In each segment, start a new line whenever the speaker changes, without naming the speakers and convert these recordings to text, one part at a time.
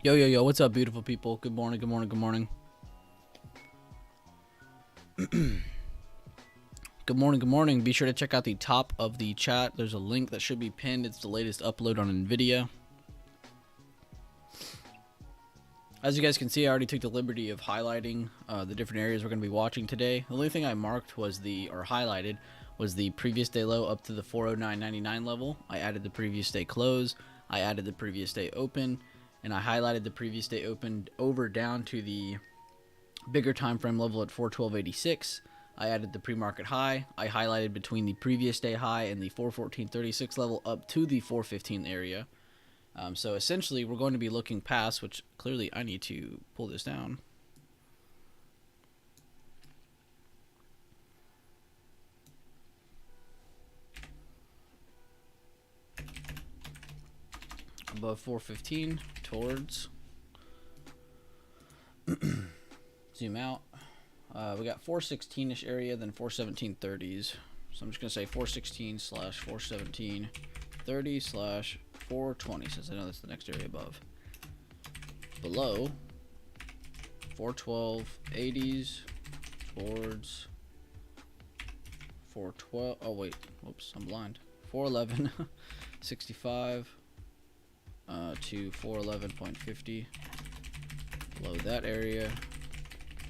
Yo, yo, yo, what's up, beautiful people? Good morning, good morning, good morning. Good morning, good morning. Be sure to check out the top of the chat. There's a link that should be pinned. It's the latest upload on NVIDIA. As you guys can see, I already took the liberty of highlighting the different areas we're going to be watching today. The only thing I marked was highlighted was the previous day low up to the 409.99 level. I added the previous day close. I added the previous day open. And I highlighted the previous day open over down to the bigger time frame level at 412.86. I added the pre-market high. I highlighted between the previous day high and the 414.36 level up to the 415 area. So essentially, we're going to be looking past, which clearly I need to pull this down. Above 415 towards. Zoom out. We got 416-ish area, then 417.30s. So I'm just going to say 416 / 417.30 / 420, since I know that's the next area above. Below 412.80s towards 412. Oh wait, whoops, I'm blind. 411.65 to 411.50. Below that area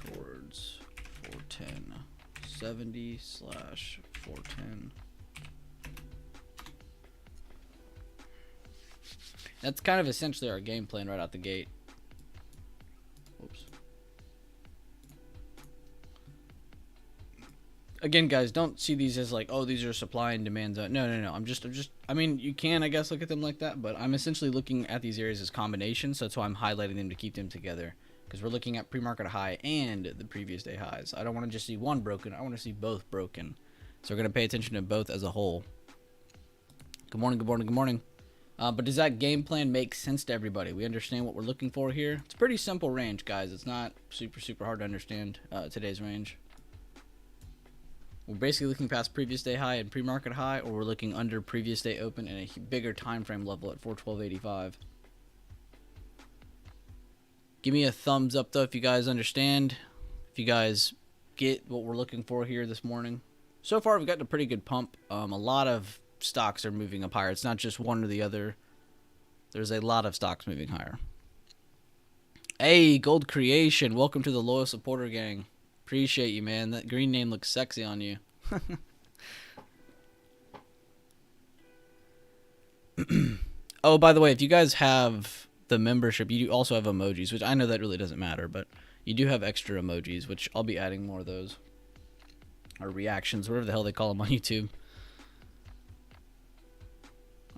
towards 410.70 / 410. That's kind of essentially our game plan right out the gate. Whoops. Again, guys, don't see these as like, oh, these are supply and demand zone. No. I mean, you can, I guess, look at them like that, but I'm essentially looking at these areas as combinations, so that's why I'm highlighting them to keep them together. Because we're looking at pre-market high and the previous day highs. I don't want to just see one broken. I want to see both broken. So we're going to pay attention to both as a whole. Good morning, good morning, good morning. But does that game plan make sense to everybody? We understand what we're looking for here. It's a pretty simple range, guys. It's not super hard to understand today's range. We're basically looking past previous day high and pre-market high, or we're looking under previous day open and a bigger time frame level at 412.85. Give me a thumbs up, though, if you guys understand. If you guys get what we're looking for here this morning. So far, we've gotten a pretty good pump. A lot of stocks are moving up higher. It's not just one or the other. There's a lot of stocks moving higher. Hey, Gold Creation. Welcome to the loyal supporter gang. Appreciate you, man. That green name looks sexy on you. Oh, by the way, if you guys have the membership, you also have emojis, which I know that really doesn't matter, but you do have extra emojis, which I'll be adding more of those. Or reactions, whatever the hell they call them on YouTube.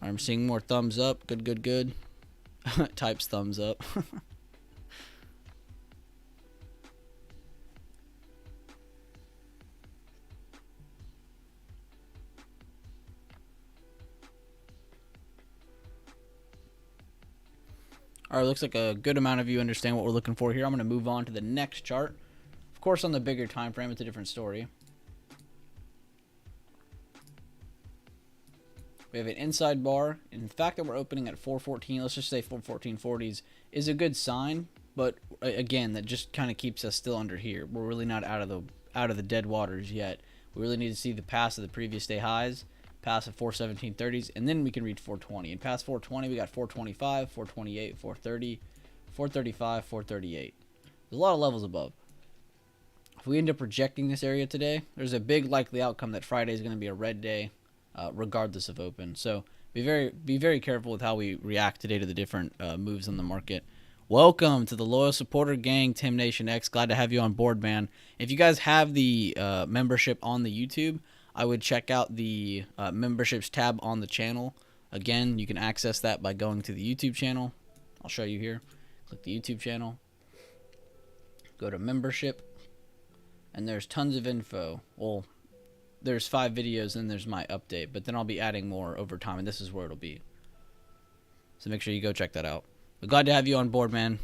I'm seeing more thumbs up. Good. Types thumbs up. Alright, looks like a good amount of you understand what we're looking for here. I'm going to move on to the next chart. Of course, on the bigger time frame, it's a different story. We have an inside bar. And the fact that we're opening at 414, let's just say 414.40s, is a good sign. But again, that just kind of keeps us still under here. We're really not out of the dead waters yet. We really need to see the pass of the previous day highs, pass of 417.30s, and then we can reach 420. And past 420, we got 425, 428, 430, 435, 438. There's a lot of levels above. If we end up rejecting this area today, there's a big likely outcome that Friday is going to be a red day, regardless of open. So be very careful with how we react today to the different moves in the market. Welcome to the loyal supporter gang, Tim Nation X. Glad to have you on board, man. If you guys have the membership on the YouTube, I would check out the memberships tab on the channel. Again, you can access that by going to the YouTube channel. I'll show you here. Click the YouTube channel. Go to membership. And there's tons of info. Well, there's 5 videos and there's my update. But then I'll be adding more over time. And this is where it'll be. So make sure you go check that out. But glad to have you on board, man.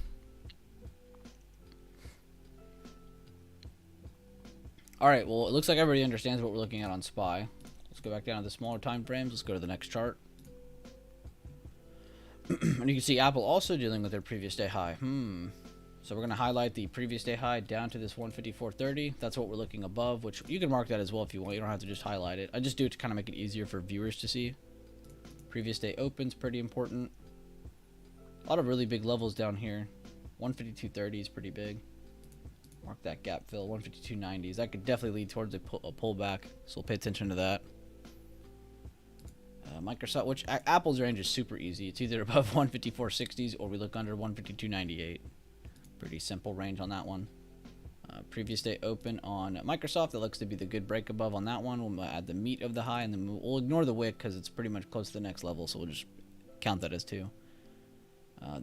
Alright, well, it looks like everybody understands what we're looking at on SPY. Let's go back down to the smaller time frames. Let's go to the next chart. And you can see Apple also dealing with their previous day high. So we're going to highlight the previous day high down to this 154.30. That's what we're looking above, which you can mark that as well if you want. You don't have to just highlight it. I just do it to kind of make it easier for viewers to see. Previous day open's pretty important. A lot of really big levels down here. 152.30 is pretty big. Mark that gap fill. 152.90s. That could definitely lead towards a pullback, so we'll pay attention to that. Microsoft, which Apple's range is super easy. It's either above 154.60s or we look under 152.98. Pretty simple range on that one. Previous day open on Microsoft. That looks to be the good break above on that one. We'll add the meat of the high, and then we'll ignore the wick because it's pretty much close to the next level, so we'll just count that as 2.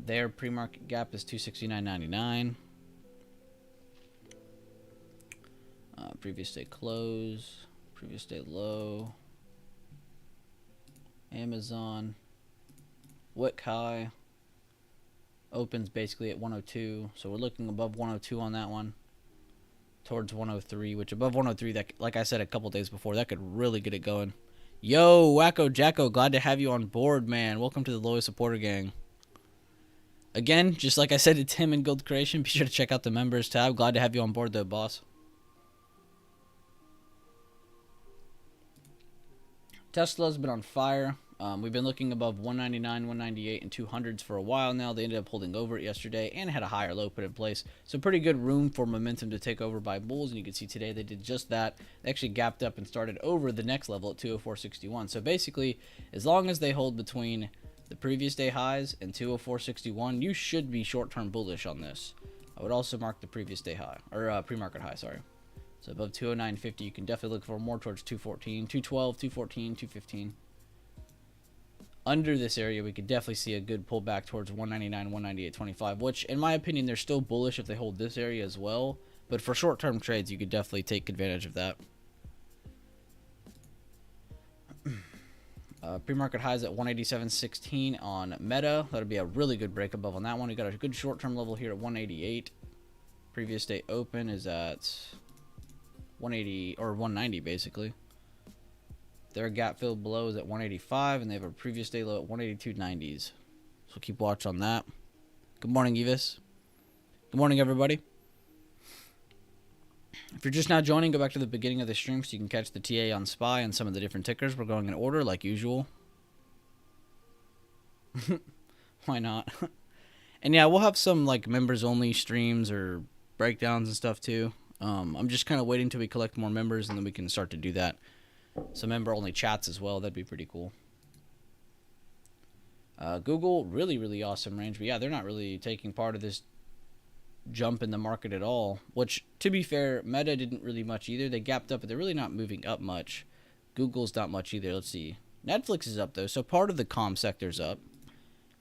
Their pre-market gap is 269.99. Previous day close. Previous day low. Amazon. Wick high. Opens basically at 102, so we're looking above 102 on that one. Towards 103, which above 103, that, like I said a couple days before, that could really get it going. Yo, Wacko Jacko, glad to have you on board, man. Welcome to the Lowest Supporter Gang. Again, just like I said to Tim in Guild Creation, be sure to check out the members tab. Glad to have you on board, though, boss. Tesla's been on fire. We've been looking above 199, 198, and 200s for a while now. They ended up holding over it yesterday and had a higher low put in place. So pretty good room for momentum to take over by bulls. And you can see today they did just that. They actually gapped up and started over the next level at 204.61. So basically, as long as they hold between the previous day highs and 204.61, you should be short-term bullish on this. I would also mark the previous day high, or pre-market high, sorry. So above 209.50, you can definitely look for more towards 214, 212, 214, 215. Under this area, we could definitely see a good pullback towards 199, 198.25, which, in my opinion, they're still bullish if they hold this area as well. But for short-term trades, you could definitely take advantage of that. Pre-market highs at 187.16 on Meta. That'll be a really good break above on that one. We got a good short-term level here at 188. Previous day open is at 180 or 190 basically. Their gap fill below is at 185, and they have a previous day low at 182.90s. So keep watch on that. Good morning, Evis. Good morning, everybody. If you're just now joining, go back to the beginning of the stream so you can catch the TA on SPY and some of the different tickers. We're going in order like usual. Why not? And yeah, we'll have some like members only streams or breakdowns and stuff too. I'm just kind of waiting till we collect more members and then we can start to do that. Some member-only chats as well. That'd be pretty cool. Google, really awesome range. But yeah, they're not really taking part of this jump in the market at all. Which, to be fair, Meta didn't really much either. They gapped up, but they're really not moving up much. Google's not much either. Let's see. Netflix is up, though. So part of the comm sector's up.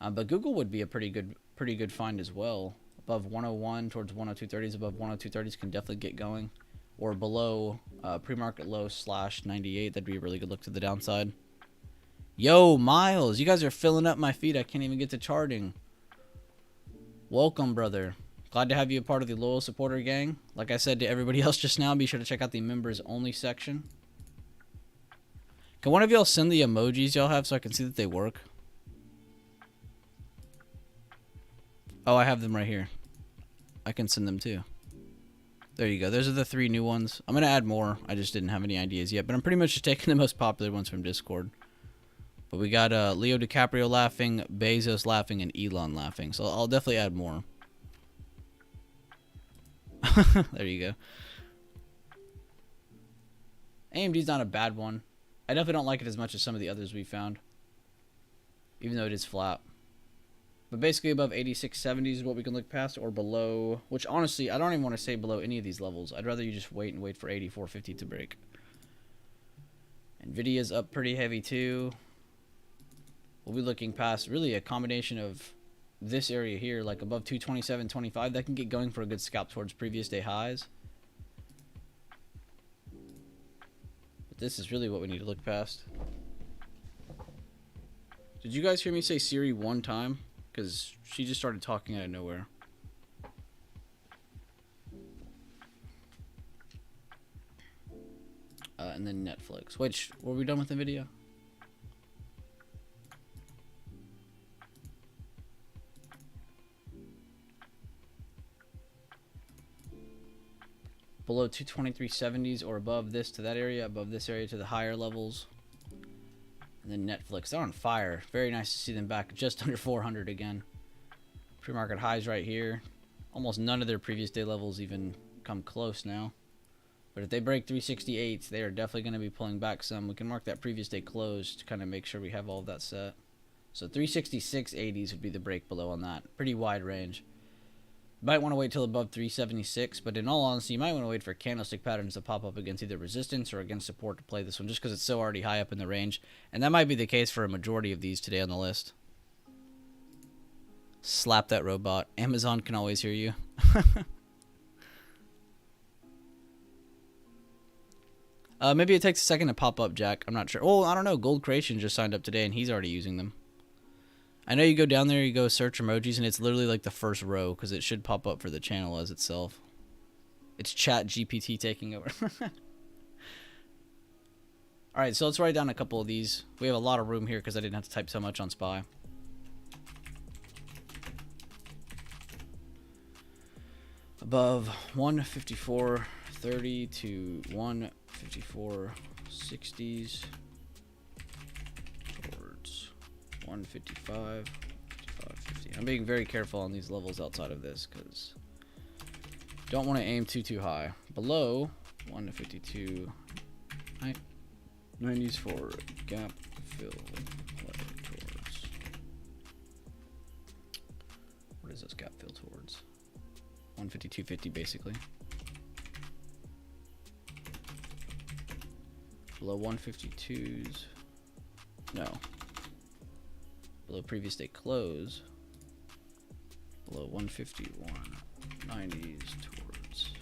But Google would be a pretty good find as well. Above 101 towards 102.30s. Above 102.30s can definitely get going. Or below pre-market low /98. That'd be a really good look to the downside. Yo, Miles, you guys are filling up my feed. I can't even get to charting. Welcome, brother. Glad to have you a part of the loyal supporter gang. Like I said to everybody else just now, be sure to check out the members only section. Can one of y'all send the emojis y'all have so I can see that they work? Oh, I have them right here. I can send them too. There you go. Those are the 3 new ones. I'm going to add more. I just didn't have any ideas yet. But I'm pretty much just taking the most popular ones from Discord. But we got Leo DiCaprio laughing, Bezos laughing, and Elon laughing. So I'll definitely add more. There you go. AMD's not a bad one. I definitely don't like it as much as some of the others we found. Even though it is flat. But basically above 86.70 is what we can look past, or below, which honestly, I don't even want to say below any of these levels. I'd rather you just wait for 84.50 to break. Nvidia's up pretty heavy too. We'll be looking past really a combination of this area here, like above 227.25. That can get going for a good scalp towards previous day highs. But this is really what we need to look past. Did you guys hear me say Siri one time? Because she just started talking out of nowhere. And then Netflix. Which, were we done with the video? below 223.70s or above this to that area, above this area to the higher levels. And then Netflix, they're on fire. Very nice to see them back just under 400 again. Pre-market highs right here. Almost none of their previous day levels even come close now. But if they break 368, they are definitely going to be pulling back some. We can mark that previous day close to kind of make sure we have all of that set. So 366.80s would be the break below on that. Pretty wide range. Might want to wait till above 376, but in all honesty, you might want to wait for candlestick patterns to pop up against either resistance or against support to play this one, just because it's so already high up in the range. And that might be the case for a majority of these today on the list. Slap that robot. Amazon can always hear you. Maybe it takes a second to pop up, Jack. I'm not sure. Oh, I don't know. Gold Creation just signed up today, and he's already using them. I know you go down there, you go search emojis, and it's literally like the first row, because it should pop up for the channel as itself. It's Chat GPT taking over. Alright, so let's write down a couple of these. We have a lot of room here, because I didn't have to type so much on SPY. Above 154.30 to 154.60s. Towards 155, 55.50. I'm being very careful on these levels outside of this because don't want to aim too high. Below 152, 90s for gap fill towards. What is this gap fill towards? 152.50 basically. Below 152s. No. Below previous day close. Below 151. 90s towards.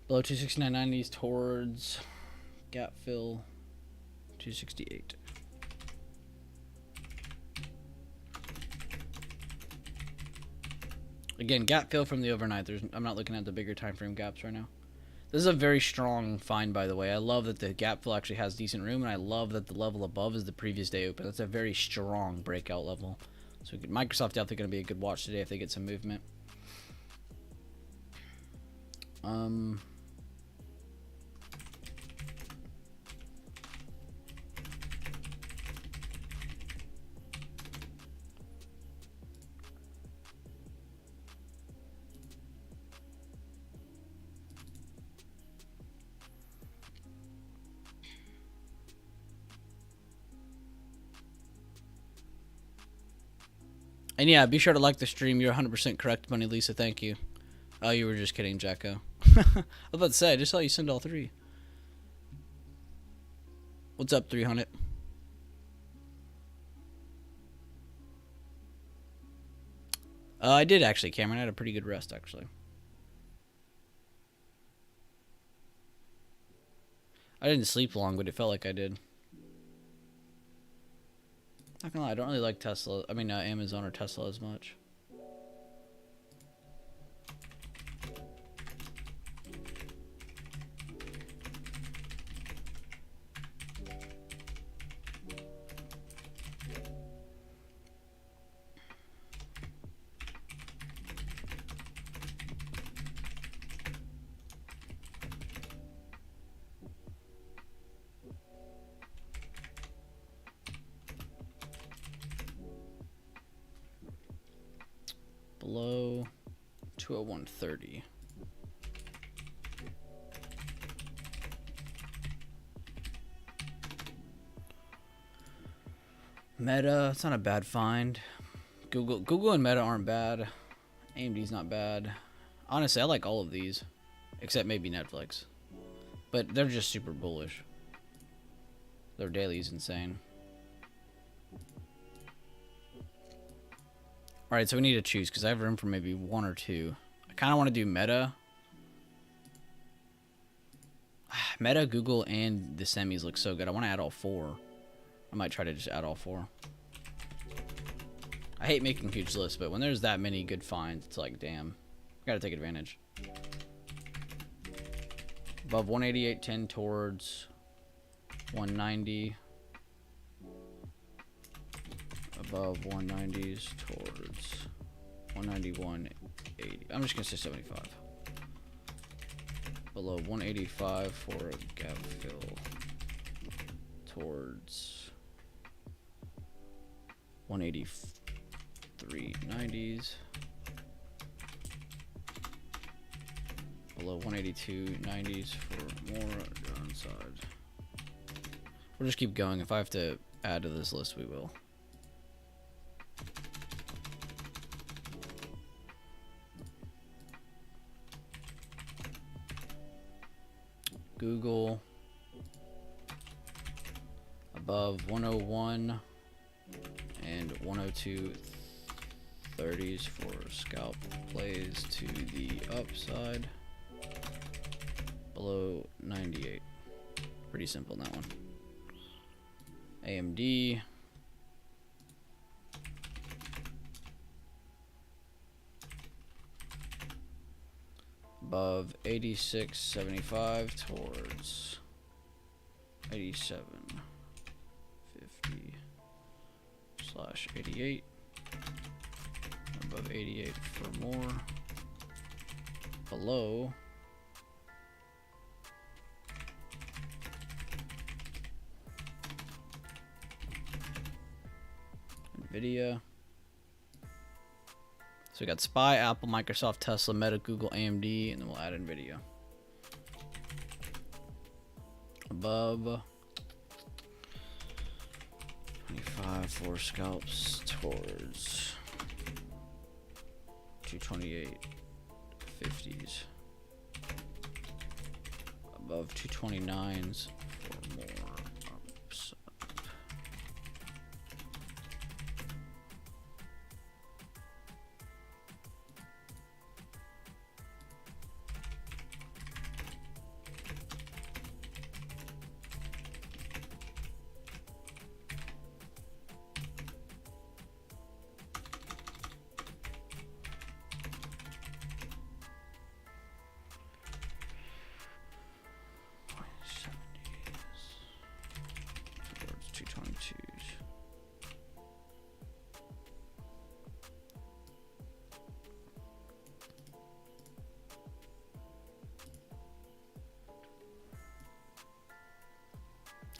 Below 269.90s towards gap fill 268. Again, gap fill from the overnight. I'm not looking at the bigger time frame gaps right now. This is a very strong find, by the way. I love that the gap fill actually has decent room, and I love that the level above is the previous day open. That's a very strong breakout level. So Microsoft definitely going to be a good watch today if they get some movement. And yeah, be sure to like the stream. You're 100% correct, Bunny Lisa. Thank you. Oh, you were just kidding, Jacko. I was about to say, I just saw you send all three. What's up, 300? I did actually, Cameron. I had a pretty good rest, actually. I didn't sleep long, but it felt like I did. Not gonna lie, I don't really like Tesla. I mean, Amazon or Tesla as much. Below 201.30. Meta, it's not a bad find. Google and Meta aren't bad. AMD's not bad. Honestly, I like all of these, except maybe Netflix. But they're just super bullish. Their daily is insane. Alright, so we need to choose because I have room for maybe one or two. I kind of want to do Meta. Meta, Google, and the semis look so good. I want to add all 4. I might try to just add all 4. I hate making huge lists, but when there's that many good finds, it's like, damn. Gotta take advantage. Above 188.10 towards 190. Above 190s towards 191.80. I'm just gonna say 75. Below 185 for a gap fill towards 183.90s. Below 182.90s for more downside. We'll just keep going. If I have to add to this list, we will. Google above 101 and 102.30s for scalp plays to the upside. Below 98. Pretty simple in that one. AMD. Above 86.75 towards 87.50/88. Above 88 for more. Below Nvidia. So we got SPY, Apple, Microsoft, Tesla, Meta, Google, AMD, and then we'll add Nvidia. Above 25 for scalps towards 228.50s. Above 229s for more ups.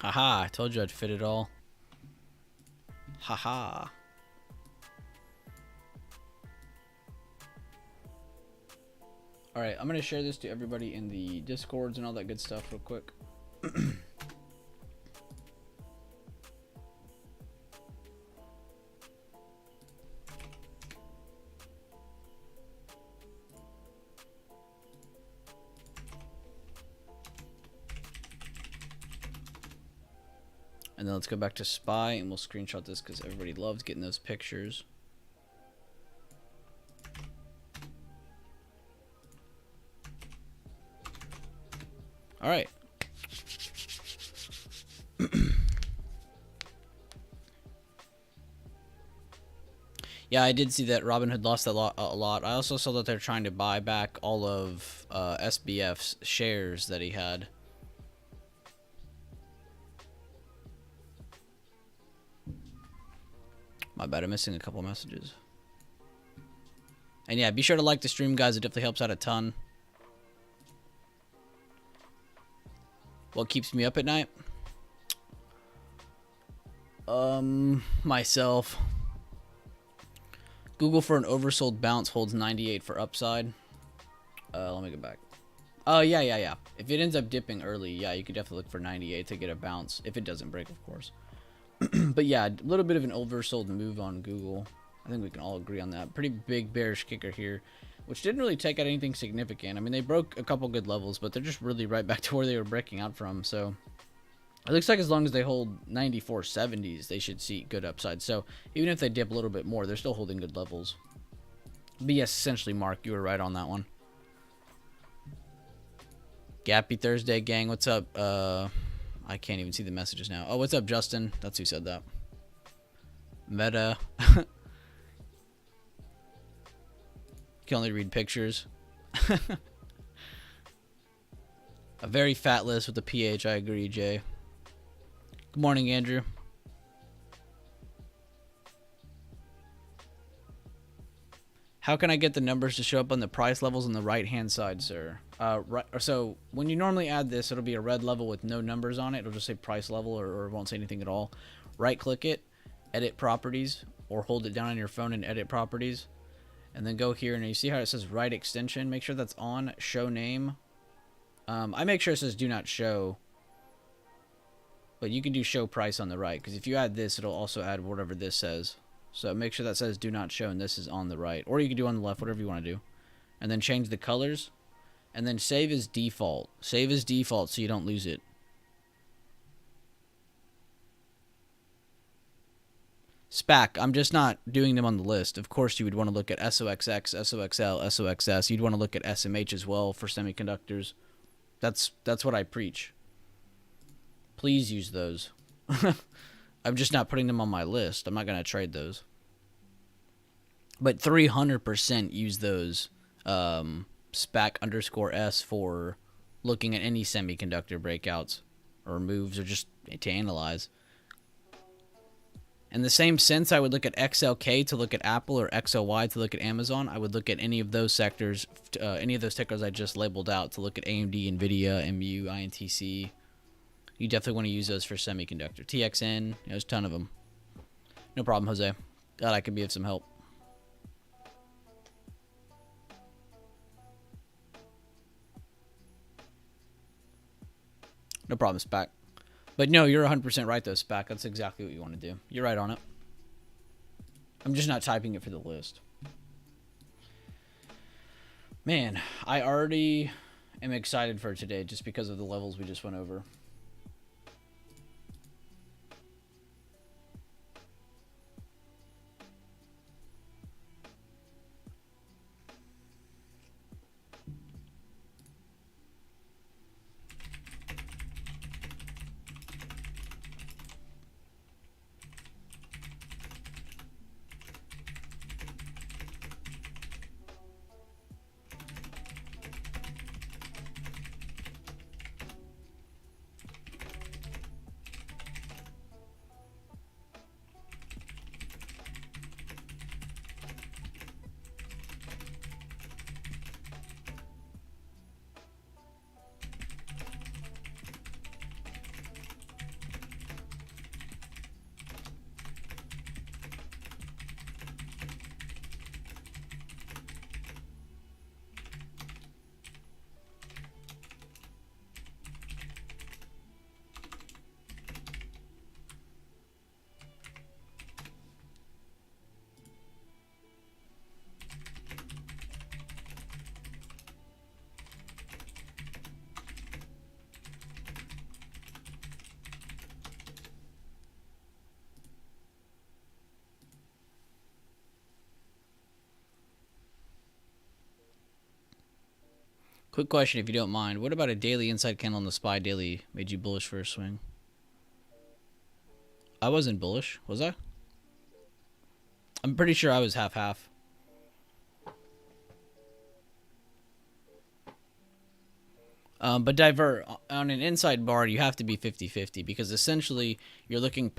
Haha, I told you I'd fit it all. Haha. Alright, I'm going to share this to everybody in the Discords and all that good stuff real quick. And then let's go back to SPY and we'll screenshot this because everybody loves getting those pictures. All right. Yeah, I did see that Robinhood lost a lot. I also saw that they're trying to buy back all of SBF's shares that he had. My bad, I'm missing a couple messages. And yeah, be sure to like the stream, guys. It definitely helps out a ton. What keeps me up at night? Myself. Google for an oversold bounce holds 98 for upside. Let me go back. Oh, yeah. If it ends up dipping early, yeah, you could definitely look for 98 to get a bounce. If it doesn't break, of course. But yeah, a little bit of an oversold move on Google. I think we can all agree on that. Pretty big bearish kicker here, which didn't really take out anything significant. I mean, they broke a couple good levels, but they're just really right back to where they were breaking out from. So it looks like as long as they hold 94.70s, they should see good upside. So even if they dip a little bit more, they're still holding good levels. But yes, essentially, Mark, you were right on that one. Gappy Thursday, gang. What's up? I can't even see the messages now. Oh, what's up, Justin? That's who said that. Meta. Can only read pictures. A very fat list with a PH. I agree, Jay. Good morning, Andrew. How can I get the numbers to show up on the price levels on the right-hand side, sir? So when you normally add this, it'll be a red level with no numbers on it. It'll just say price level or it won't say anything at all. Right-click it, edit properties, or hold it down on your phone and edit properties. And then go here, and you see how it says write extension? Make sure that's on. Show name. I make sure it says do not show. But you can do show price on the right, because if you add this, it'll also add whatever this says. So make sure that says do not show, and this is on the right. Or you can do on the left, whatever you want to do. And then change the colors. And then save as default. Save as default so you don't lose it. SPAC, I'm just not doing them on the list. Of course, you would want to look at SOXX, SOXL, SOXS. You'd want to look at SMH as well for semiconductors. That's what I preach. Please use those. I'm just not putting them on my list. I'm not going to trade those. But 300% use those SPAC _ S for looking at any semiconductor breakouts or moves or just to analyze. In the same sense, I would look at XLK to look at Apple or XLY to look at Amazon. I would look at any of those sectors, any of those tickers I just labeled out to look at AMD, NVIDIA, MU, INTC. You definitely want to use those for semiconductor. TXN, there's a ton of them. No problem, Jose. Glad I could be of some help. No problem, SPAC. But no, you're 100% right, though, SPAC. That's exactly what you want to do. You're right on it. I'm just not typing it for the list. Man, I already am excited for today just because of the levels we just went over. Quick question, if you don't mind. What about a daily inside candle on the SPY daily made you bullish for a swing? I wasn't bullish, was I? I'm pretty sure I was half-half. But divert. On an inside bar, you have to be 50-50 because essentially you're looking,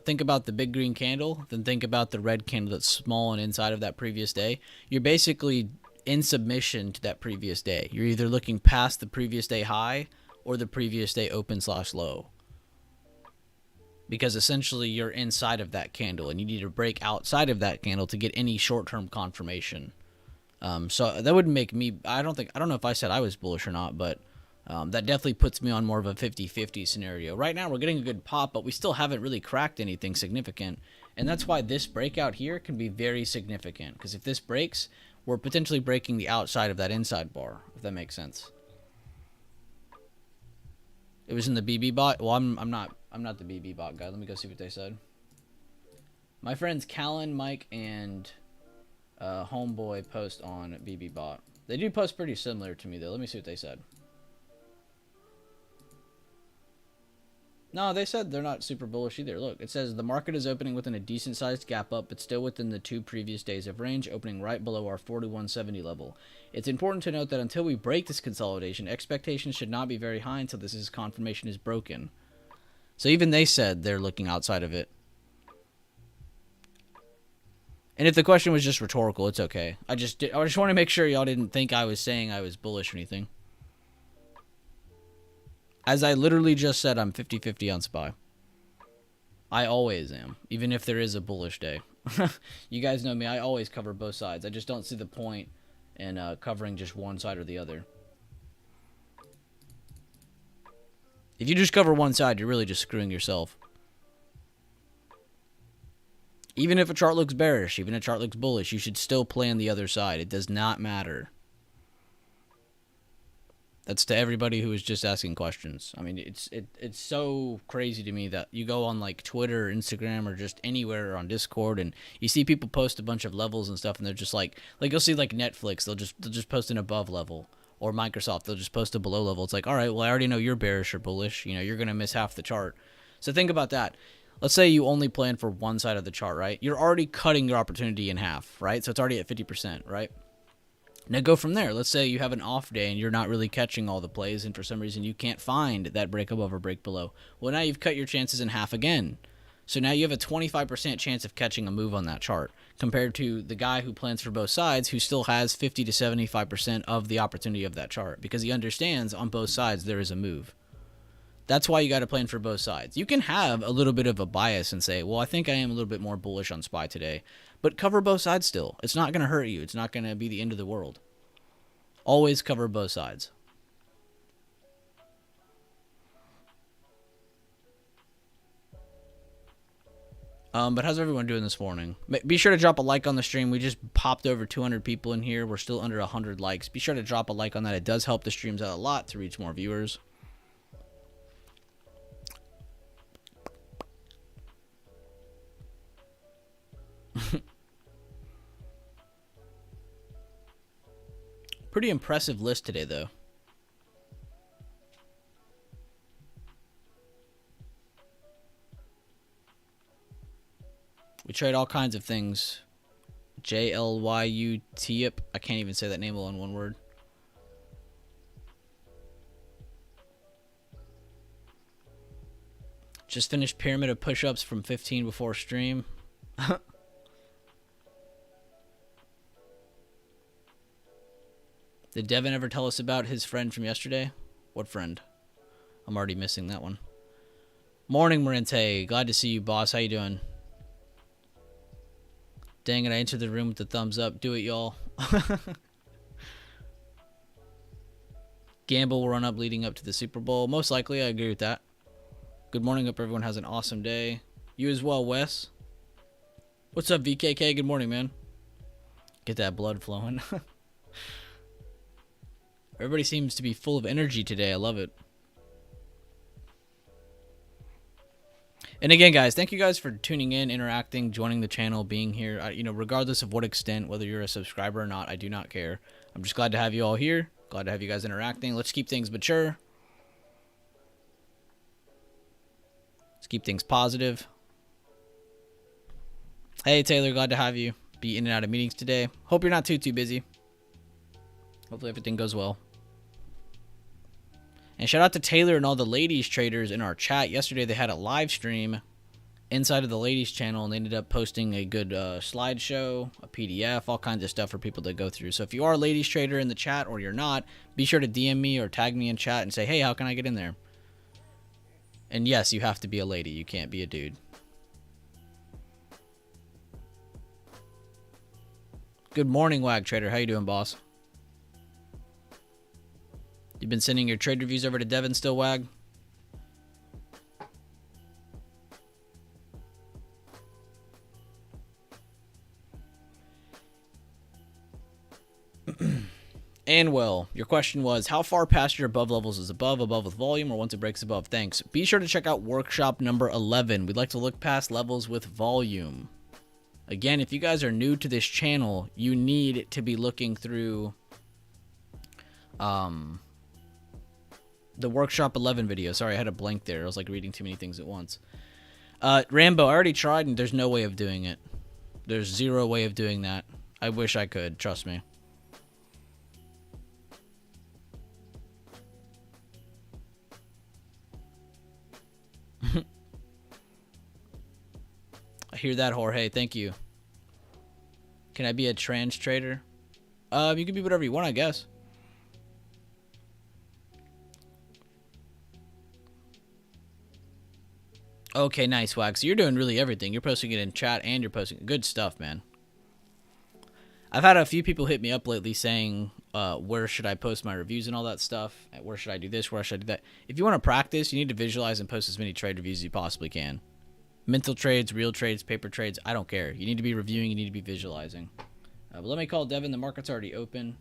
think about the big green candle, then think about the red candle that's small and inside of that previous day. You're basically in submission to that previous day. You're either looking past the previous day high or the previous day open/low. Because essentially you're inside of that candle and you need to break outside of that candle to get any short-term confirmation. So that would make me, I don't know if I said I was bullish or not, but that definitely puts me on more of a 50-50 scenario. Right now we're getting a good pop, but we still haven't really cracked anything significant. And that's why this breakout here can be very significant. Because if this breaks, we're potentially breaking the outside of that inside bar, if that makes sense. It was in the BB bot. Well, I'm not the BB bot guy. Let me go see what they said. My friends Callan, Mike, and Homeboy post on BB bot. They do post pretty similar to me though. Let me see what they said. No, they said they're not super bullish either. Look, it says the market is opening within a decent sized gap up, but still within the 2 previous days of range, opening right below our 4170 level. It's important to note that until we break this consolidation, expectations should not be very high until this confirmation is broken. So even they said they're looking outside of it. And if the question was just rhetorical, it's okay. I just want to make sure y'all didn't think I was saying I was bullish or anything. As I literally just said, I'm 50-50 on SPY. I always am, even if there is a bullish day. You guys know me, I always cover both sides. I just don't see the point in covering just one side or the other. If you just cover one side, you're really just screwing yourself. Even if a chart looks bearish, even if a chart looks bullish, you should still play on the other side. It does not matter. That's to everybody who is just asking questions. I mean, it's so crazy to me that you go on like Twitter or Instagram or just anywhere or on Discord and you see people post a bunch of levels and stuff and they're just like you'll see like Netflix, they'll just post an above level, or Microsoft, they'll just post a below level. It's like, all right, well, I already know you're bearish or bullish. You know, you're going to miss half the chart. So think about that. Let's say you only plan for one side of the chart, right? You're already cutting your opportunity in half, right? So it's already at 50%, right? Now go from there. Let's say you have an off day and you're not really catching all the plays, and for some reason you can't find that break above or break below. Well, now you've cut your chances in half again. So now you have a 25% chance of catching a move on that chart, compared to the guy who plans for both sides, who still has 50 to 75% of the opportunity of that chart, because he understands on both sides there is a move. That's why you got to plan for both sides. You can have a little bit of a bias and say, well, I think I am a little bit more bullish on SPY today, but cover both sides still. It's not going to hurt you. It's not going to be the end of the world. Always cover both sides. But how's everyone doing this morning? Be sure to drop a like on the stream. We just popped over 200 people in here. We're still under 100 likes. Be sure to drop a like on that. It does help the streams out a lot to reach more viewers. Pretty impressive list today, though. We trade all kinds of things. JLYUTIP. I can't even say that name all in one word. Just finished pyramid of push-ups from 15 before stream. Did Devin ever tell us about his friend from yesterday? What friend? I'm already missing that one. Morning, Morente. Glad to see you, boss. How you doing? Dang it, I entered the room with the thumbs up. Do it, y'all. Gamble will run up leading up to the Super Bowl. Most likely, I agree with that. Good morning. Hope everyone has an awesome day. You as well, Wes. What's up, VKK? Good morning, man. Get that blood flowing. Everybody seems to be full of energy today. I love it. And again, guys, thank you guys for tuning in, interacting, joining the channel, being here. Regardless of what extent, whether you're a subscriber or not, I do not care. I'm just glad to have you all here. Glad to have you guys interacting. Let's keep things mature. Let's keep things positive. Hey, Taylor, glad to have you. Be in and out of meetings today. Hope you're not too busy. Hopefully everything goes well. And shout out to Taylor and all the ladies traders in our chat. Yesterday they had a live stream inside of the ladies channel, and they ended up posting a good slideshow, a PDF, all kinds of stuff for people to go through. So if you are a ladies trader in the chat or you're not, be sure to DM me or tag me in chat and say, hey, how can I get in there? And yes, you have to be a lady. You can't be a dude. Good morning, Wag Trader. How you doing, boss? You've been sending your trade reviews over to Devin still, Wag? And well, your question was, how far past your above levels is above with volume, or once it breaks above? Thanks. Be sure to check out workshop number 11. We'd like to look past levels with volume. Again, if you guys are new to this channel, you need to be looking through The Workshop 11 video. Sorry, I had a blank there. I was like reading too many things at once. Rambo, I already tried, and there's no way of doing it. There's zero way of doing that. I wish I could. Trust me. I hear that, Jorge. Thank you. Can I be a trans trader? You can be whatever you want, I guess. Okay, nice, Wax. So you're doing really everything. You're posting it in chat and you're posting good stuff, man. I've had a few people hit me up lately saying, where should I post my reviews and all that stuff? Where should I do this? Where should I do that? If you want to practice, you need to visualize and post as many trade reviews as you possibly can. Mental trades, real trades, paper trades, I don't care. You need to be reviewing, you need to be visualizing. But let me call Devin. The market's already open.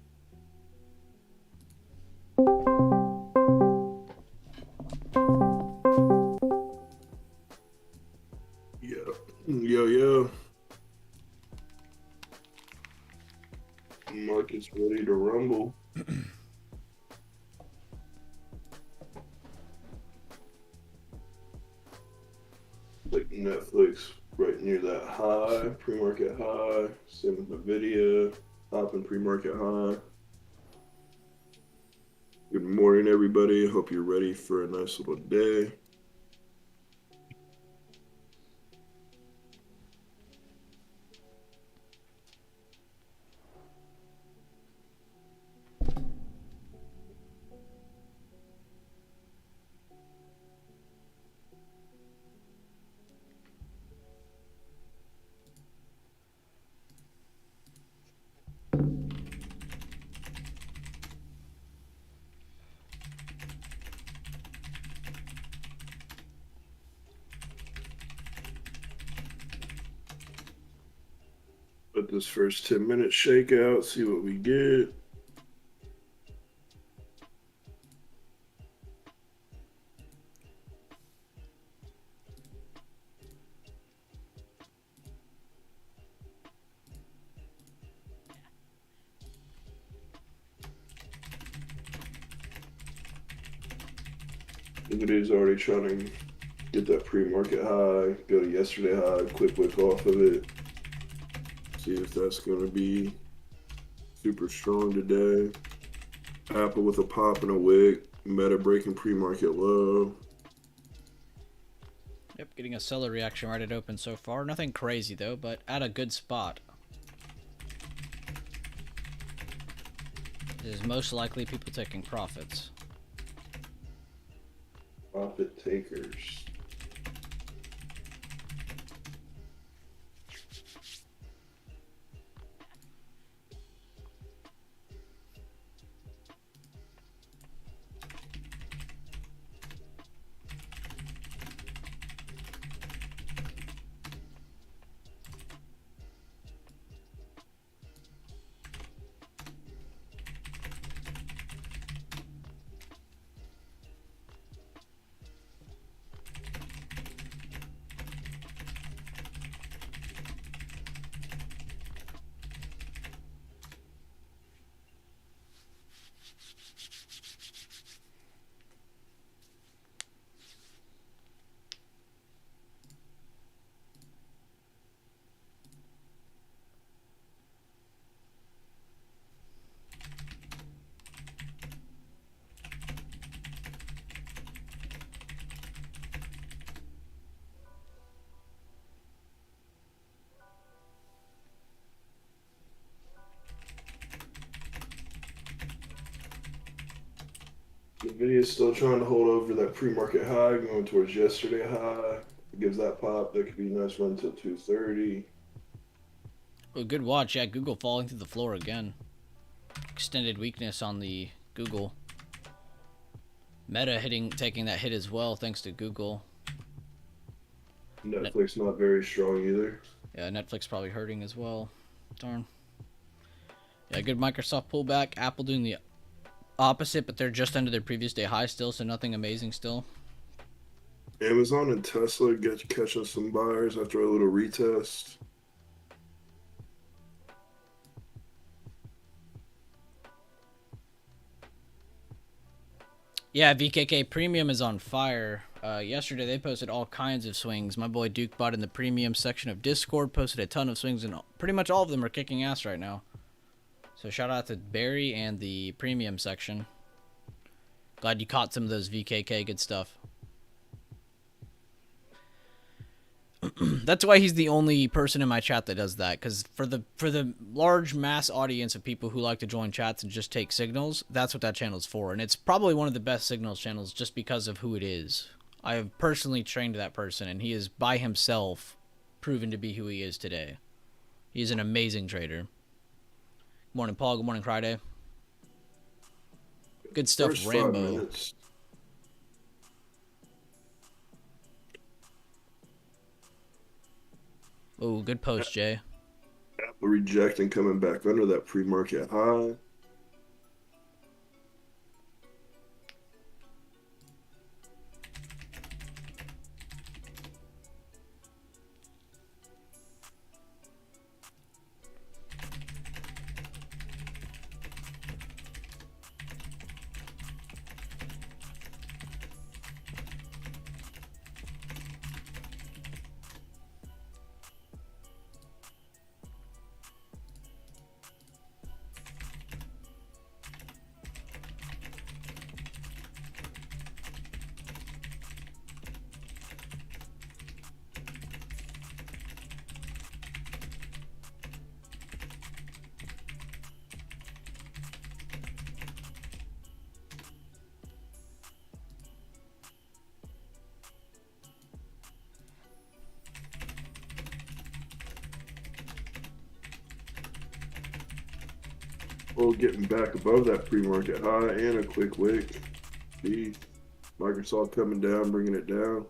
Yo. Market's ready to rumble. Like Netflix right near that high, pre-market high. Same with Nvidia, top and pre-market high. Good morning, everybody. Hope you're ready for a nice little day. Let this first 10 minutes shake out, see what we get. Nvidia's already trying to get that pre-market high, go to yesterday high, quick wick off of it. See if that's going to be super strong today. Apple with a pop and a wick. Meta breaking pre-market low.
Yep, getting a seller reaction right at open so far. Nothing crazy though, but at a good spot. This is most likely people taking profits.
Profit takers. Nvidia's still trying to hold over that pre-market high, going towards yesterday high. It gives that pop. That could be a nice run until 230.
Oh, good watch. Yeah, Google falling through the floor again. Extended weakness on the Google. Meta taking that hit as well, thanks to Google.
Netflix not very strong either.
Yeah, Netflix probably hurting as well. Darn. Yeah, good Microsoft pullback. Apple doing the opposite, but they're just under their previous day high still, so nothing amazing still.
Amazon and Tesla catching some buyers after a little retest.
Yeah, VKK Premium is on fire. Yesterday they posted all kinds of swings. My boy Dukebot in the premium section of Discord posted a ton of swings, and pretty much all of them are kicking ass right now. So shout out to Barry and the premium section. Glad you caught some of those VKK. Good stuff. That's why he's the only person in my chat that does that, because for the large mass audience of people who like to join chats and just take signals, that's what that channel's for. And it's probably one of the best signals channels just because of who it is. I have personally trained that person, and he is by himself proven to be who he is today. He's an amazing trader. Good morning, Paul. Good morning, Friday. Good stuff,
First
Rambo.
5 minutes.
Oh, good post, Jay.
Apple rejecting, coming back under that pre-market high. Well, getting back above that pre-market high and a quick wick. See, Microsoft coming down, bringing it down.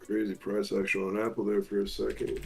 Crazy price action on Apple there for a second.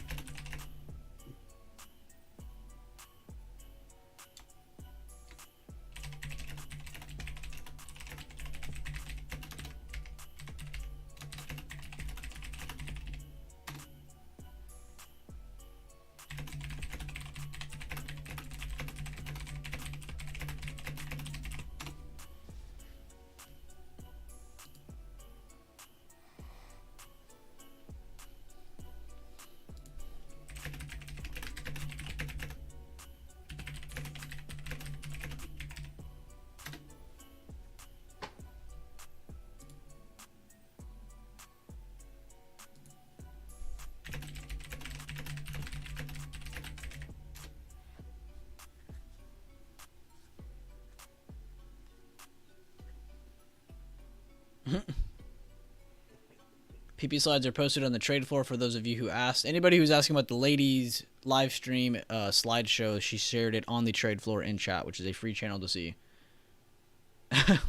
PP slides are posted on the trade floor for those of you who asked. Anybody who's asking about the ladies live stream slideshow, she shared it on the trade floor in chat, which is a free channel to see.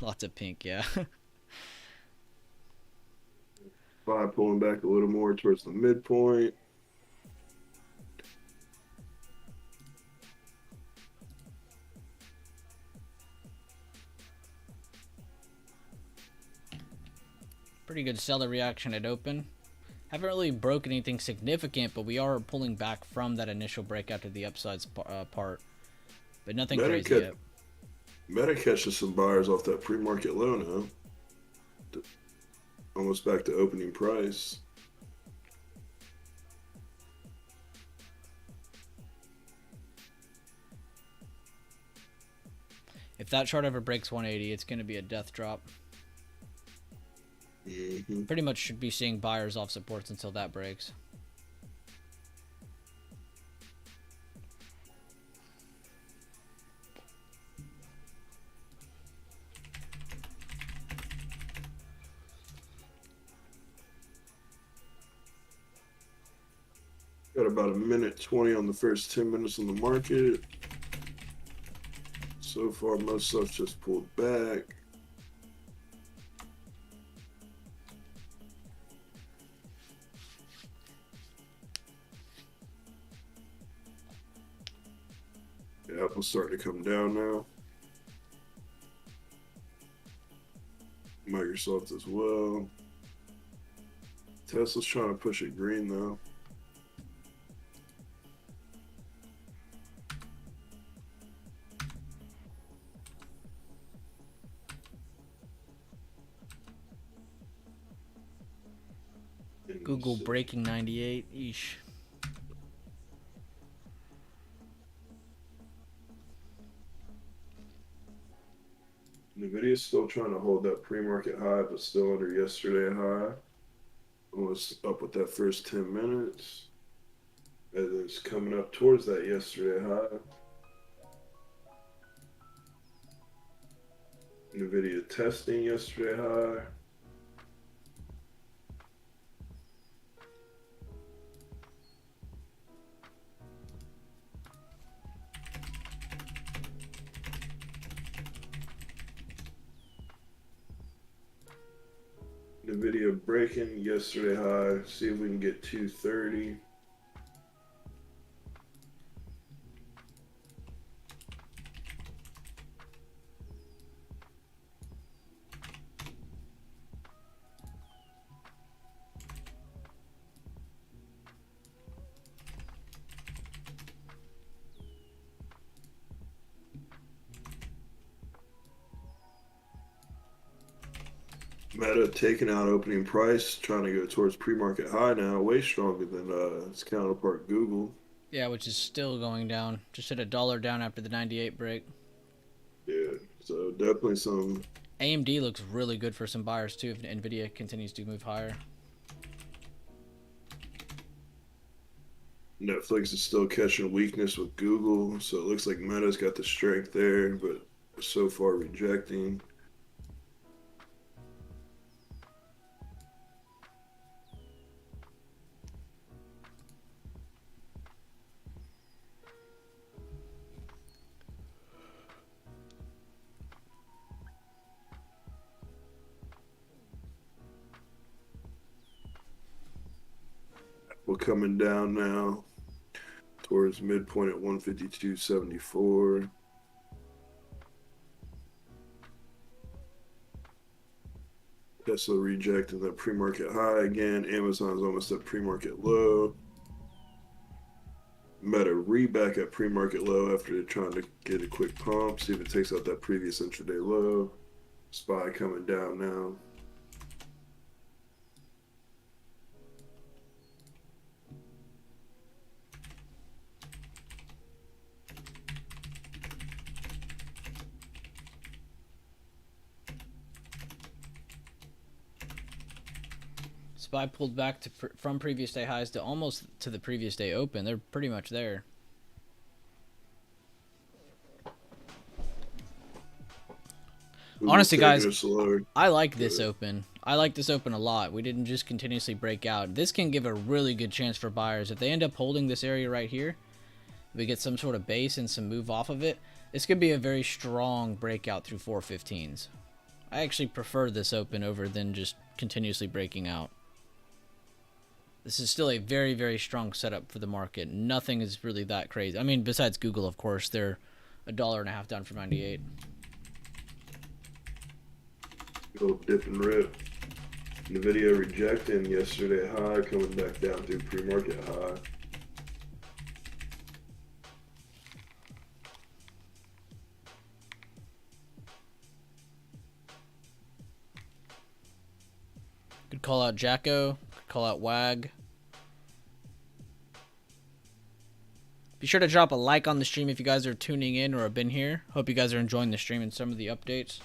Lots of pink, yeah.
Buy pulling back a little more towards the midpoint.
Pretty good seller reaction at open. Haven't really broken anything significant, but we are pulling back from that initial breakout to the upsides part. But nothing crazy yet.
Meta catches some buyers off that pre-market low now. Almost back to opening price.
If that chart ever breaks 180, it's going to be a death drop.
Mm-hmm.
Pretty much should be seeing buyers off supports until that breaks.
Got about a minute 20 on the first 10 minutes on the market. So far, most stuff just pulled back. Apple's starting to come down now. Microsoft as well. Tesla's trying to push it green though.
Google breaking 98. Eesh.
Nvidia's still trying to hold that pre-market high, but still under yesterday high. Almost up with that first 10 minutes. As it's coming up towards that yesterday high. Nvidia testing yesterday high. Nvidia breaking yesterday high. See if we can get 230. Meta taking out opening price, trying to go towards pre-market high now, way stronger than its counterpart Google.
Yeah, which is still going down. Just hit $1 down after the 98 break.
Yeah, so definitely some.
AMD looks really good for some buyers too if Nvidia continues to move higher.
Netflix is still catching weakness with Google, so it looks like Meta's got the strength there, but so far rejecting. We're coming down now towards midpoint at 152.74. Tesla rejecting the pre-market high again. Amazon's almost at pre-market low. Meta reback at pre-market low after trying to get a quick pump. See if it takes out that previous intraday low. SPY coming down now.
SPY pulled back to from previous day highs to almost to the previous day open. They're pretty much there. Honestly, guys, I like this open. I like this open a lot. We didn't just continuously break out. This can give a really good chance for buyers. If they end up holding this area right here, we get some sort of base and some move off of it, this could be a very strong breakout through 415s. I actually prefer this open over than just continuously breaking out. This is still a very, very strong setup for the market. Nothing is really that crazy. I mean, besides Google, of course, they're $1.50 down from 98.
Little dip and rip. Nvidia rejecting yesterday high, coming back down through pre-market high.
Could call out Jacko. Could call out Wag. Be sure to drop a like on the stream if you guys are tuning in or have been here. Hope you guys are enjoying the stream and some of the updates.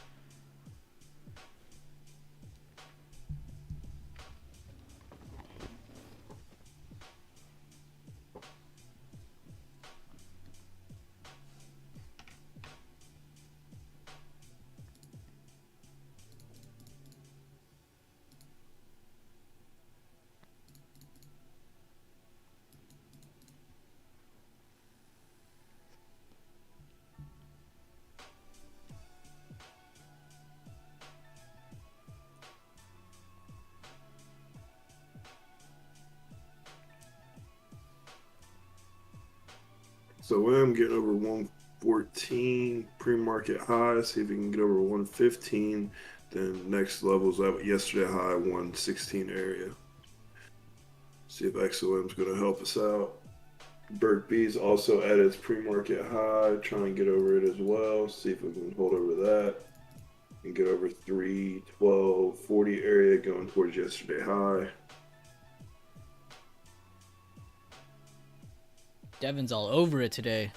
So I'm getting over 114 pre-market high. See if we can get over 115. Then next level's at yesterday high 116 area. See if XOM's going to help us out. Burt B's also at its pre-market high. Try and get over it as well. See if we can hold over that and get over 312.40 area going towards yesterday high.
Devin's all over it today.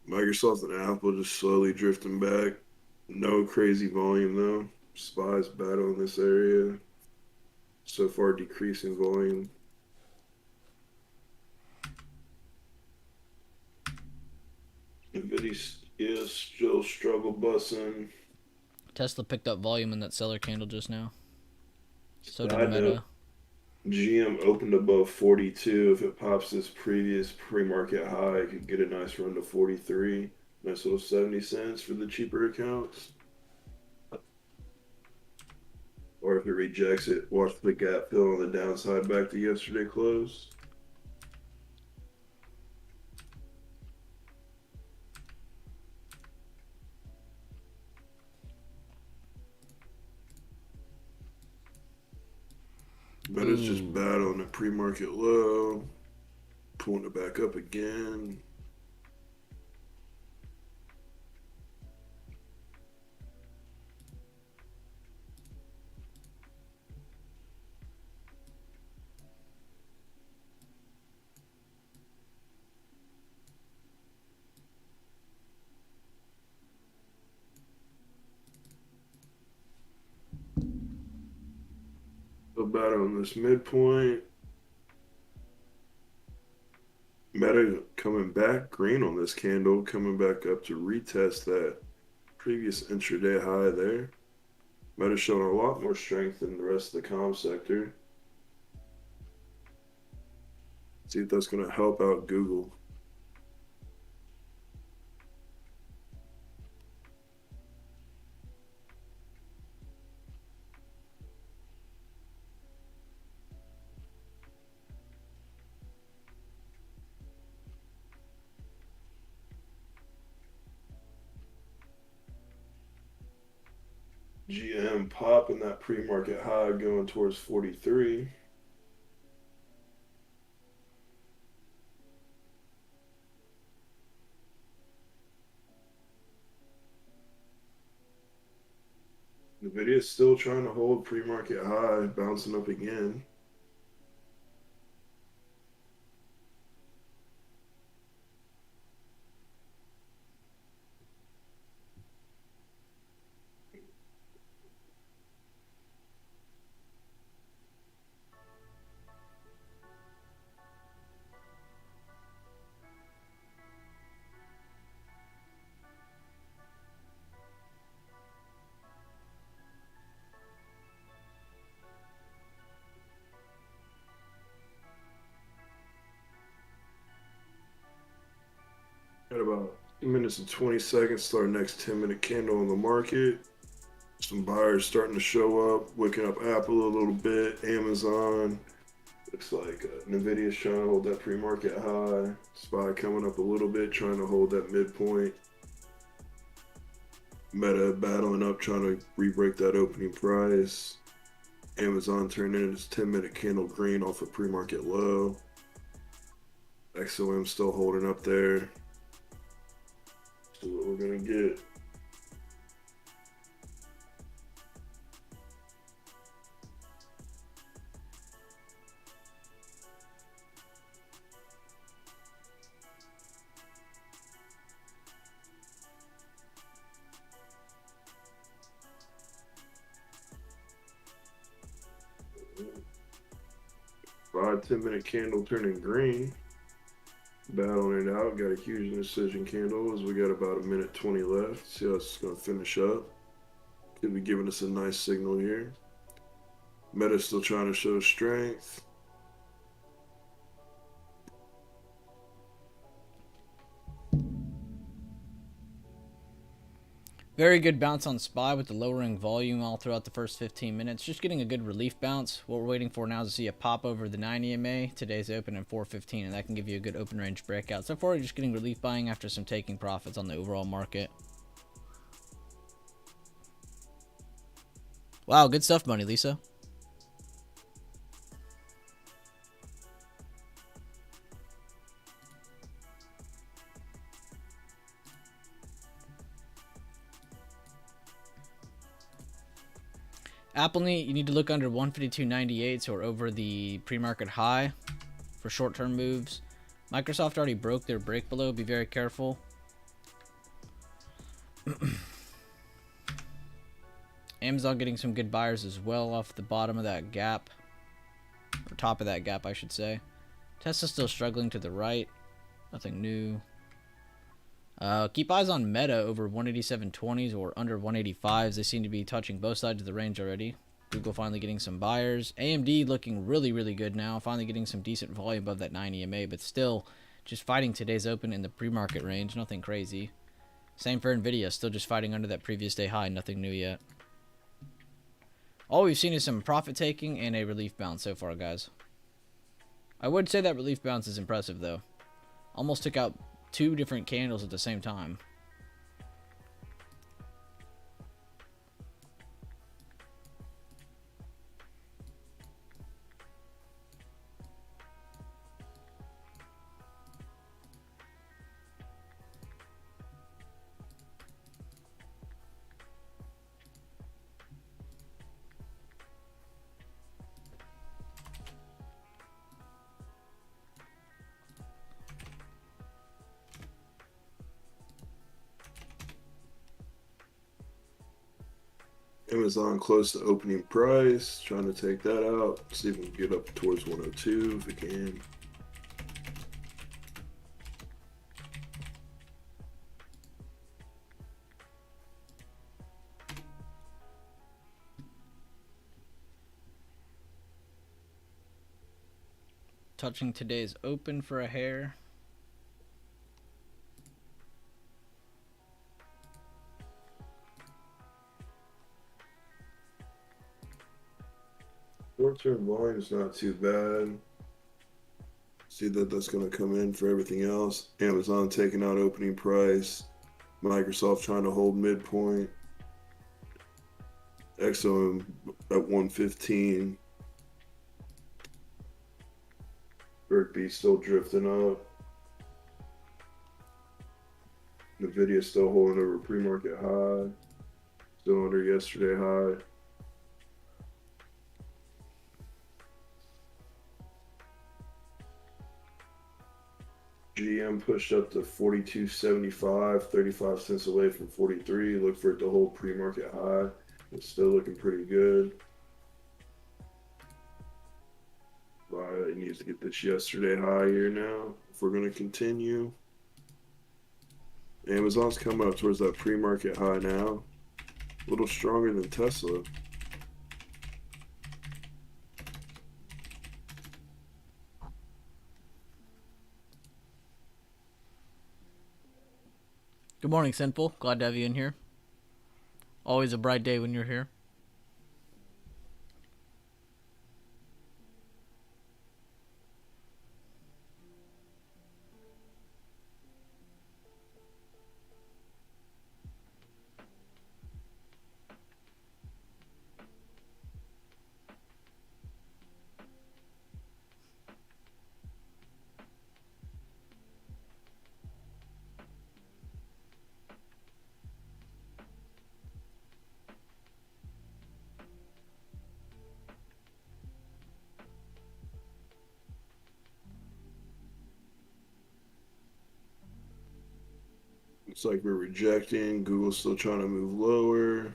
Microsoft and Apple just slowly drifting back. No crazy volume though. SPY's battle in this area. So far decreasing volume. Nvidia is still struggle bussing.
Tesla picked up volume in that seller candle just now. So did
Side
Meta.
note, GM opened above 42. If it pops this previous pre-market high, it could get a nice run to 43. Nice little 70 cents for the cheaper accounts. Or if it rejects it, watch the gap fill on the downside back to yesterday close. But it's just battling the pre-market low, pulling it back up again. Still battling this midpoint. Meta coming back green on this candle, coming back up to retest that previous intraday high there. Meta showing a lot more strength than the rest of the comm sector. See if that's going to help out Google. GM popping that pre-market high going towards 43. Nvidia is still trying to hold pre-market high, bouncing up again. Got about 2 minutes and 20 seconds to our next 10-minute candle on the market. Some buyers starting to show up, wicking up Apple a little bit, Amazon. Looks like Nvidia's trying to hold that pre-market high. SPY coming up a little bit, trying to hold that midpoint. Meta battling up, trying to re-break that opening price. Amazon turning in its 10-minute candle green off a pre-market low. XOM still holding up there. See what we're gonna get. Five 10-minute candle turning green. Battling it out. Got a huge indecision candle as we got about a minute 20 left. See how it's going to finish up. Could be giving us a nice signal here. Meta's still trying to show strength.
Very good bounce on SPY with the lowering volume all throughout the first 15 minutes. Just getting a good relief bounce. What we're waiting for now is to see a pop over the 9 EMA. Today's open at 415, and that can give you a good open range breakout. So far, you're just getting relief buying after some taking profits on the overall market. Wow, good stuff, Money Lisa. Apple you need to look under 152.98 or over the pre-market high for short-term moves. Microsoft already broke their break below. Be very careful. Amazon getting some good buyers as well off the bottom of that gap. Or top of that gap, I should say. Tesla's still struggling to the right. Nothing new. Keep eyes on Meta over 187.20s or under 185s. They seem to be touching both sides of the range already. Google finally getting some buyers. AMD looking really, really good now. Finally getting some decent volume above that 9 EMA, but still just fighting today's open in the pre-market range. Nothing crazy. Same for Nvidia. Still just fighting under that previous day high. Nothing new yet. All we've seen is some profit taking and a relief bounce so far, guys. I would say that relief bounce is impressive, though. Almost took out 2 different candles at the same time.
Amazon close to opening price. Trying to take that out. See if we can get up towards 102 if we can.
Touching today's open for a hair.
Short-term volume is not too bad. See that that's going to come in for everything else. Amazon taking out opening price. Microsoft trying to hold midpoint. Exxon at 115. Berkby still drifting up. Nvidia still holding over pre-market high. Still under yesterday high. GM pushed up to 42.75, 35 cents away from 43. Look for it to hold pre-market high. It's still looking pretty good. It needs to get this yesterday high here now if we're going to continue. Amazon's coming up towards that pre-market high now. A little stronger than Tesla.
Good morning, Sinful. Glad to have you in here. Always a bright day when you're here.
Looks like we're rejecting. Google's still trying to move lower.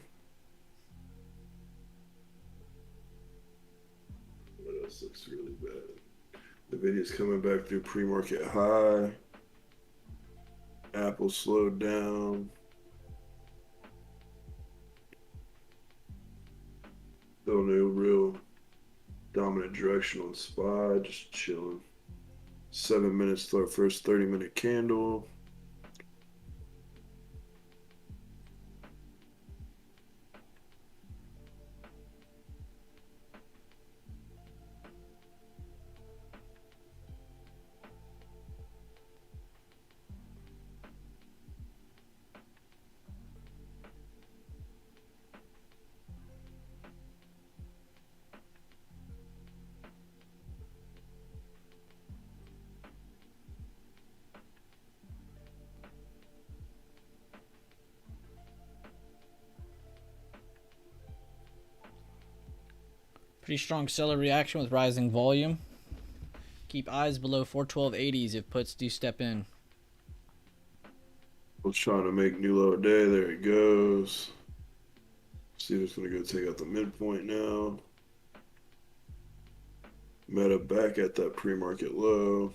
What else looks really bad? Nvidia's coming back through pre-market high. Apple slowed down. Still no real dominant direction on SPY, just chilling. 7 minutes to our first 30-minute candle.
Pretty strong seller reaction with rising volume. Keep eyes below 412.80s if puts do step in.
I was trying to make new low day. There it goes. See if it's going to go take out the midpoint now. Meta back at that pre-market low.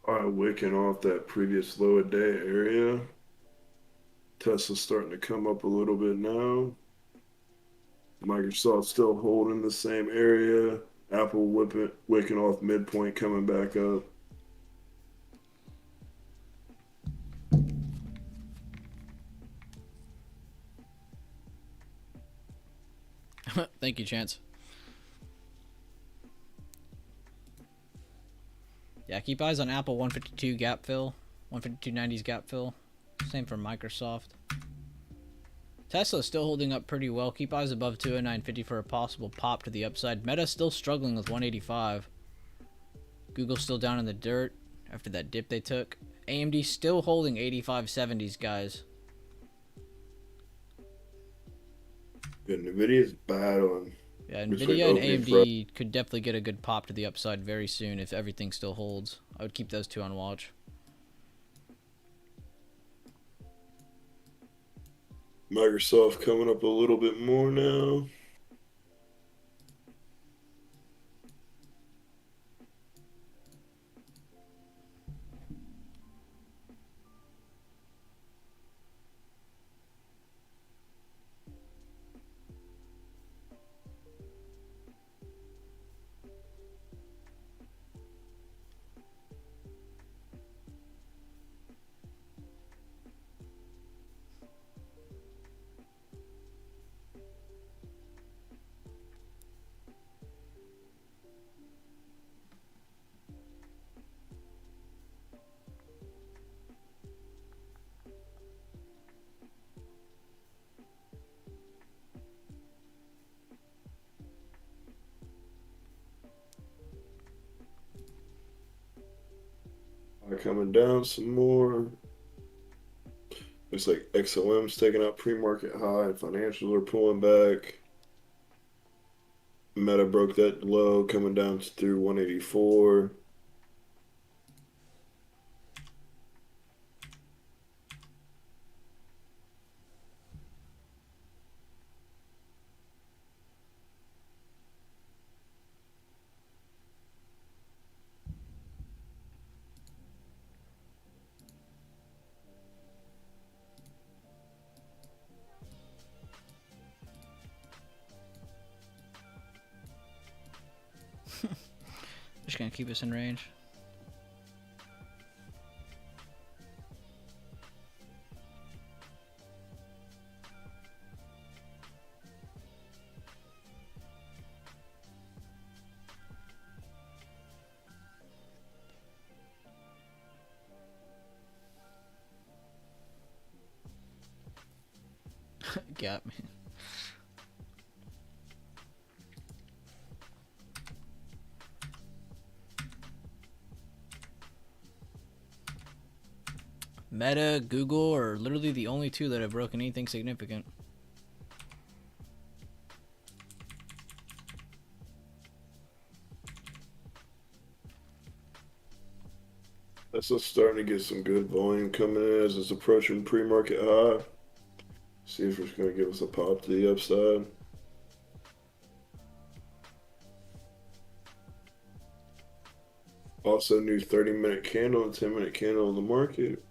All right, wicking off that previous low a day area. Tesla's starting to come up a little bit now. Microsoft still holding the same area. Apple wicking off midpoint, coming back up.
Thank you, Chance. Yeah, keep eyes on Apple 152 gap fill, 152.90s gap fill. Same for Microsoft. Tesla still holding up pretty well. Keep eyes above 209.50 for a possible pop to the upside. Meta still struggling with 185. Google still down in the dirt after that dip they took. AMD still holding 85.70s, guys.
Good, Nvidia's battling.
Yeah, Nvidia and AMD could definitely get a good pop to the upside very soon if everything still holds. I would keep those two on watch.
Microsoft coming up a little bit more now. Coming down some more. Looks like XOM's taking out pre-market high. Financials are pulling back. Meta broke that low, coming down through 184.
Just gonna keep us in range. Got me. Meta, Google are literally the only two that have broken anything significant.
That's just starting to get some good volume coming in as it's approaching pre-market high. See if it's going to give us a pop to the upside. Also, new 30-minute candle and 10-minute candle in the market.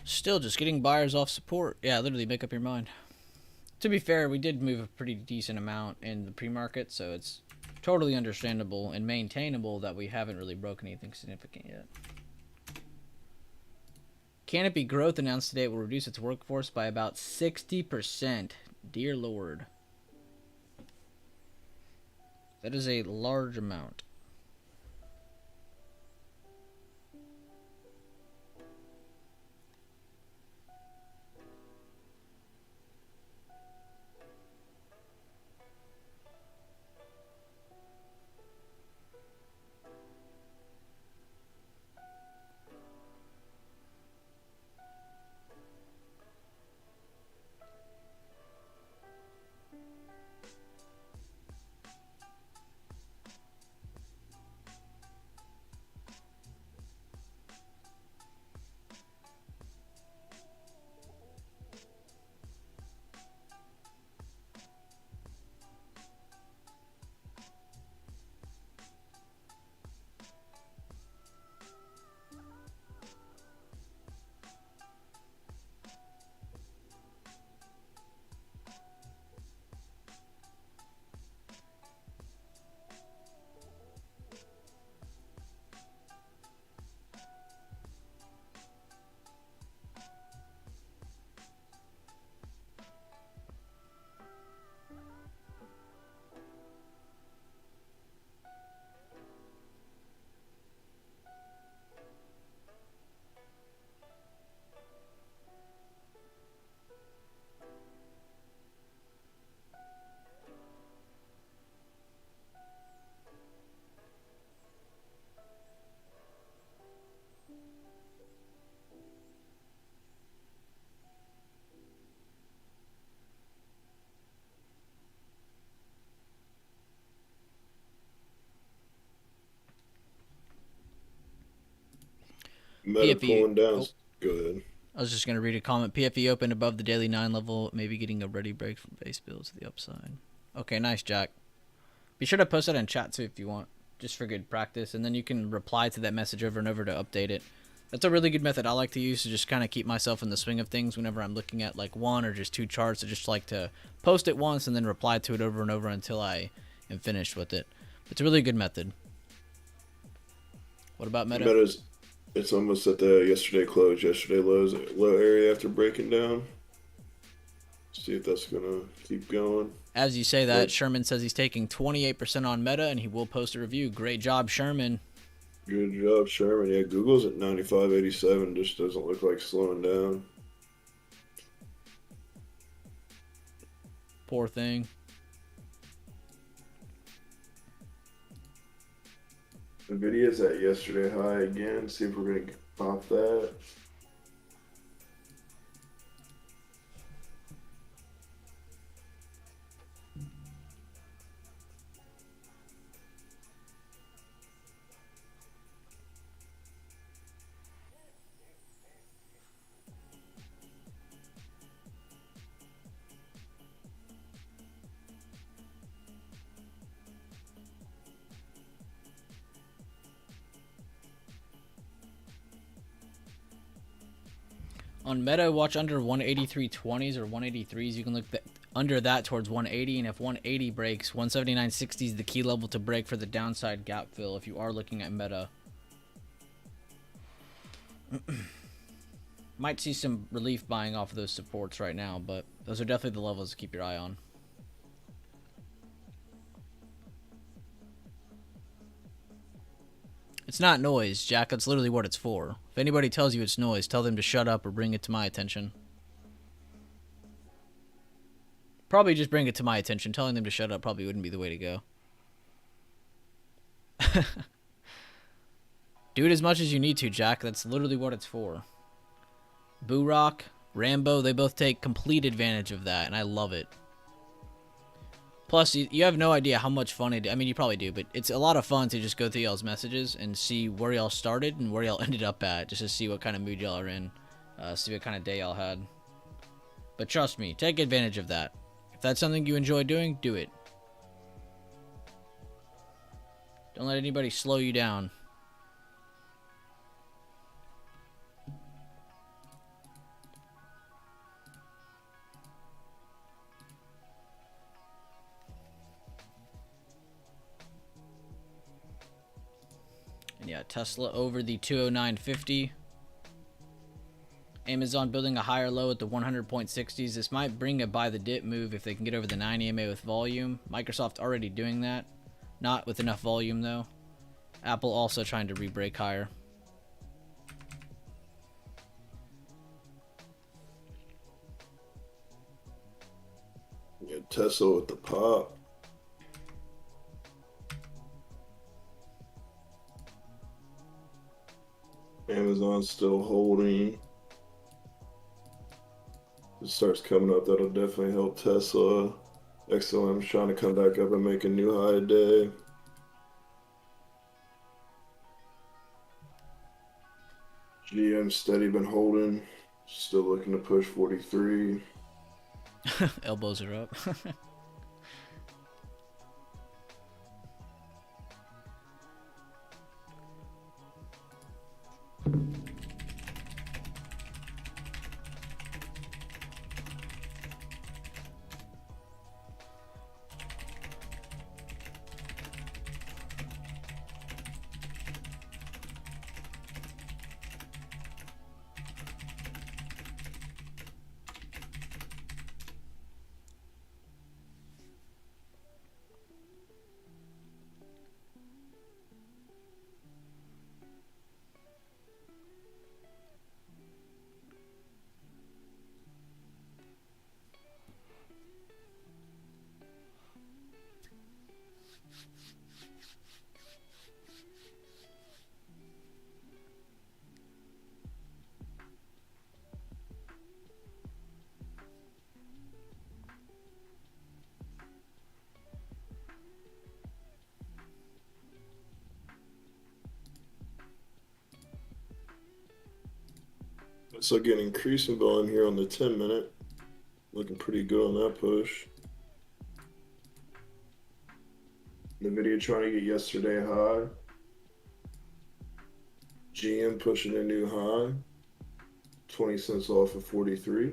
Still just getting buyers off support. Yeah, literally make up your mind. To be fair, we did move a pretty decent amount in the pre-market, so it's totally understandable and maintainable that we haven't really broken anything significant yet. Canopy Growth announced today it will reduce its workforce by about 60%. Dear Lord. That is a large amount.
Meta
PFE.
pulling down.
Oh,
Go ahead.
I was just going to read a comment. PFE opened above the daily 9 level, maybe getting a ready break from base builds to the upside. Okay, nice, Jack. Be sure to post that in chat too if you want, just for good practice, and then you can reply to that message over and over to update it. That's a really good method I like to use to just kind of keep myself in the swing of things whenever I'm looking at like one or just two charts. I just like to post it once and then reply to it over and over until I am finished with it. It's a really good method. What about Meta?
Meta's, it's almost at the yesterday close, yesterday low area after breaking down. See if that's gonna keep going.
As you say that, Sherman says he's taking 28% on Meta and he will post a review. Great job, Sherman.
Good job, Sherman. Yeah, Google's at 95.87. Just doesn't look like slowing down.
Poor thing.
Nvidia's at yesterday high again. See if we're gonna pop that.
On Meta, watch under 183.20s or 183s. You can look under that towards 180, and if 180 breaks, 179.60 is the key level to break for the downside gap fill if you are looking at Meta. Might see some relief buying off of those supports right now, but those are definitely the levels to keep your eye on. It's not noise, Jack. That's literally what it's for. If anybody tells you it's noise, tell them to shut up or bring it to my attention. Probably just bring it to my attention. Telling them to shut up probably wouldn't be the way to go. Do it as much as you need to, Jack. That's literally what it's for. Boo Rock, Rambo, they both take complete advantage of that, and I love it. Plus, you have no idea how much fun it is. I mean, you probably do, but it's a lot of fun to just go through y'all's messages and see where y'all started and where y'all ended up at, just to see what kind of mood y'all are in, see what kind of day y'all had. But trust me, take advantage of that. If that's something you enjoy doing, do it. Don't let anybody slow you down. And yeah, Tesla over the 209.50. Amazon building a higher low at the 100.60s. This might bring a buy the dip move if they can get over the 9 EMA with volume. Microsoft already doing that. Not with enough volume though. Apple also trying to re-break higher.
Yeah, Tesla with the pop. Amazon's still holding. It starts coming up, that'll definitely help Tesla. XLM's trying to come back up and make a new high today. GM steady been holding. Still looking to push 43.
Elbows are up.
So getting increasing volume here on the 10-minute. Looking pretty good on that push. Nvidia trying to get yesterday high. GM pushing a new high. 20 cents off of 43.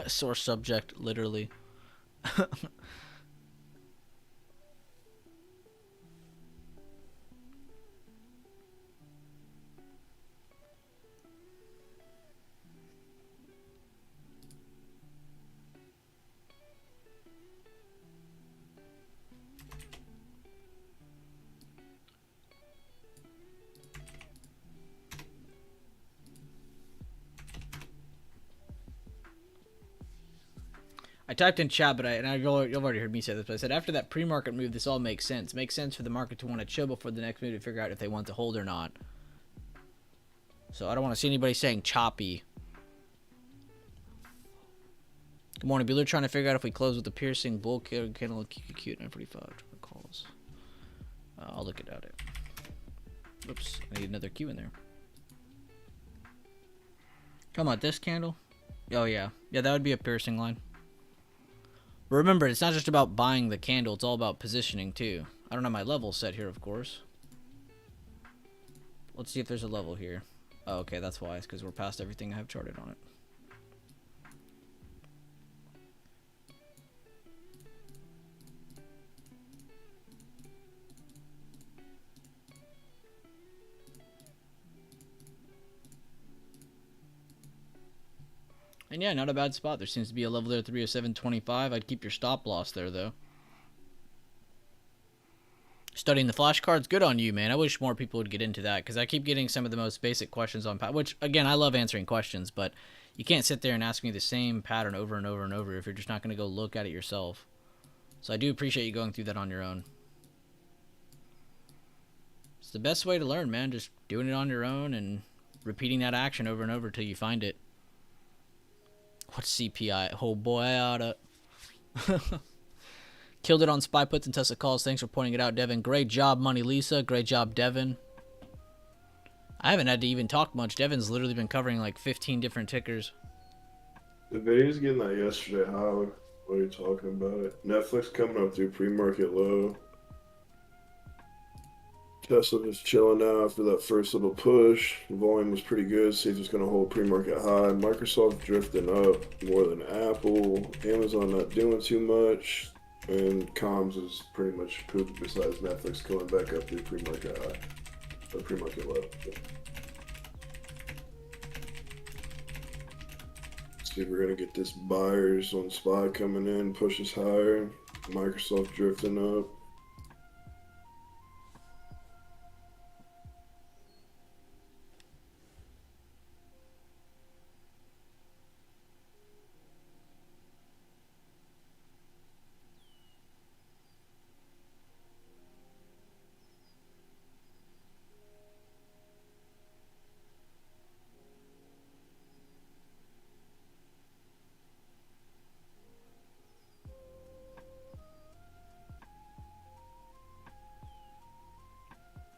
Source subject, literally. I typed in chat, but you've already heard me say this, but I said after that pre-market move, this all makes sense. Makes sense for the market to want to chill before the next move to figure out if they want to hold or not. So I don't want to see anybody saying choppy. Good morning, Bueller. Trying to figure out if we close with the piercing bull candle cute 945 calls. I'll look at it. Oops, I need another Q in there. Come on, this candle. Oh yeah, that would be a piercing line. But remember, it's not just about buying the candle, it's all about positioning too. I don't have my level set here, of course. Let's see if there's a level here. Oh, okay, that's why. It's because we're past everything I have charted on it. And yeah, not a bad spot. There seems to be a level there at 307.25. I'd keep your stop loss there, though. Studying the flashcards, good on you, man. I wish more people would get into that, because I keep getting some of the most basic questions on which, again, I love answering questions, but you can't sit there and ask me the same pattern over and over and over if you're just not going to go look at it yourself. So I do appreciate you going through that on your own. It's the best way to learn, man. Just doing it on your own and repeating that action over and over until you find it. What's CPI? Oh boy, I oughta. Killed it on SPY puts and Tesla calls. Thanks for pointing it out, Devin. Great job, Money Lisa. Great job, Devin. I haven't had to even talk much. Devin's literally been covering like 15 different tickers.
The video's getting that yesterday. How? What are you talking about? Netflix coming up through pre-market low. Tesla just chilling out after that first little push. The volume was pretty good. See if it's going to hold pre-market high. Microsoft drifting up more than Apple. Amazon not doing too much. And comms is pretty much poop besides Netflix going back up to pre-market high. Or pre-market low. See if we're going to get this buyers on SPY coming in. Pushes higher. Microsoft drifting up.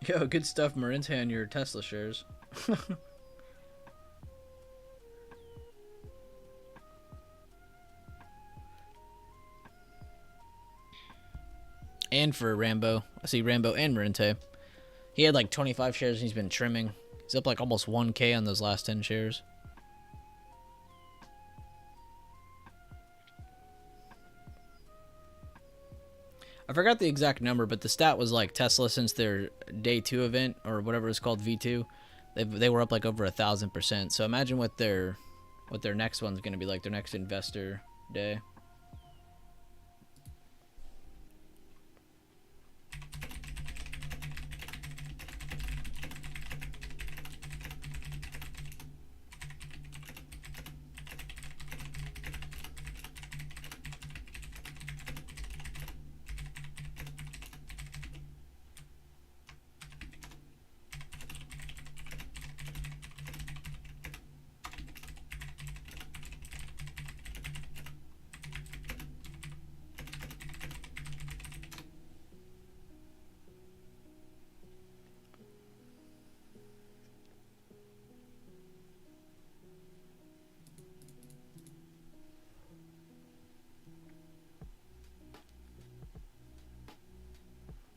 Yo, good stuff, Marinte, on your Tesla shares. And for Rambo. I see Rambo and Marinte. He had like 25 shares and he's been trimming. He's up like almost 1K on those last 10 shares. I forgot the exact number, but the stat was like Tesla since their day 2 event or whatever it's called, V2, they were up like over 1,000%. So imagine what their next one's going to be like, their next investor day.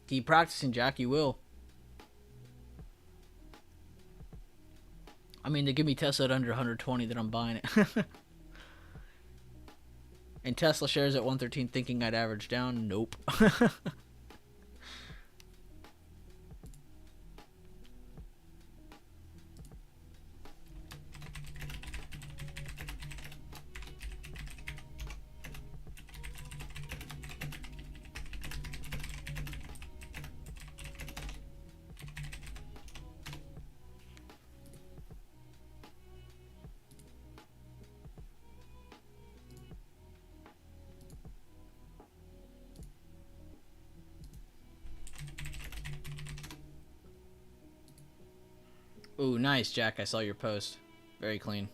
Keep practicing, Jack. You will. I mean, they give me Tesla at under 120, then I'm buying it. And Tesla shares at 113, thinking I'd average down. Nope. Ooh, nice, Jack. I saw your post. Very clean.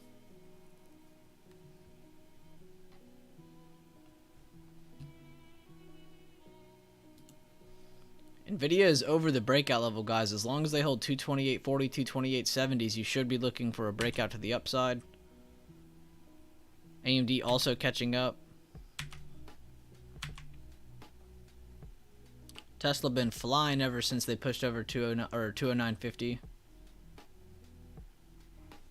Nvidia is over the breakout level, guys. As long as they hold 228.40, 228.70s, you should be looking for a breakout to the upside. AMD also catching up. Tesla been flying ever since they pushed over 209.50.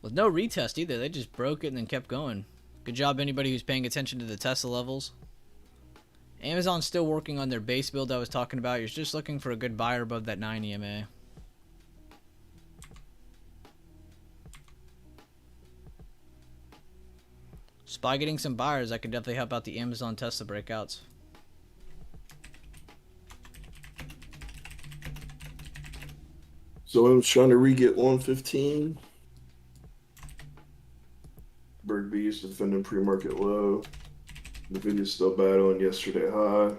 With no retest either. They just broke it and then kept going. Good job anybody who's paying attention to the Tesla levels. Amazon's still working on their base build I was talking about. You're just looking for a good buyer above that 9 EMA. SPY getting some buyers. I could definitely help out the Amazon Tesla breakouts.
So I was trying to re-get 115. Berg B is defending pre-market low. Nvidia's still battling yesterday high.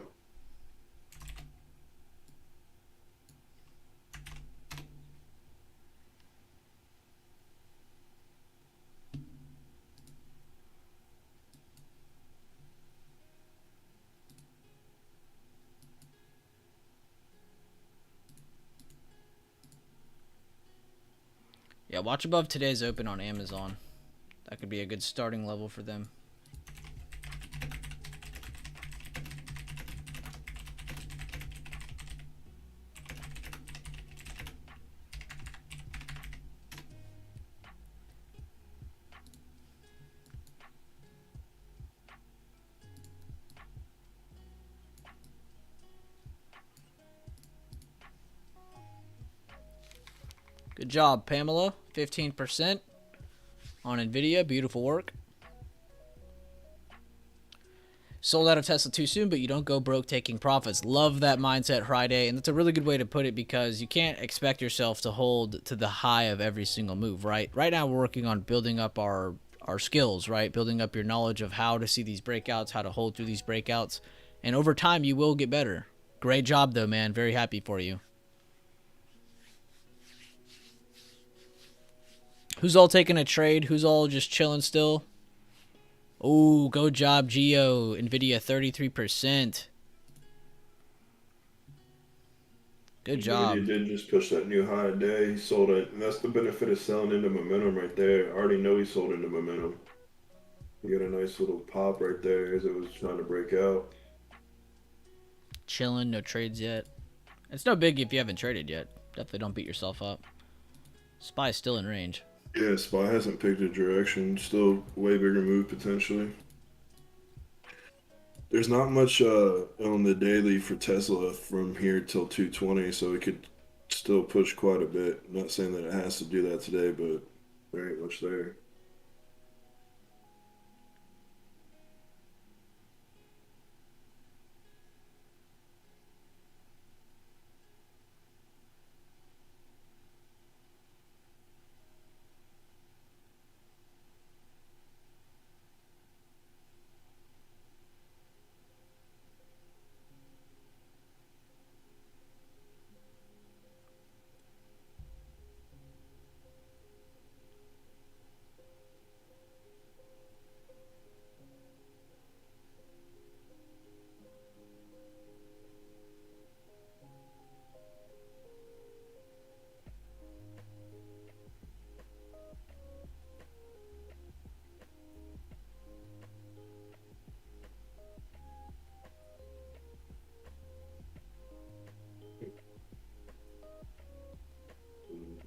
Yeah, watch above today's open on Amazon. That could be a good starting level for them. Good job, Pamela. 15% on Nvidia. Beautiful work. Sold out of Tesla too soon, but you don't go broke taking profits. Love that mindset, Friday. And that's a really good way to put it because you can't expect yourself to hold to the high of every single move, right? Right now, we're working on building up our skills, right? Building up your knowledge of how to see these breakouts, how to hold through these breakouts. And over time, you will get better. Great job, though, man. Very happy for you. Who's all taking a trade? Who's all just chilling still? Oh, go job, Geo. Nvidia 33%. Good job.
Nvidia did just push that new high today. He sold it, and that's the benefit of selling into momentum right there. I already know he sold into momentum. You got a nice little pop right there as it was trying to break out.
Chilling, no trades yet. It's no big if you haven't traded yet. Definitely don't beat yourself up. SPY's still in range.
Yeah, SPY hasn't picked a direction. Still way bigger move potentially. There's not much on the daily for Tesla from here till 220, so it could still push quite a bit. I'm not saying that it has to do that today, but there ain't much there.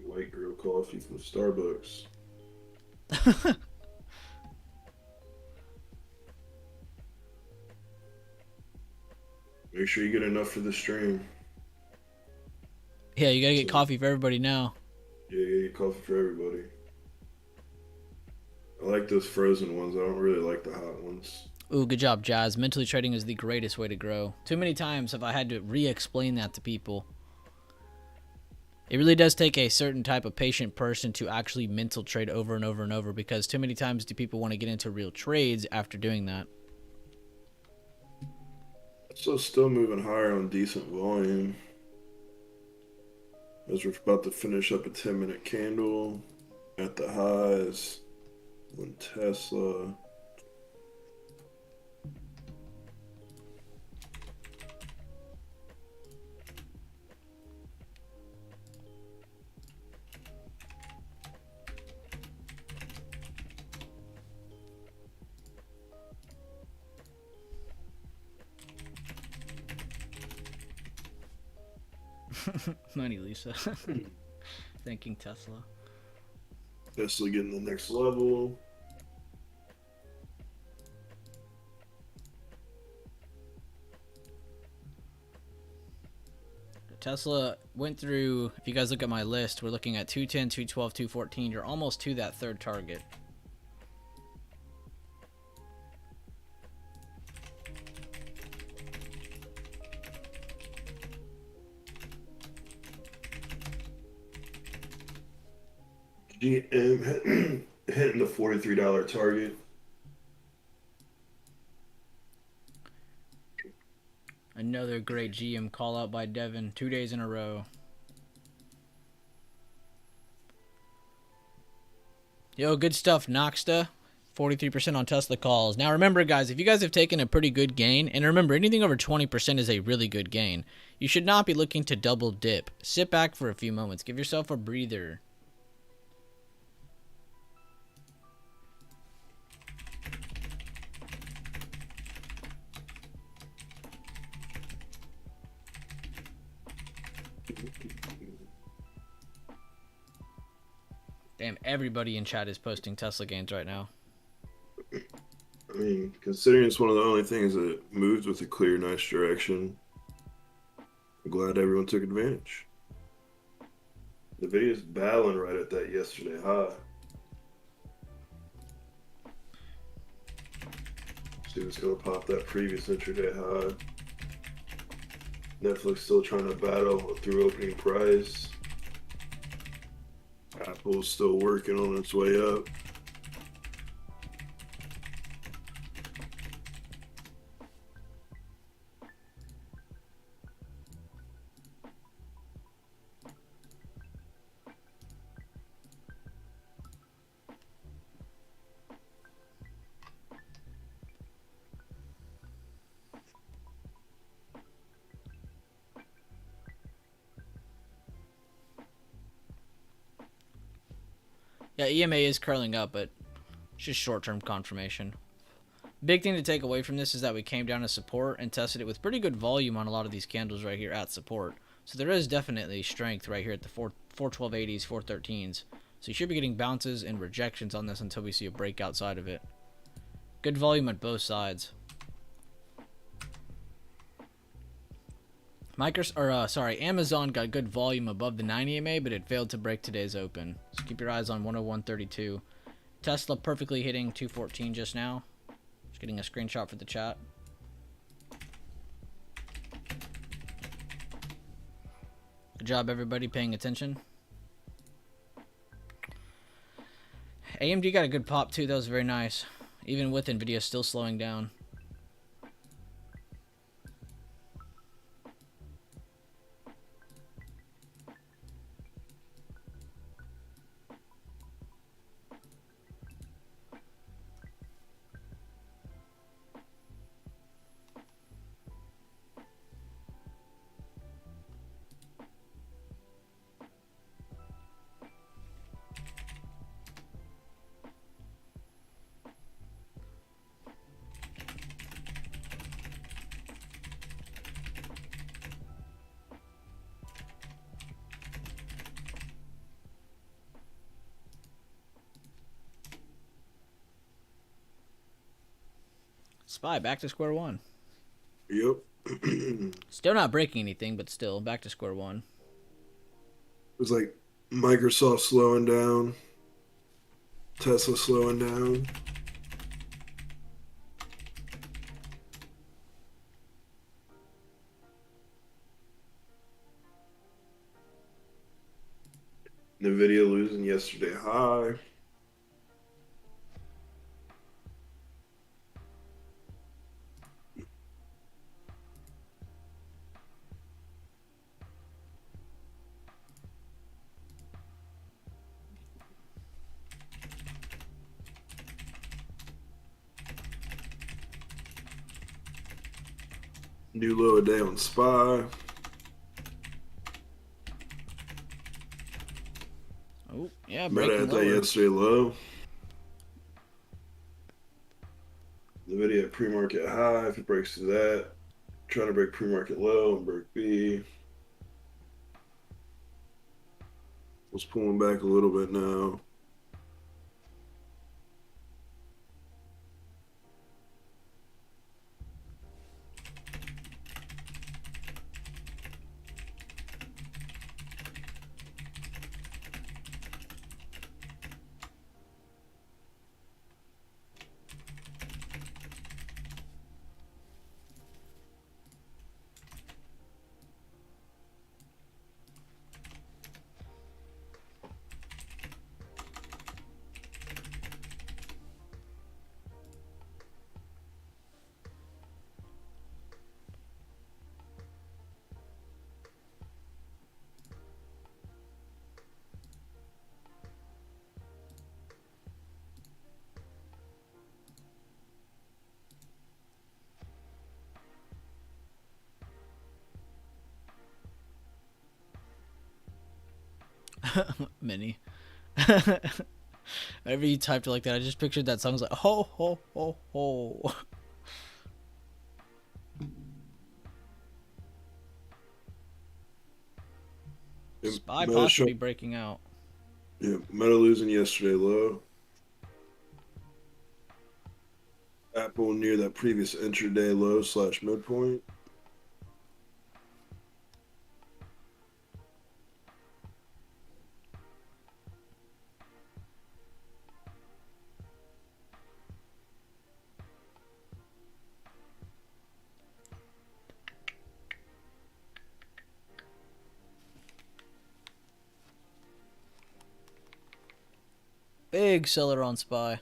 White girl coffee from Starbucks. Make sure you get enough for the stream.
Yeah, you gotta get coffee for everybody now.
Yeah, you get coffee for everybody. I like those frozen ones. I don't really like the hot ones.
Ooh, good job, Jazz. Mentally trading is the greatest way to grow. Too many times have I had to re-explain that to people. It really does take a certain type of patient person to actually mental trade over and over and over because too many times do people want to get into real trades after doing that.
So still moving higher on decent volume. As we're about to finish up a 10-minute candle at the highs on Tesla.
Money Lisa. Thanking Tesla.
Tesla getting the next level.
Tesla went through, if you guys look at my list, we're looking at 210, 212, 214. You're almost to that third target.
GM hitting the $43 target.
Another great GM call out by Devin, 2 days in a row. Yo, good stuff, Noxta. 43% on Tesla calls. Now remember, guys, if you guys have taken a pretty good gain, and remember, anything over 20% is a really good gain, you should not be looking to double dip. Sit back for a few moments. Give yourself a breather. Damn, everybody in chat is posting Tesla gains right now.
I mean, considering it's one of the only things that moves with a clear, nice direction, I'm glad everyone took advantage. The video's battling right at that yesterday high. See what's going to pop that previous intraday high. Netflix still trying to battle through opening price. Apple's still working on its way up.
Yeah, EMA is curling up, but it's just short-term confirmation. Big thing to take away from this is that we came down to support and tested it with pretty good volume on a lot of these candles right here at support. So there is definitely strength right here at the 41280s, 413s. So you should be getting bounces and rejections on this until we see a break outside of it. Good volume on both sides. Amazon got good volume above the 90 MA, but it failed to break today's open. So keep your eyes on 101.32. Tesla perfectly hitting 214 just now. Just getting a screenshot for the chat. Good job, everybody, paying attention. AMD got a good pop, too. That was very nice. Even with NVIDIA still slowing down. SPY back to square one.
Yep.
Still not breaking anything, but still back to square one.
It was like Microsoft slowing down, Tesla slowing down. NVIDIA losing yesterday high. New low a day on SPY.
Oh, yeah,
Meta
breaking
at that
lower.
yesterday low. Nvidia at pre-market high. If it breaks through that, trying to break pre-market low and break B. Was pulling back a little bit now.
Mini. Whenever you typed it like that, I just pictured that song. I was like, ho, ho, ho, ho. SPY
Meta
possibly breaking out.
Yeah, Meta losing yesterday low. Apple near that previous intraday low / midpoint.
Big seller on SPY.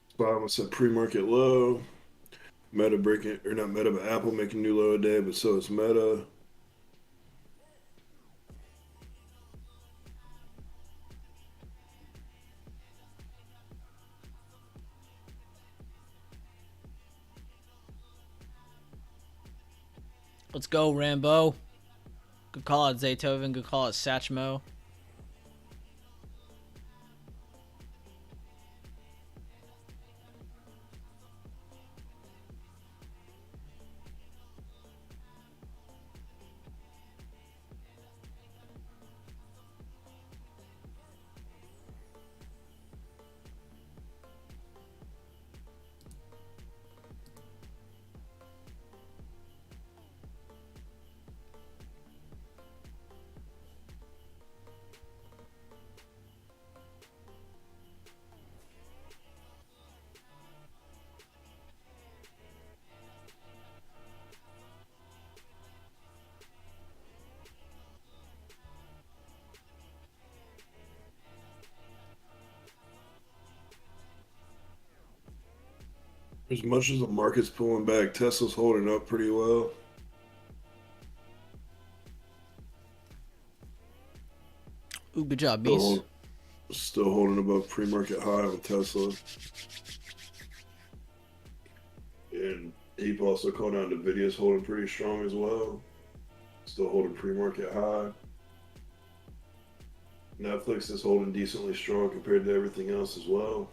SPY almost at pre-market low. Meta breaking, or not Meta, but Apple making new low a day, but so is Meta.
Let's go, Rambo. Good call out, Zaytoven. Good call out, Satchmo.
As much as the market's pulling back, Tesla's holding up pretty well.
Ooh, good job,
Still,
Beast.
still holding above pre-market high on Tesla. And he also called out Nvidia's holding pretty strong as well. Still holding pre-market high. Netflix is holding decently strong compared to everything else as well.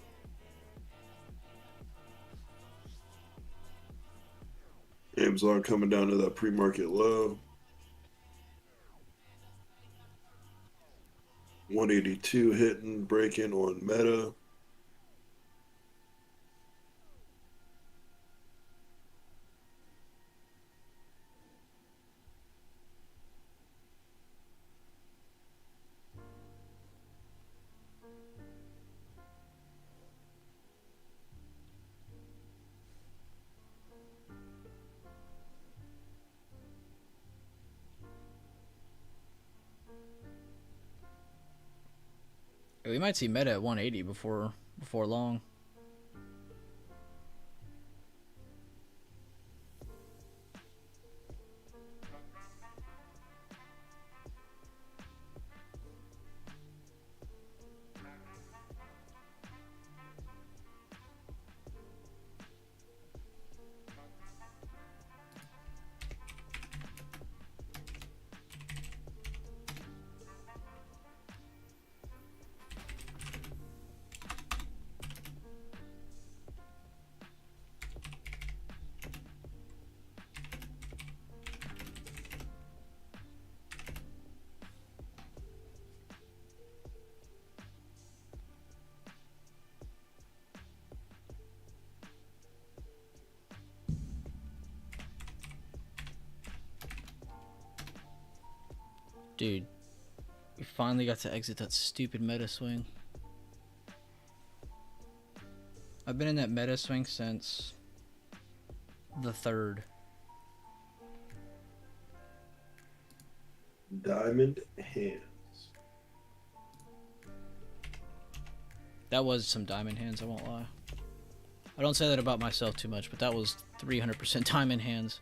Amazon coming down to that pre-market low. 182 hitting, breaking on Meta.
We might see Meta at 180 before long. Dude, we finally got to exit that stupid meta swing. I've been in that meta swing since the 3rd.
Diamond hands.
That was some diamond hands, I won't lie. I don't say that about myself too much, but that was 300% diamond hands.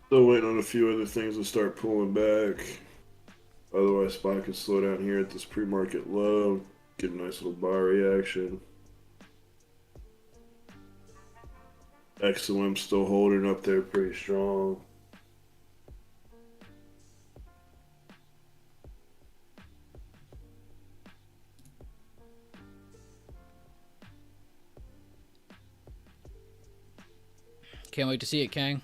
Still waiting on a few other things to start pulling back. Otherwise, SPY could slow down here at this pre-market low. Get a nice little buy reaction. XOM still holding up there pretty strong.
Can't wait to see it, Kang.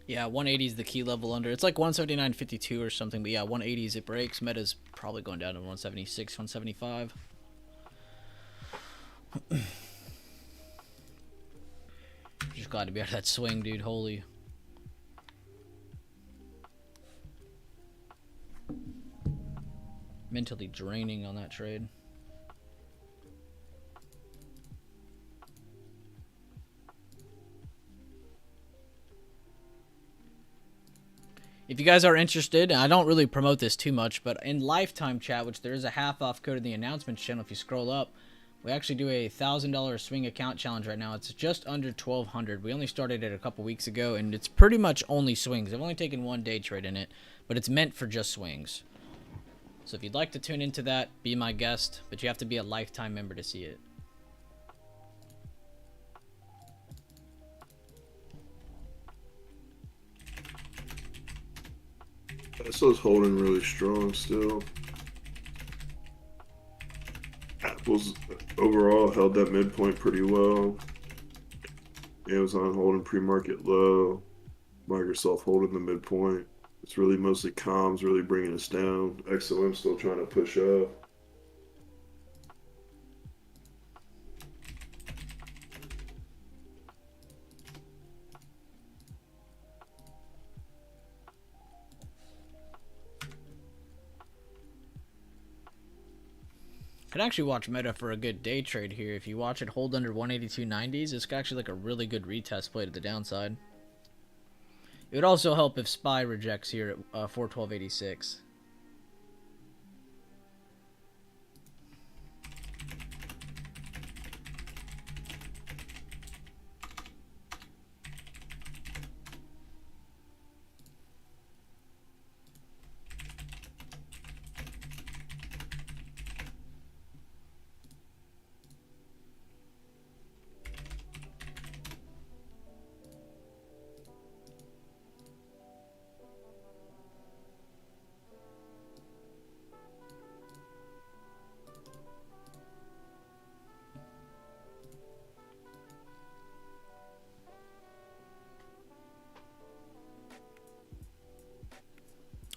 Yeah, 180 is the key level under. It's like 179.52 or something, but yeah, 180 is it breaks. Meta's probably going down to 176, 175. Just glad to be out of that swing, dude. Holy. Mentally draining on that trade. If you guys are interested, and I don't really promote this too much, but in Lifetime Chat, which there is a half-off code in the announcements channel if you scroll up, we actually do a $1,000 swing account challenge right now. It's just under 1,200. We only started it a couple weeks ago, and it's pretty much only swings. I've only taken one day trade in it, but it's meant for just swings. So if you'd like to tune into that, be my guest, but you have to be a Lifetime member to see it.
Tesla's holding really strong still. Apple's overall held that midpoint pretty well. Amazon holding pre-market low. Microsoft holding the midpoint. It's really mostly comms really bringing us down. XOM still trying to push up.
Could actually watch Meta for a good day trade here. If you watch it hold under 182.90s, it's actually like a really good retest play to the downside. It would also help if SPY rejects here at 412.86.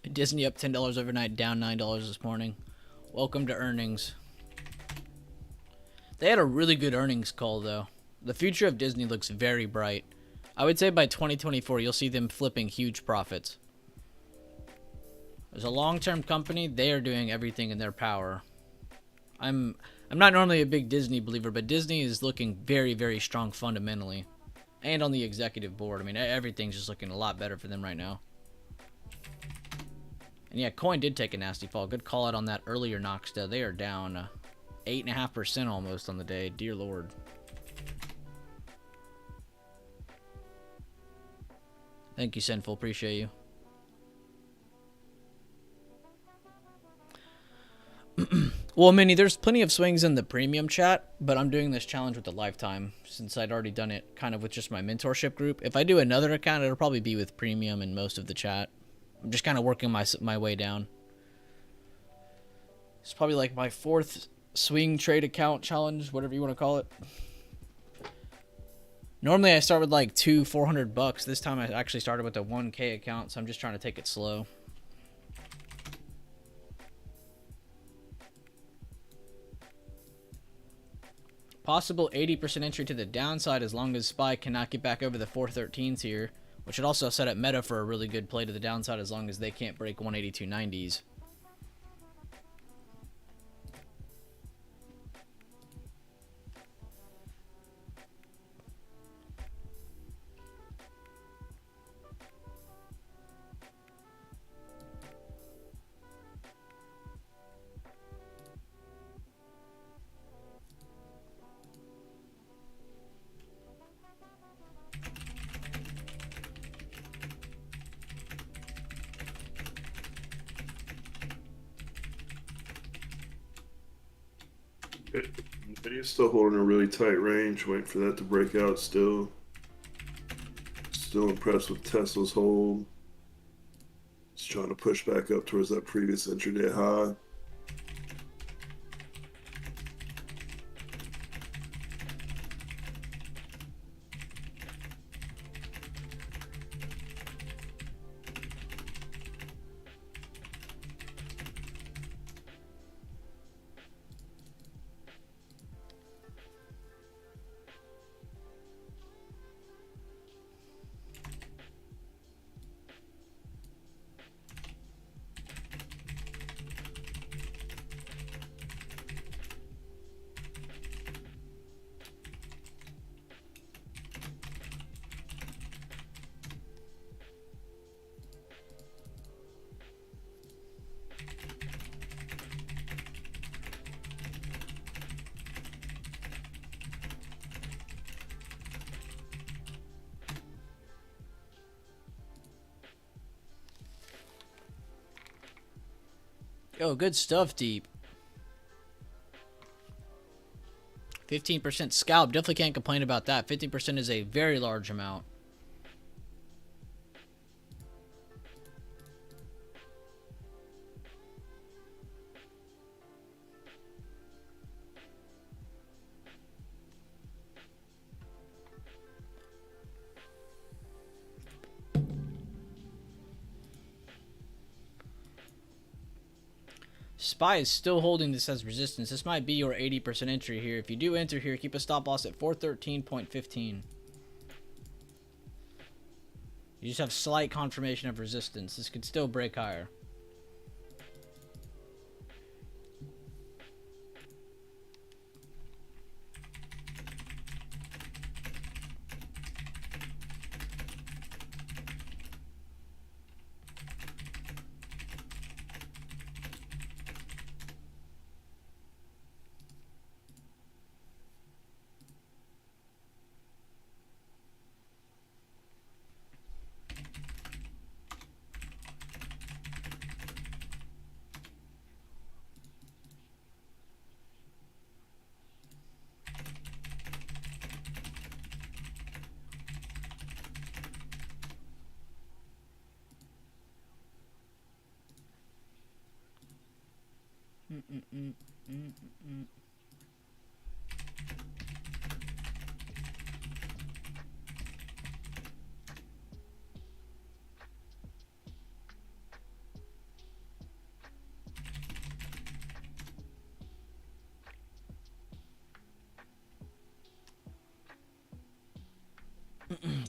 Disney up $10 overnight, down $9 this morning. Welcome to earnings. They had a really good earnings call, though. The future of Disney looks very bright. I would say by 2024, you'll see them flipping huge profits. As a long-term company, they are doing everything in their power. I'm not normally a big Disney believer, but Disney is looking very, very strong fundamentally. And on the executive board. I mean, everything's just looking a lot better for them right now. And yeah, coin did take a nasty fall. Good call out on that earlier, Noxta. They are down 8.5% almost on the day. Dear Lord. Thank you, Sinful. Appreciate you. Well, Minnie, there's plenty of swings in the premium chat, but I'm doing this challenge with the lifetime since I'd already done it kind of with just my mentorship group. If I do another account, it'll probably be with premium and most of the chat. I'm just kind of working my way down. It's probably like my 4th swing trade account challenge, whatever you want to call it. Normally I start with like $400. This time I actually started with a 1K account, so I'm just trying to take it slow. Possible 80% entry to the downside as long as SPY cannot get back over the 413s here, which would also set up Meta for a really good play to the downside as long as they can't break 182.90s.
Nvidia's still holding a really tight range, waiting for that to break out still. Still impressed with Tesla's hold. It's trying to push back up towards that previous intraday high.
Yo, good stuff, Deep. 15% scalp. Definitely can't complain about that. 15% is a very large amount. SPY is still holding this as resistance. This might be your 80% entry here. If you do enter here, keep a stop loss at 413.15. You just have slight confirmation of resistance. This could still break higher.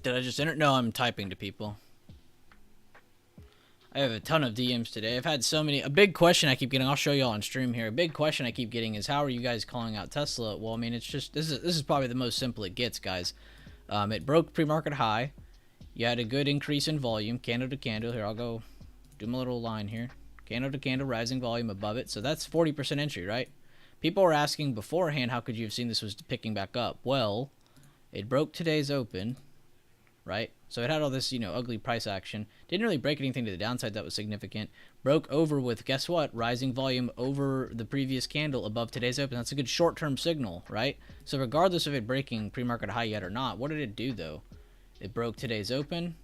Did I just enter? No, I'm typing to people. I have a ton of DMs today. I've had so many. A big question I keep getting, I'll show y'all on stream here. A big question I keep getting is, how are you guys calling out Tesla? Well, I mean, it's just, this is probably the most simple it gets, guys. It broke pre-market high. You had a good increase in volume, candle to candle. Here, I'll go do my little line here. Candle to candle, rising volume above it. So that's 40% entry, right? People were asking beforehand, how could you have seen this was picking back up? Well, it broke today's open, right? So it had all this, ugly price action. Didn't really break anything to the downside that was significant. Broke over with, guess what? Rising volume over the previous candle above today's open. That's a good short-term signal, right? So regardless of it breaking pre-market high yet or not, what did it do, though? It broke today's open.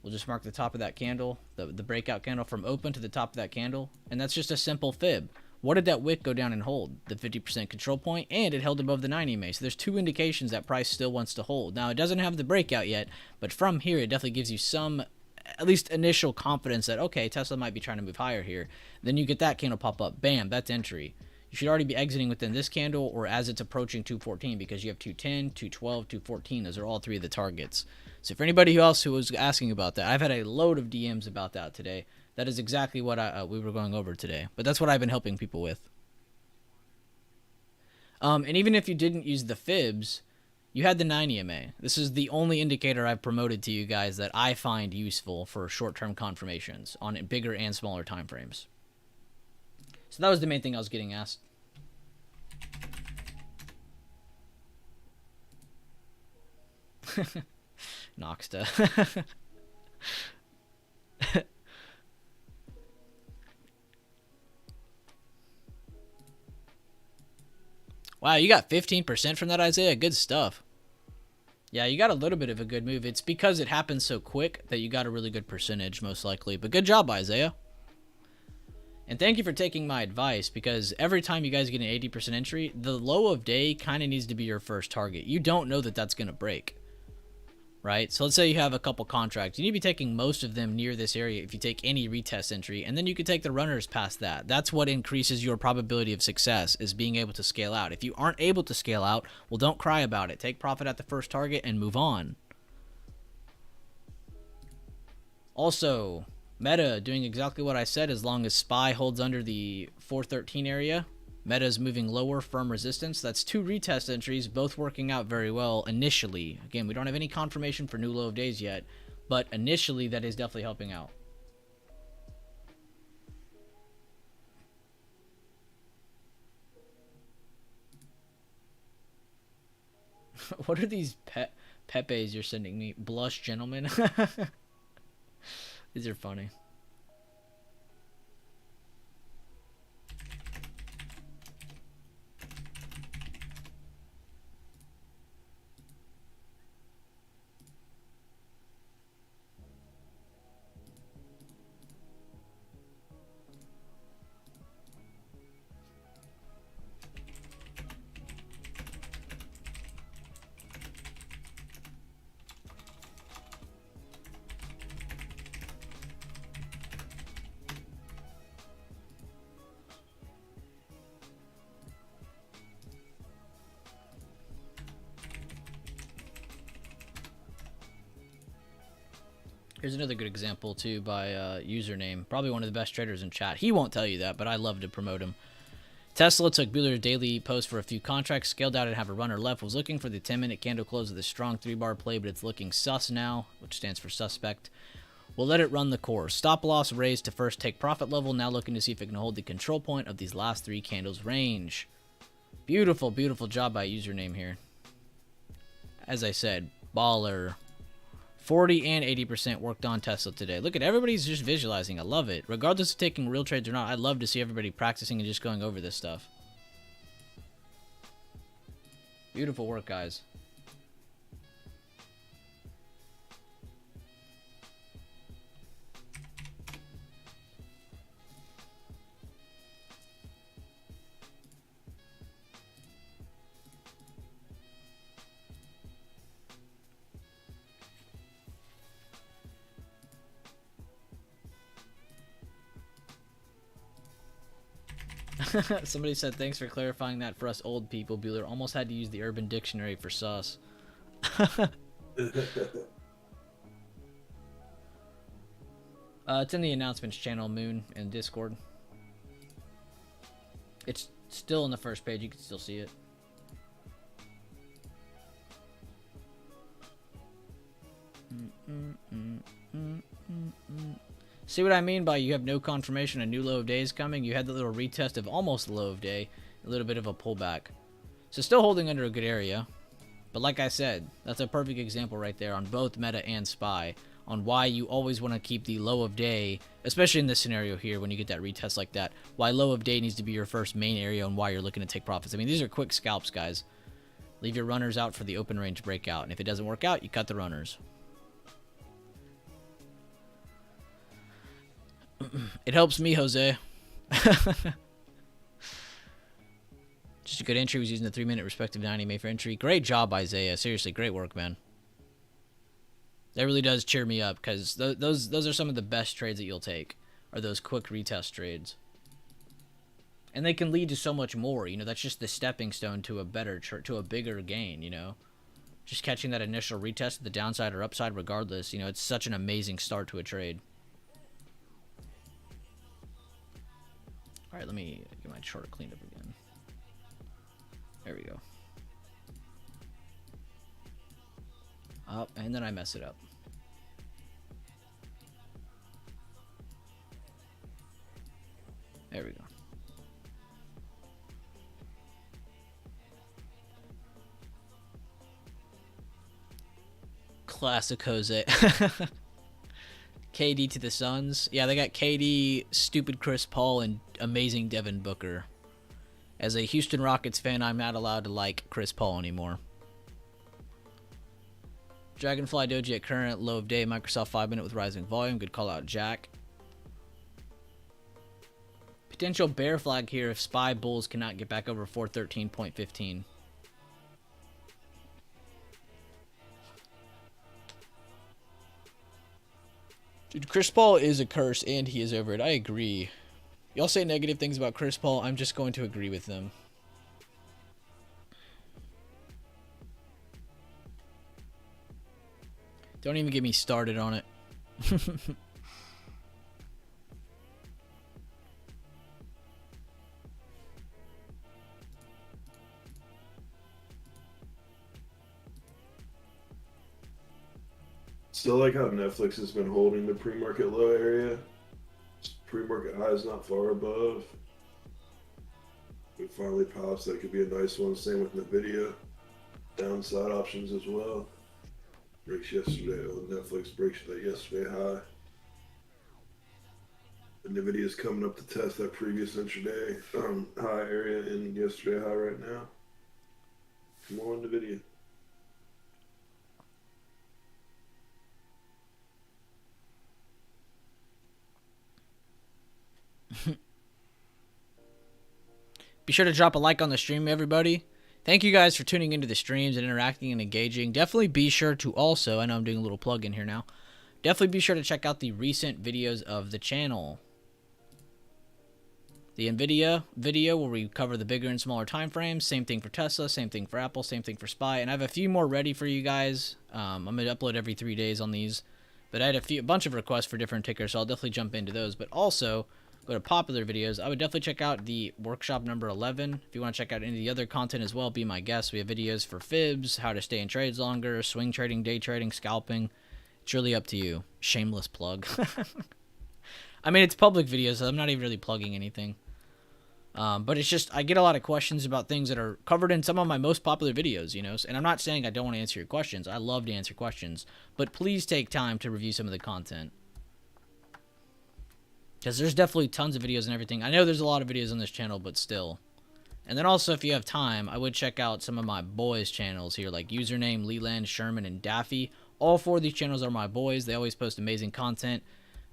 We'll just mark the top of that candle, the breakout candle from open to the top of that candle. And that's just a simple fib. What did that wick go down and hold? The 50% control point, and it held above the 90 EMA. So there's two indications that price still wants to hold. Now, it doesn't have the breakout yet, but from here, it definitely gives you some, at least initial confidence that, okay, Tesla might be trying to move higher here. Then you get that candle pop up. Bam, that's entry. You should already be exiting within this candle or as it's approaching 214 because you have 210, 212, 214. Those are all three of the targets. So for anybody else who was asking about that, I've had a load of DMs about that today. That is exactly what we were going over today. But that's what I've been helping people with. And even if you didn't use the fibs, you had the 9 EMA. This is the only indicator I've promoted to you guys that I find useful for short-term confirmations on bigger and smaller time frames. So that was the main thing I was getting asked. Noxta. Wow, you got 15% from that, Isaiah? Good stuff. Yeah, you got a little bit of a good move. It's because it happened so quick that you got a really good percentage, most likely. But good job, Isaiah. And thank you for taking my advice, because every time you guys get an 80% entry, the low of day kind of needs to be your first target. You don't know that that's going to break. Right? So let's say you have a couple contracts. You need to be taking most of them near this area if you take any retest entry, and then you can take the runners past that. That's what increases your probability of success, is being able to scale out. If you aren't able to scale out, well, don't cry about it. Take profit at the first target and move on. Also, Meta doing exactly what I said. As long as SPY holds under the 413 area, Meta is moving lower, firm resistance. That's two retest entries, both working out very well initially. Again, we don't have any confirmation for new low of days yet, but initially that is definitely helping out. What are these Pepes you're sending me? Blush gentlemen? These are funny. Here's another good example, too, by username. Probably one of the best traders in chat. He won't tell you that, but I love to promote him. Tesla took Bueller's daily post for a few contracts, scaled out and have a runner left, was looking for the 10-minute candle close with a strong 3-bar play, but it's looking sus now, which stands for suspect. We'll let it run the course. Stop loss raised to first take profit level, now looking to see if it can hold the control point of these last 3 candles range. Beautiful, beautiful job by username here. As I said, baller. 40 and 80% worked on Tesla today. Look at everybody's just visualizing. I love it. Regardless of taking real trades or not, I love to see everybody practicing and just going over this stuff. Beautiful work, guys. Somebody said, thanks for clarifying that for us old people. Bueller almost had to use the Urban Dictionary for sus. It's in the announcements channel, Moon, and Discord. It's still on the first page. You can still see it. See what I mean by you have no confirmation a new low of day is coming? You had the little retest of almost the low of day, a little bit of a pullback. So still holding under a good area. But like I said, that's a perfect example right there on both Meta and SPY on why you always want to keep the low of day, especially in this scenario here when you get that retest like that, why low of day needs to be your first main area and why you're looking to take profits. I mean, these are quick scalps, guys. Leave your runners out for the open range breakout, and if it doesn't work out, you cut the runners. It helps me, Jose. Just a good entry. Was using the 3-minute respective 90 made for entry. Great job, Isaiah. Seriously, great work, man. That really does cheer me up because those are some of the best trades that you'll take, are those quick retest trades. And they can lead to so much more. You know, that's just the stepping stone to a bigger gain. You know, just catching that initial retest to the downside or upside, regardless. You know, it's such an amazing start to a trade. All right, let me get my chart cleaned up again. There we go. Up, and then I mess it up. There we go. Classic Jose. KD to the Suns. Yeah, they got KD, stupid Chris Paul, and amazing Devin Booker. As a Houston Rockets fan, I'm not allowed to like Chris Paul anymore. Dragonfly Doji at current low of day. Microsoft 5-minute with rising volume. Good call out, Jack. Potential bear flag here if SPY Bulls cannot get back over 413.15. Dude, Chris Paul is a curse, and he is over it. I agree. Y'all say negative things about Chris Paul. I'm just going to agree with them. Don't even get me started on it.
Still like how Netflix has been holding the pre-market low area. Pre-market high is not far above. It finally pops. That could be a nice one. Same with NVIDIA. Downside options as well. Breaks yesterday. Well, Netflix breaks that yesterday high. NVIDIA is coming up to test that previous intraday high area in yesterday high right now. Come on, NVIDIA.
Be sure to drop a like on the stream, everybody. Thank you guys for tuning into the streams and interacting and engaging. Definitely be sure to also, I know I'm doing a little plug in here now, definitely be sure to check out the recent videos of the channel. The NVIDIA video where we cover the bigger and smaller time frames. Same thing for Tesla, same thing for Apple, same thing for SPY. And I have a few more ready for you guys. I'm going to upload every 3 days on these. But I had a bunch of requests for different tickers, so I'll definitely jump into those. But also, go to popular videos. I would definitely check out the workshop number 11. If you want to check out any of the other content as well, be my guest. We have videos for fibs, how to stay in trades longer, swing trading, day trading, scalping. It's really up to you. Shameless plug. I mean, it's public videos, so I'm not even really plugging anything. But it's just, I get a lot of questions about things that are covered in some of my most popular videos, you know. And I'm not saying I don't want to answer your questions. I love to answer questions. But please take time to review some of the content. Because there's definitely tons of videos and everything. I know there's a lot of videos on this channel, but still. And then also, if you have time, I would check out some of my boys' channels here, like Username, Leland, Sherman, and Daffy. All 4 of these channels are my boys. They always post amazing content.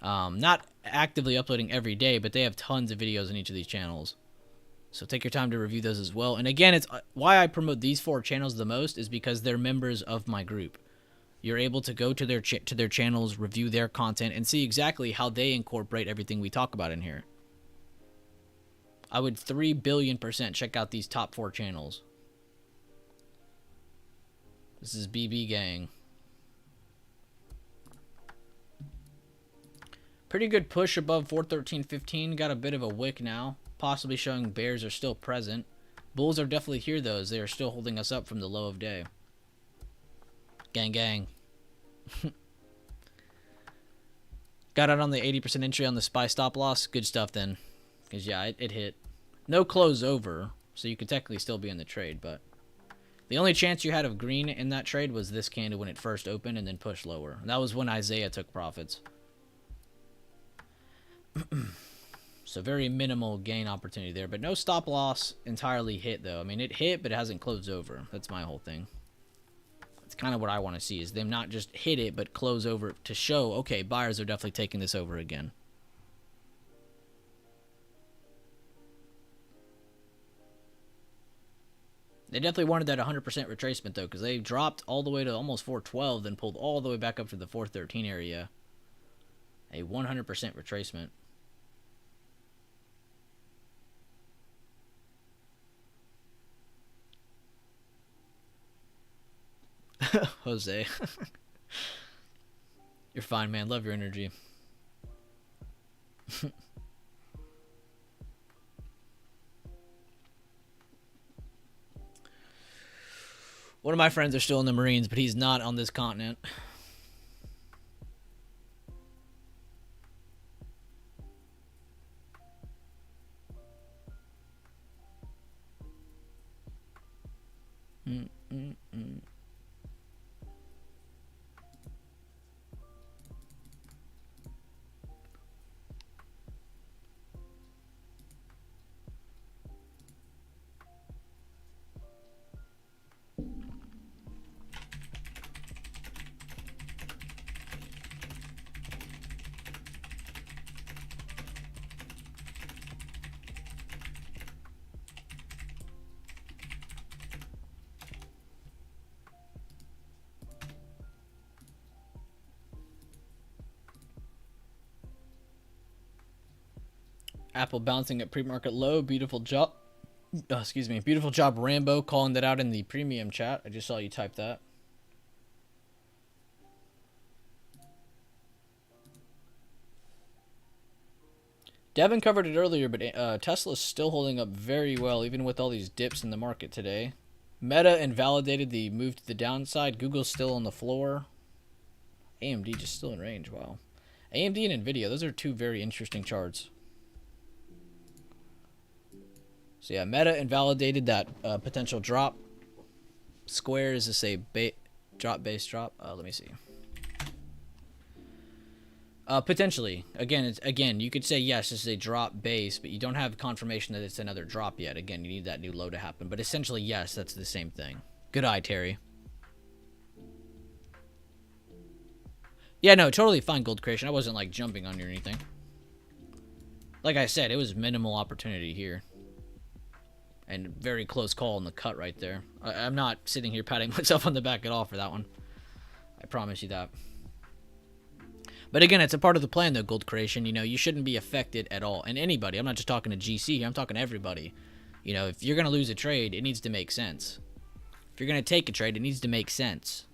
Not actively uploading every day, but they have tons of videos on each of these channels. So take your time to review those as well. And again, it's why I promote these 4 channels the most is because they're members of my group. You're able to go to their channels, review their content, and see exactly how they incorporate everything we talk about in here. I would 3 billion% check out these top 4 channels. This is BB Gang. Pretty good push above 413.15. Got a bit of a wick now, possibly showing bears are still present. Bulls are definitely here though, as they are still holding us up from the low of day. Gang gang. Got out on the 80% entry on the SPY stop loss. Good stuff then. Because yeah, it hit. No close over, so you could technically still be in the trade, but the only chance you had of green in that trade was this candle when it first opened and then pushed lower. And that was when Isaiah took profits. So very minimal gain opportunity there, but no stop loss entirely hit though. I mean, it hit, but it hasn't closed over. That's my whole thing. That's kind of what I want to see, is them not just hit it, but close over to show, okay, buyers are definitely taking this over again. They definitely wanted that 100% retracement though, because they dropped all the way to almost 412, then pulled all the way back up to the 413 area. A 100% retracement. Jose. You're fine, man. Love your energy. One of my friends are still in the Marines, but he's not on this continent. Apple bouncing at pre-market low. Beautiful job. Excuse me. Beautiful job, Rambo, calling that out in the premium chat. I just saw you type that. Devin covered it earlier, but Tesla's still holding up very well, even with all these dips in the market today. Meta invalidated the move to the downside. Google's still on the floor. AMD just still in range. Wow. AMD and Nvidia, those are two very interesting charts. So yeah, Meta invalidated that potential drop. Square is to say drop base drop. Let me see. Potentially. Again, you could say yes, this is a drop base, but you don't have confirmation that it's another drop yet. Again, you need that new low to happen. But essentially, yes, that's the same thing. Good eye, Terry. Yeah, no, totally fine, Gold Creation. I wasn't like jumping on you or anything. Like I said, it was minimal opportunity here. And very close call on the cut right there. I'm not sitting here patting myself on the back at all for that one. I promise you that. But again, it's a part of the plan, though, Gold Creation. You know, you shouldn't be affected at all. And anybody. I'm not just talking to GC here. I'm talking to everybody. You know, if you're going to lose a trade, it needs to make sense. If you're going to take a trade, it needs to make sense.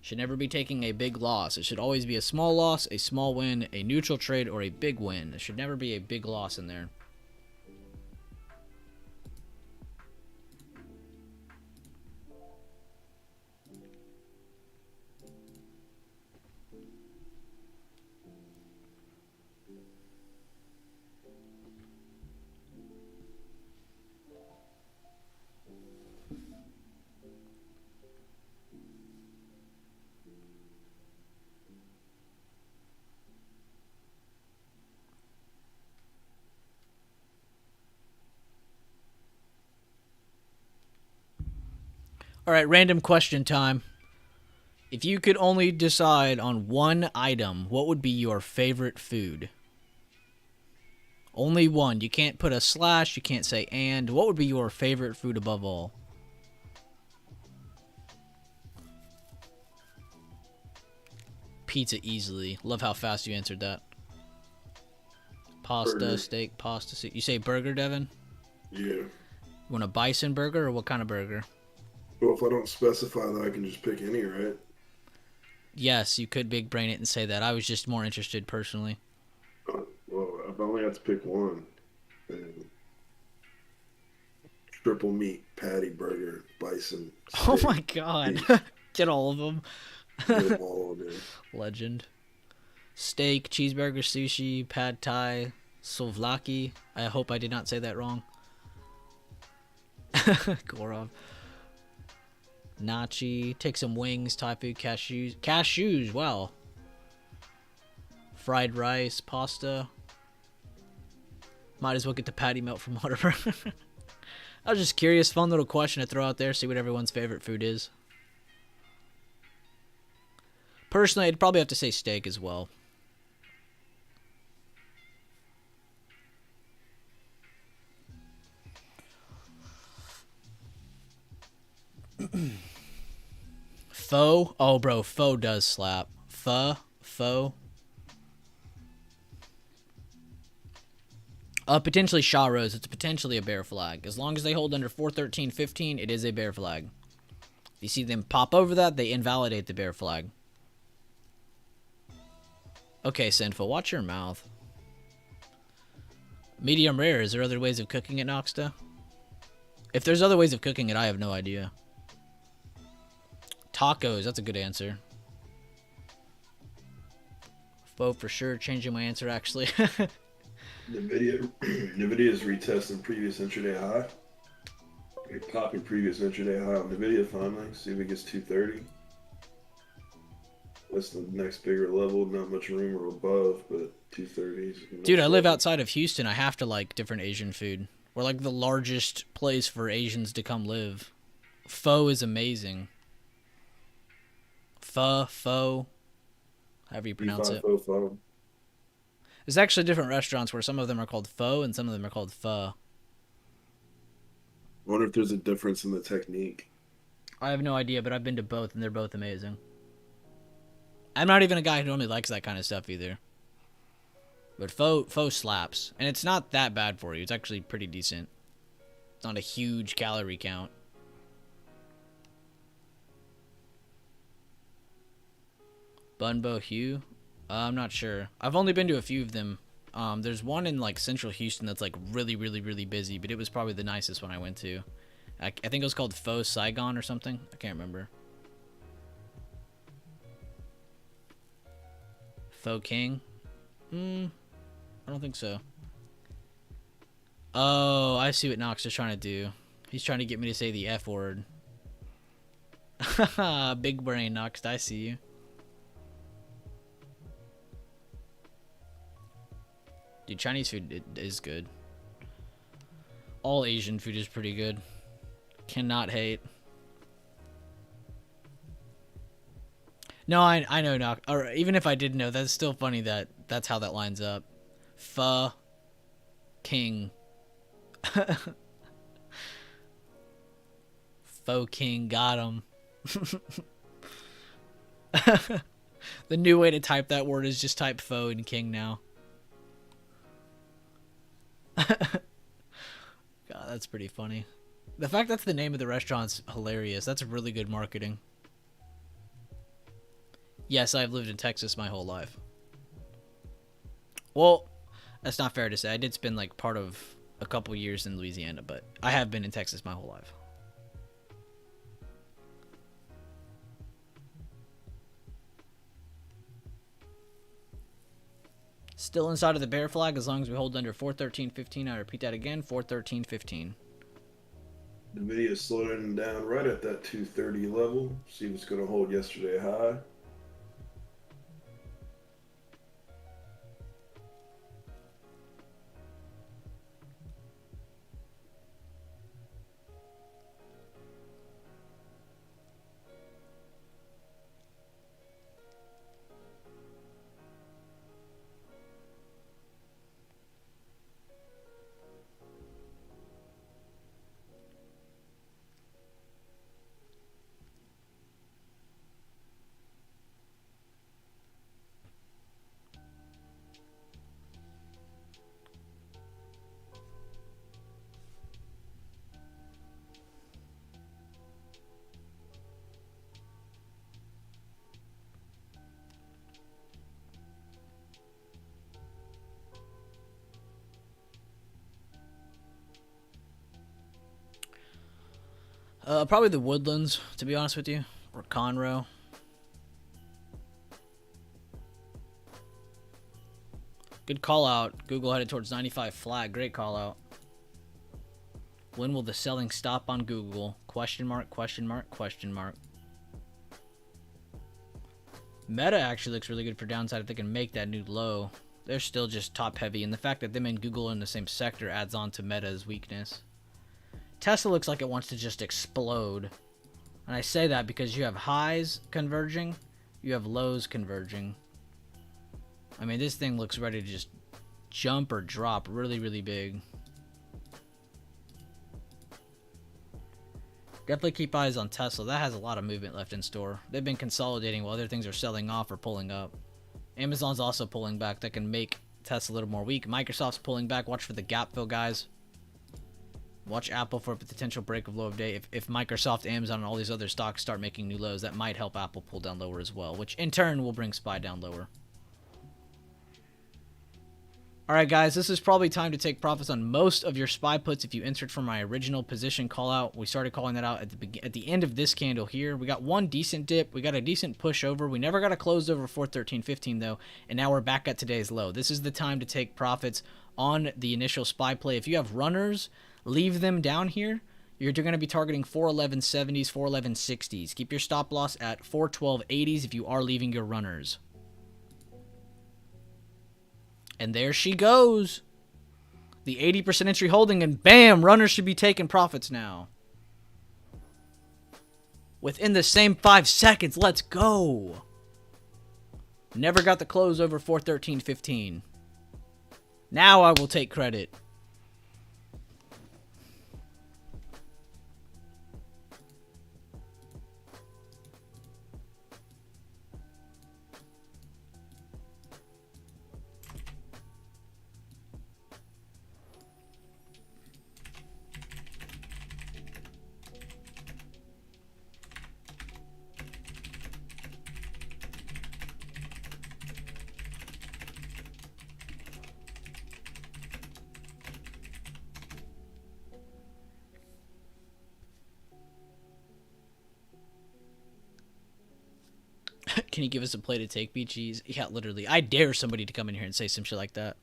Should never be taking a big loss. It should always be a small loss, a small win, a neutral trade, or a big win. There should never be a big loss in there. All right, random question time. If you could only decide on one item, what would be your favorite food? Only one. You can't put a slash. You can't say and. What would be your favorite food above all? Pizza easily. Love how fast you answered that. Pasta, burger. Steak, pasta. You say burger, Devin?
Yeah.
You want a bison burger or what kind of burger?
Well, if I don't specify that, I can just pick any, right?
yes, you could big brain it and say that. I was just more interested personally.
Well, I've only had to pick one. And triple meat patty burger, bison,
Oh my
steak,
god.
beef.
Get all of them.
Get them all on there.
Legend. Steak, cheeseburger, sushi, pad thai, souvlaki. I hope I did not say that wrong. Gorov. Nachi. Take some wings, Thai food, cashews. Cashews, wow. Fried rice, pasta. Might as well get the patty melt from Whataburger. I was just curious, fun little question to throw out there, see what everyone's favorite food is. Personally, I'd probably have to say steak as well. Pho? Oh, bro, pho does slap. Pho. Potentially Shaw Rose. It's potentially a bear flag. As long as they hold under 413.15, it is a bear flag. If you see them pop over that, they invalidate the bear flag. Okay, Sinful, watch your mouth. Medium rare. Is there other ways of cooking it, Noxta? If there's other ways of cooking it, I have no idea. Tacos. That's a good answer. Pho for sure. Changing my answer, actually.
NVIDIA is retesting previous intraday high. It popping previous intraday high on NVIDIA finally. See if it gets 230. That's the next bigger level. Not much room or above, but 230s.
Dude, I live outside of Houston. I have to like different Asian food. We're like the largest place for Asians to come live. Pho is amazing. Pho. However you pronounce it.
Pho.
There's actually different restaurants where some of them are called pho and some of them are called pho.
I wonder if there's a difference in the technique.
I have no idea, but I've been to both and they're both amazing. I'm not even a guy who normally likes that kind of stuff either. But pho slaps. And it's not that bad for you. It's actually pretty decent. It's not a huge calorie count. Bunbo Hugh? I'm not sure. I've only been to a few of them. There's one in like central Houston that's like really, really, really busy, but it was probably the nicest one I went to. I think it was called Pho Saigon or something. I can't remember. Pho King? I don't think so. Oh, I see what Nox is trying to do. He's trying to get me to say the F word. Big brain, Nox. I see you. Dude, Chinese food is good. All Asian food is pretty good. Cannot hate. No, I know not. Or even if I didn't know, that's still funny that that's how that lines up. Pho King. Pho King got him. The new way to type that word is just type pho and king now. God, that's pretty funny. The fact that's the name of the restaurant's hilarious. That's really good marketing. Yes, I've lived in Texas my whole life. Well, that's not fair to say. I did spend like part of a couple years in Louisiana, but I have been in Texas my whole life. Still inside of the bear flag as long as we hold under 413.15. I repeat that again, 413.15.
NVIDIA is slowing down right at that 230 level. See what's going to hold yesterday high.
Probably the Woodlands, to be honest with you, or Conroe. Good call out. Google headed towards 95 flat. Great call out. When will the selling stop on Google? Question mark, question mark, question mark. Meta actually looks really good for downside if they can make that new low. They're still just top heavy, and the fact that them and Google are in the same sector adds on to Meta's weakness. Tesla looks like it wants to just explode. And I say that because you have highs converging, you have lows converging. I mean, this thing looks ready to just jump or drop really, really big. Definitely keep eyes on Tesla. That has a lot of movement left in store. They've been consolidating while other things are selling off or pulling up. Amazon's also pulling back. That can make Tesla a little more weak. Microsoft's pulling back. Watch for the gap fill, guys. Watch Apple for a potential break of low of day. If Microsoft, Amazon, and all these other stocks start making new lows, that might help Apple pull down lower as well, which in turn will bring SPY down lower. Alright guys, this is probably time to take profits on most of your SPY puts if you entered from my original position call out. We started calling that out at the end of this candle here. We got one decent dip. We got a decent push over. We never got a close over 413.15 though, and now we're back at today's low. This is the time to take profits on the initial SPY play. If you have runners, leave them down here. You're going to be targeting 411.70s, 411.60s. Keep your stop loss at 412.80s if you are leaving your runners. And there she goes. The 80% entry holding, and bam, runners should be taking profits now. Within the same 5 seconds, let's go. Never got the close over 413.15. Now I will take credit. Can you give us a play to take, BGs? Yeah, literally. I dare somebody to come in here and say some shit like that.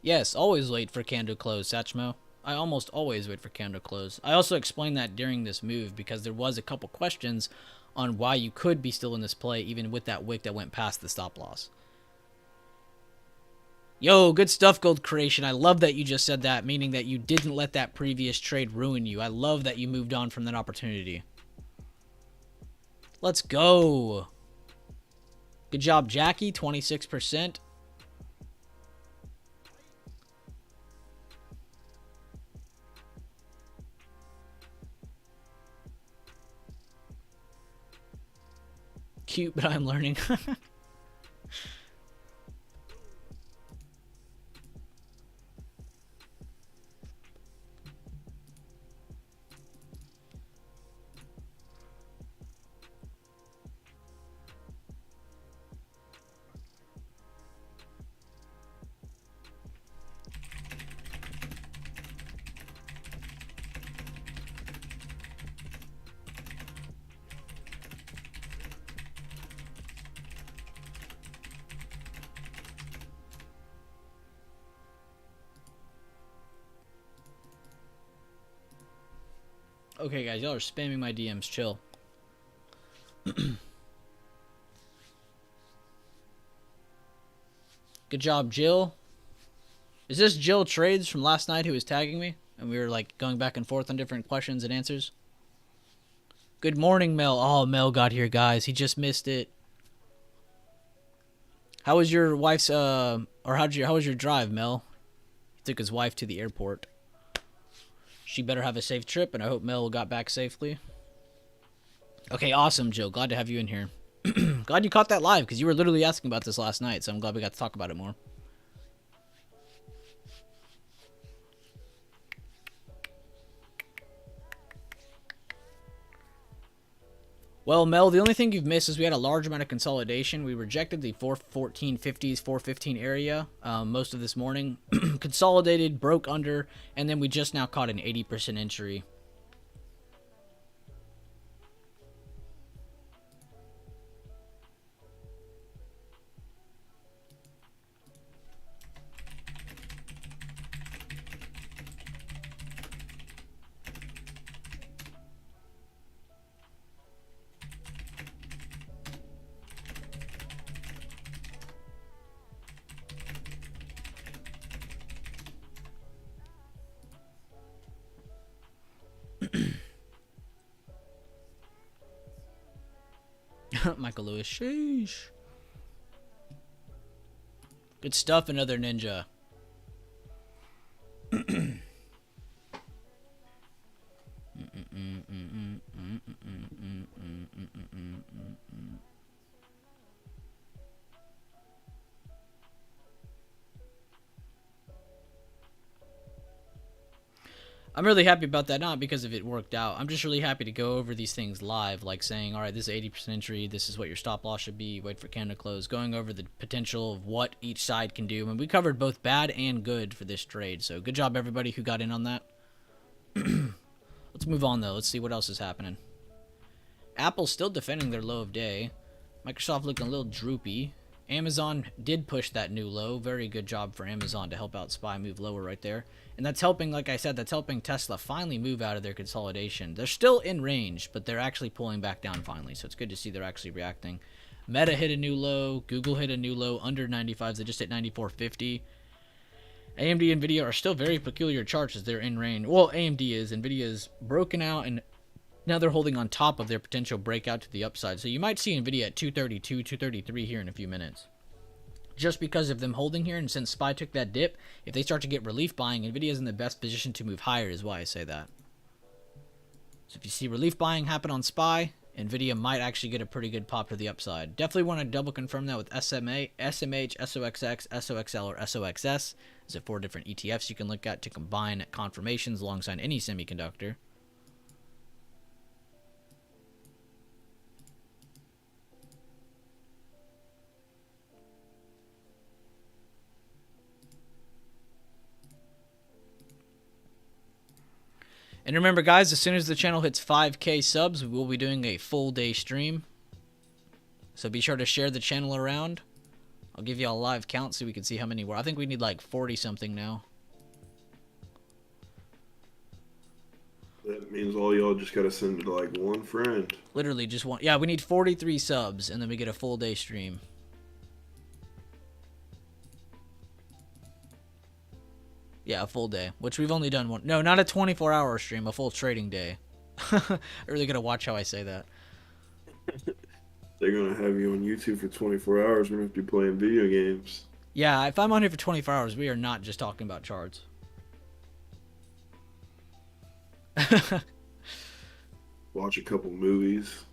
Yes, always wait for candle close, Satchmo. I almost always wait for candle close. I also explained that during this move because there was a couple questions on why you could be still in this play even with that wick that went past the stop loss. Yo, good stuff, Gold Creation. I love that you just said that, meaning that you didn't let that previous trade ruin you. I love that you moved on from that opportunity. Let's go. Good job, Jackie. 26%. Cute, but I'm learning. Okay, guys, y'all are spamming my DMs. Chill. Good job, Jill. Is this Jill Trades from last night who was tagging me? And we were, like, going back and forth on different questions and answers? Good morning, Mel. Oh, Mel got here, guys. He just missed it. How was your wife's, how was your drive, Mel? He took his wife to the airport. She better have a safe trip, and I hope Mel got back safely. Okay, awesome, Jill. Glad to have you in here. Glad you caught that live, because you were literally asking about this last night, so I'm glad we got to talk about it more. Well, Mel, the only thing you've missed is we had a large amount of consolidation. We rejected the 414.50s, 415 area most of this morning. Consolidated, broke under, and then we just now caught an 80% entry. Michael Lewis, sheesh. Good stuff, another ninja. I'm really happy about that, not because of it worked out. I'm just really happy to go over these things live, like saying, all right, this is 80% entry, this is what your stop loss should be, wait for candle to close, going over the potential of what each side can do. And we covered both bad and good for this trade, so good job everybody who got in on that. Let's move on, though. Let's see what else is happening. Apple's still defending their low of day. Microsoft looking a little droopy. Amazon did push that new low. Very good job for Amazon to help out SPY move lower right there. And that's helping, like I said, that's helping Tesla finally move out of their consolidation. They're still in range, but they're actually pulling back down finally. So it's good to see they're actually reacting. Meta hit a new low. Google hit a new low under 95s. They just hit 94.50. AMD and Nvidia are still very peculiar charts as they're in range. Well, AMD is. Nvidia is broken out, and now they're holding on top of their potential breakout to the upside. So you might see Nvidia at 232, 233 here in a few minutes. Just because of them holding here, and since SPY took that dip, if they start to get relief buying, Nvidia is in the best position to move higher, is why I say that. So if you see relief buying happen on SPY, Nvidia might actually get a pretty good pop to the upside. Definitely want to double confirm that with SMA, SMH, SOXX, SOXL, or SOXS. These are 4 different ETFs you can look at to combine confirmations alongside any semiconductor. And remember, guys, as soon as the channel hits 5K subs, we will be doing a full day stream. So be sure to share the channel around. I'll give you a live count so we can see how many we're. I think we need like 40 something now.
That means all y'all just gotta send it to like one friend.
Literally just one. Yeah, we need 43 subs, and then we get a full day stream. Yeah, a full day, which we've only done one. No, not a 24-hour stream, a full trading day. I really gotta watch how I say that.
They're gonna have you on YouTube for 24 hours. We're gonna have to be playing video games.
Yeah, if I'm on here for 24 hours, we are not just talking about charts.
Watch a couple movies.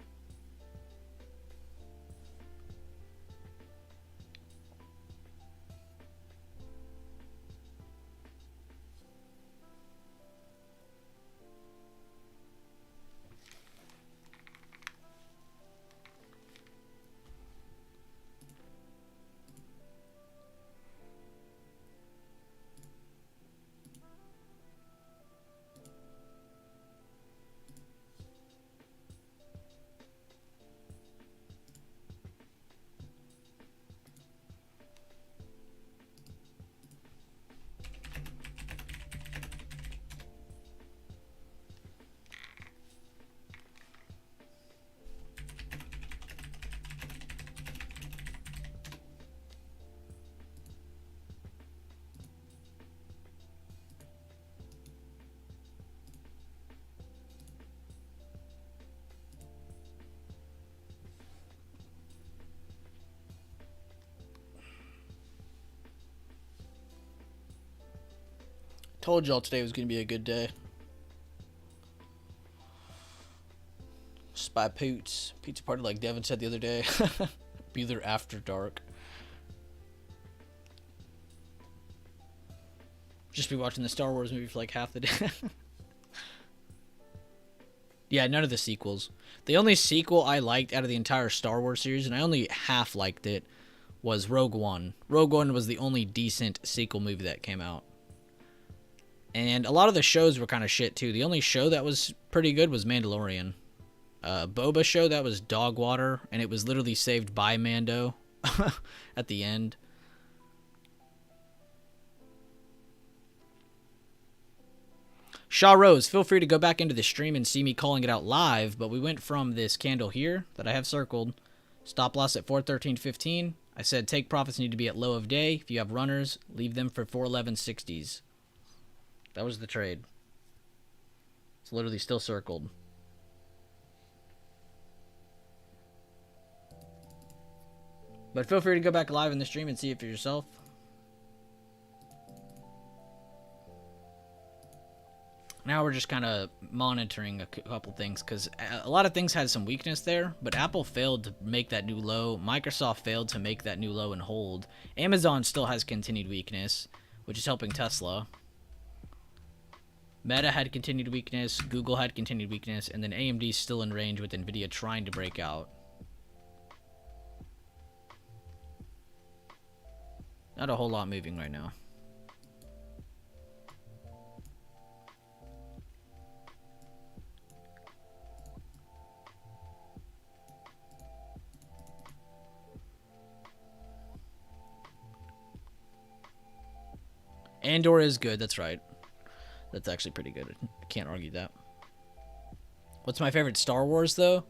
Told y'all today was gonna be a good day. Spy Poots. Pizza party like Devin said the other day. Be there after dark. Just be watching the Star Wars movie for like half the day. Yeah, none of the sequels. The only sequel I liked out of the entire Star Wars series, and I only half liked it, was Rogue One. Rogue One was the only decent sequel movie that came out. And a lot of the shows were kind of shit too. The only show that was pretty good was Mandalorian. Boba show, that was dog water, and it was literally saved by Mando at the end. Shaw Rose, feel free to go back into the stream and see me calling it out live, but we went from this candle here that I have circled, stop loss at 413.15. I said take profits need to be at low of day. If you have runners, leave them for 411.60s. That was the trade. It's literally still circled. But feel free to go back live in the stream and see it for yourself. Now we're just kind of monitoring a couple things because a lot of things had some weakness there, but Apple failed to make that new low. Microsoft failed to make that new low and hold. Amazon still has continued weakness, which is helping Tesla. Meta had continued weakness, Google had continued weakness, and then AMD's still in range with Nvidia trying to break out. Not a whole lot moving right now. Andor is good, that's right. That's actually pretty good. I can't argue that. What's my favorite Star Wars, though?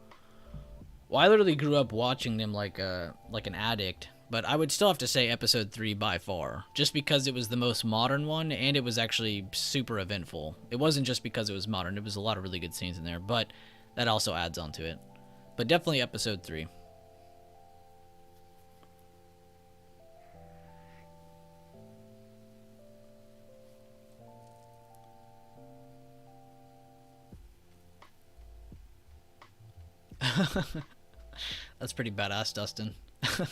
Well, I literally grew up watching them like an addict, but I would still have to say Episode 3 by far, just because it was the most modern one, and it was actually super eventful. It wasn't just because it was modern, it was a lot of really good scenes in there, but that also adds on to it. But definitely Episode 3. That's pretty badass, Dustin. I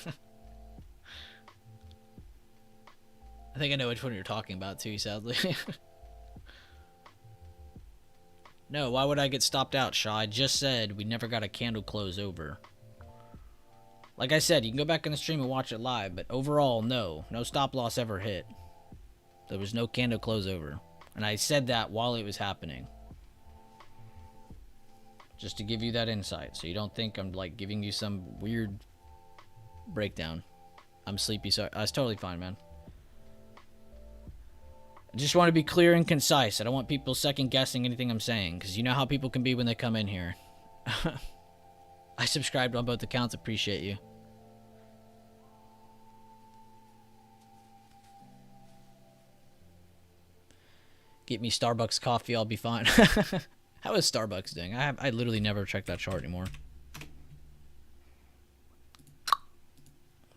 think I know which one you're talking about too, sadly. No, why would I get stopped out, Shaw? I just said we never got a candle close over. Like I said, you can go back in the stream and watch it live, but overall, no. No stop loss ever hit. There was no candle close over. And I said that while it was happening. Just to give you that insight, so you don't think I'm like giving you some weird breakdown. I'm sleepy, so that's totally fine, man. I just want to be clear and concise. I don't want people second guessing anything I'm saying, because you know how people can be when they come in here. I subscribed on both accounts, appreciate you. Get me Starbucks coffee, I'll be fine. How is Starbucks doing? I literally never check that chart anymore.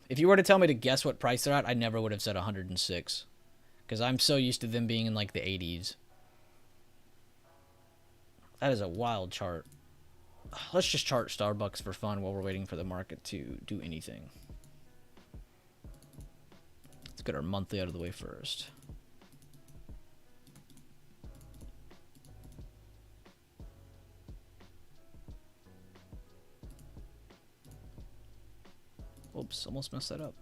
If you were to tell me to guess what price they're at, I never would have said 106. Because I'm so used to them being in like the 80s. That is a wild chart. Let's just chart Starbucks for fun while we're waiting for the market to do anything. Let's get our monthly out of the way first. Oops, almost messed that up.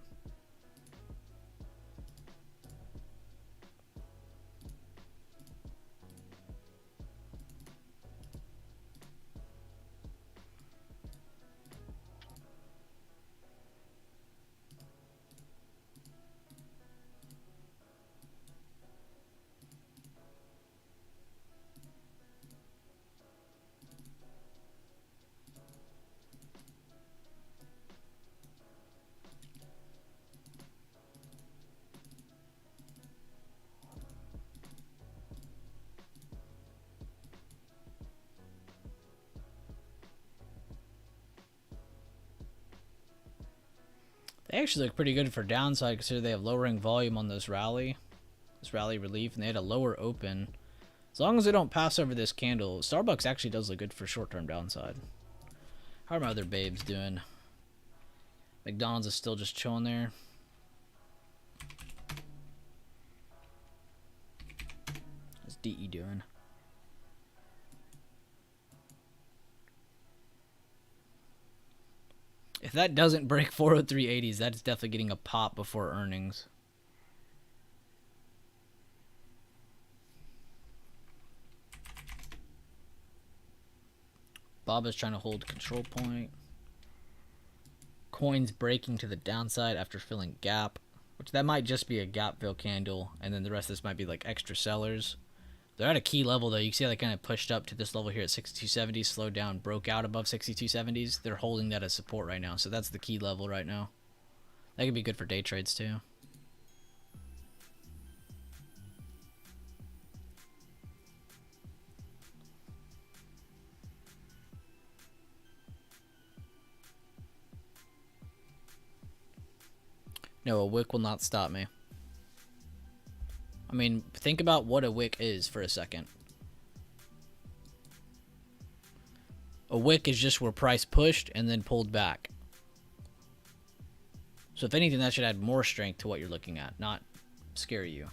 They actually look pretty good for downside, considering they have lowering volume on this rally relief, and they had a lower open. As long as they don't pass over this candle, Starbucks actually does look good for short-term downside. How are my other babes doing? McDonald's is still just chilling there. How's DE doing? If that doesn't break 403.80s, that's definitely getting a pop before earnings. Bob is trying to hold control point. Coins breaking to the downside after filling gap, which that might just be a gap fill candle, and then the rest of this might be like extra sellers. They're at a key level though. You can see how they kind of pushed up to this level here at 6270s, slowed down, broke out above 6270s. They're holding that as support right now, so that's the key level right now. That could be good for day trades too. No, a wick will not stop me. I mean, think about what a wick is for a second. A wick is just where price pushed and then pulled back. So if anything, that should add more strength to what you're looking at, not scare you.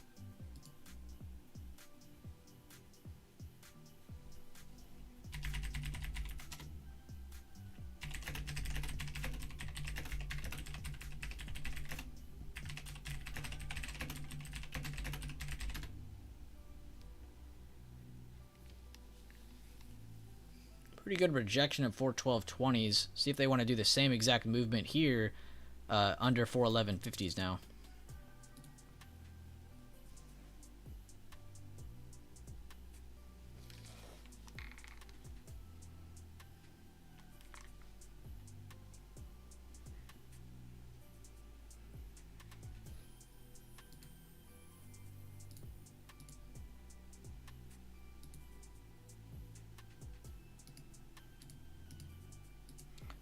Pretty good rejection of 412.20s. See if they want to do the same exact movement here under 411.50s now.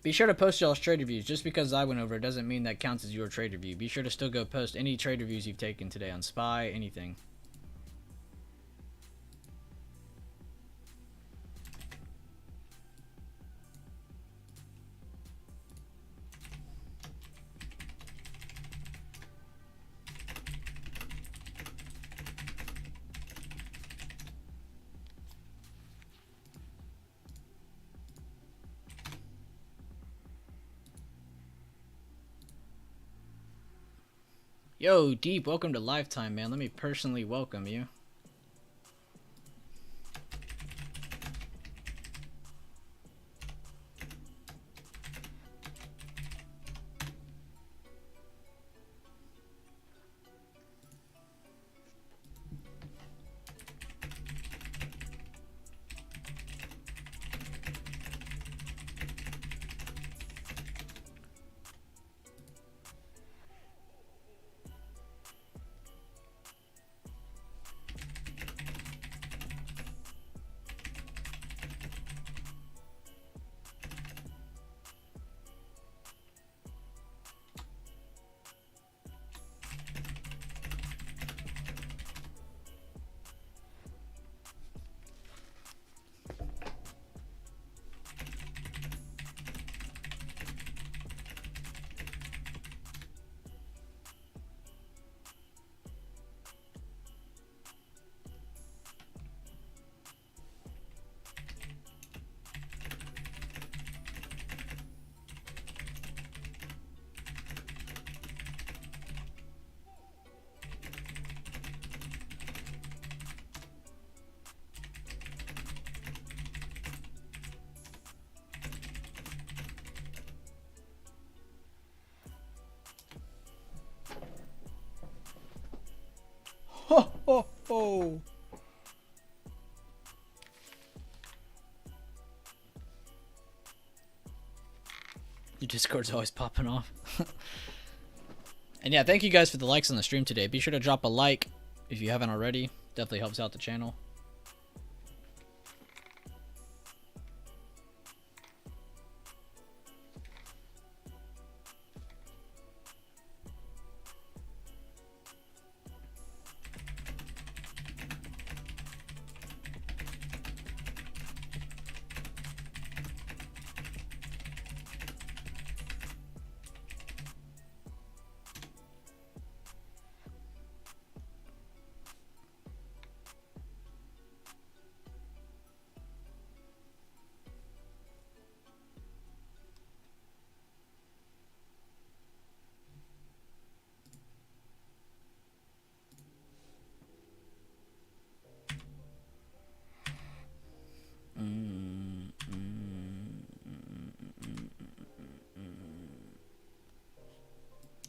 Be sure to post y'all's trade reviews. Just because I went over it doesn't mean that counts as your trade review. Be sure to still go post any trade reviews you've taken today on SPY, anything. Yo, Deep, welcome to Lifetime, man. Let me personally welcome you. Ho, ho, ho. Your Discord's always popping off. And yeah, thank you guys for the likes on the stream today. Be sure to drop a like if you haven't already. Definitely helps out the channel.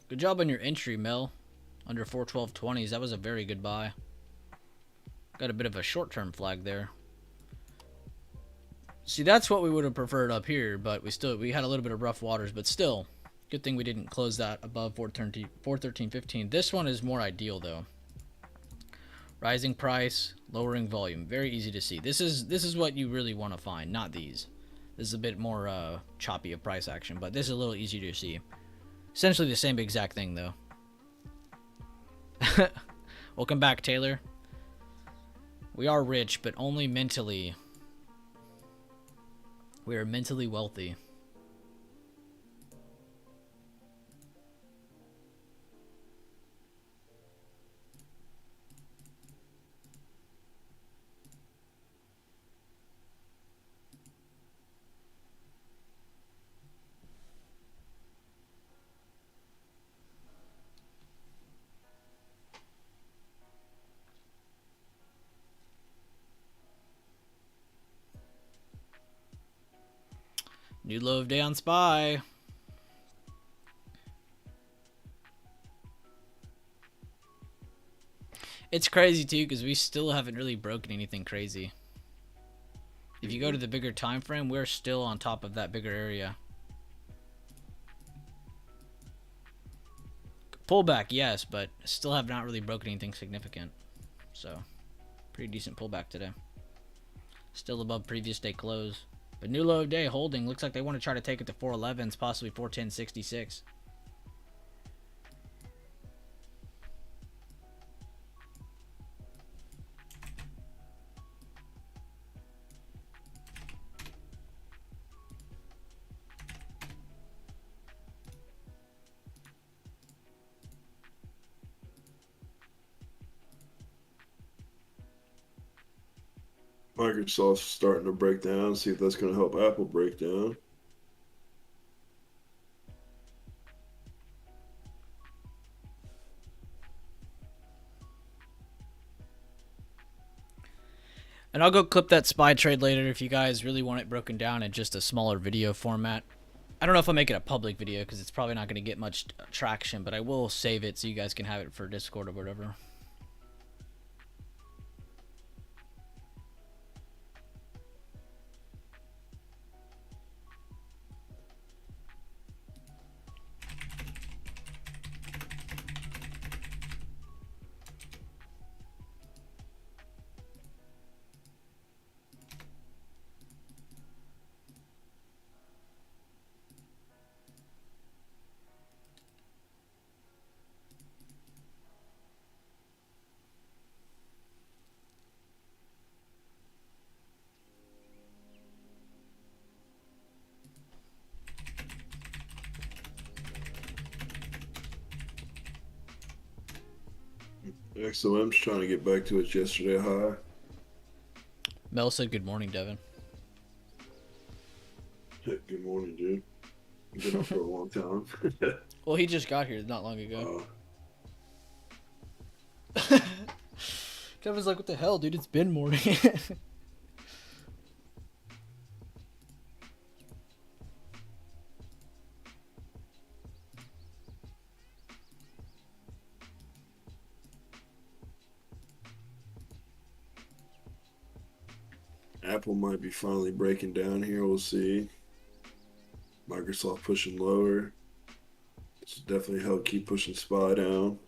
Good job on your entry, Mel. Under 412.20s. That was a very good buy. Got a bit of a short-term flag there. See, that's what we would have preferred up here, but we had a little bit of rough waters, but still, good thing we didn't close that above 413.15. This one is more ideal though. Rising price, lowering volume, very easy to see. This is what you really want to find, not these. This is a bit more choppy of price action, but this is a little easier to see. Essentially the same exact thing though. Welcome back, Taylor. We are rich, but only mentally. We are mentally wealthy. New low of day on SPY. It's crazy too because we still haven't really broken anything crazy. If you go to the bigger time frame, we're still on top of that bigger area. Pullback, yes, but still have not really broken anything significant. So, pretty decent pullback today. Still above previous day close. But new low of day holding. Looks like they want to try to take it to 411s, possibly 410.66.
Microsoft's starting to break down. See if that's going to help Apple break down.
And I'll go clip that SPY trade later if you guys really want it broken down in just a smaller video format. I don't know if I'll make it a public video because it's probably not going to get much traction, but I will save it so you guys can have it for Discord or whatever.
XOM's trying to get back to its yesterday high.
Mel said good morning, Devin.
Good morning, dude. Been up for a long time.
Well, he just got here not long ago. Devin's like, what the hell, dude? It's been morning.
Apple might be finally breaking down here. We'll see. Microsoft pushing lower. This will definitely help keep pushing SPY down.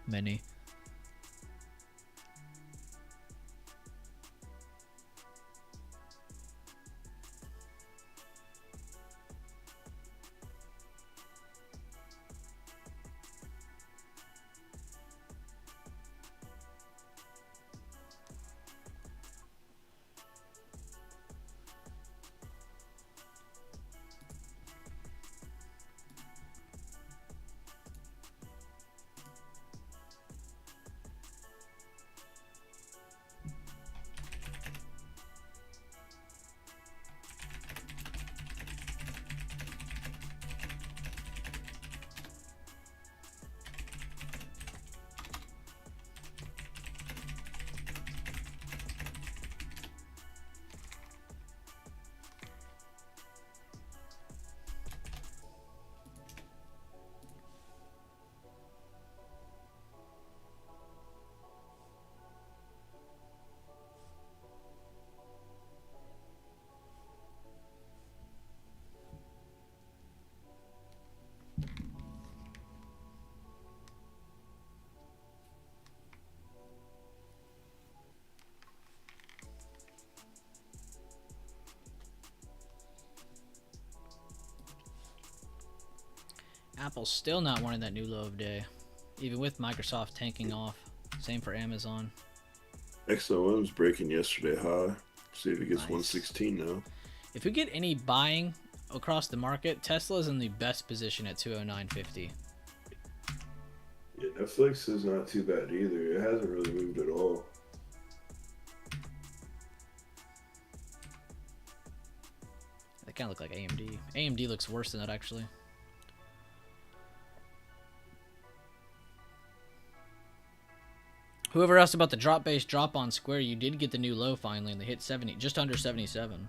Many. Apple's still not wanting that new low of day, even with Microsoft tanking off. Same for Amazon.
XOM's breaking yesterday high. See if it gets
Nice.
116 now.
If we get any buying across the market, Tesla's in the best position at 209.50.
Yeah, Netflix is not too bad either. It hasn't really moved at all.
They kind of look like AMD. AMD looks worse than that, actually. Whoever asked about the drop-based drop on Square, you did get the new low finally, and they hit 70, just under 77.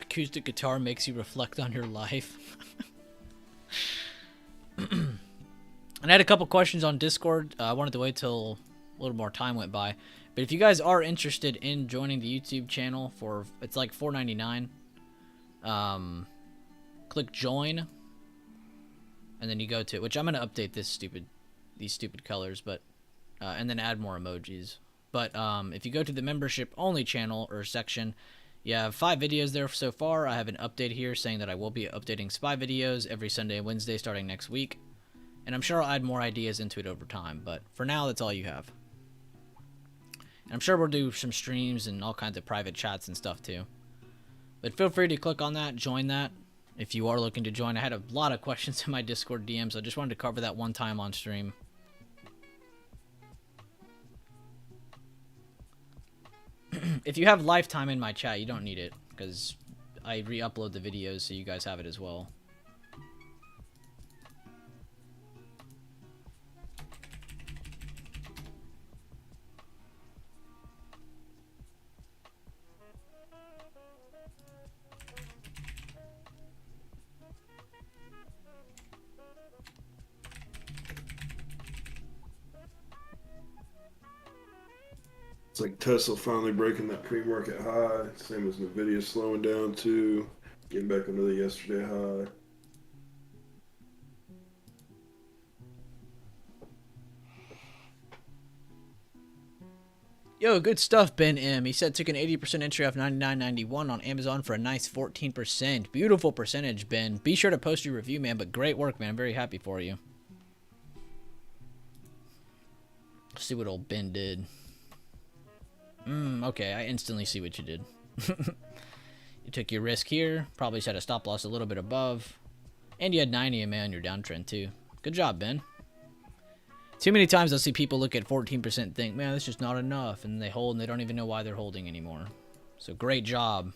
Acoustic guitar makes you reflect on your life. And I had a couple questions on Discord. I wanted to wait till a little more time went by. But if you guys are interested in joining the YouTube channel for, it's like $4.99. Click join. And then you go to, which I'm going to update these stupid colors, but, and then add more emojis. But if you go to the membership only channel or section, you have 5 videos there so far. I have an update here saying that I will be updating spy videos every Sunday and Wednesday starting next week. And I'm sure I'll add more ideas into it over time. But for now, that's all you have. And I'm sure we'll do some streams and all kinds of private chats and stuff too. But feel free to click on that, join that, if you are looking to join. I had a lot of questions in my Discord DMs, so I just wanted to cover that one time on stream. If you have lifetime in my chat, you don't need it, because I re-upload the videos so you guys have it as well.
It's like Tesla finally breaking that pre-market high. Same as Nvidia slowing down too. Getting back under the yesterday high.
Yo, good stuff, Ben M. He said took an 80% entry off 99.91 on Amazon for a nice 14%. Beautiful percentage, Ben. Be sure to post your review, man. But great work, man. I'm very happy for you. Let's see what old Ben did. Okay, I instantly see what you did. You took your risk here. Probably set a stop loss a little bit above. And you had 90 MA on your downtrend, too. Good job, Ben. Too many times I'll see people look at 14% and think, man, that's just not enough. And they hold and they don't even know why they're holding anymore. So great job.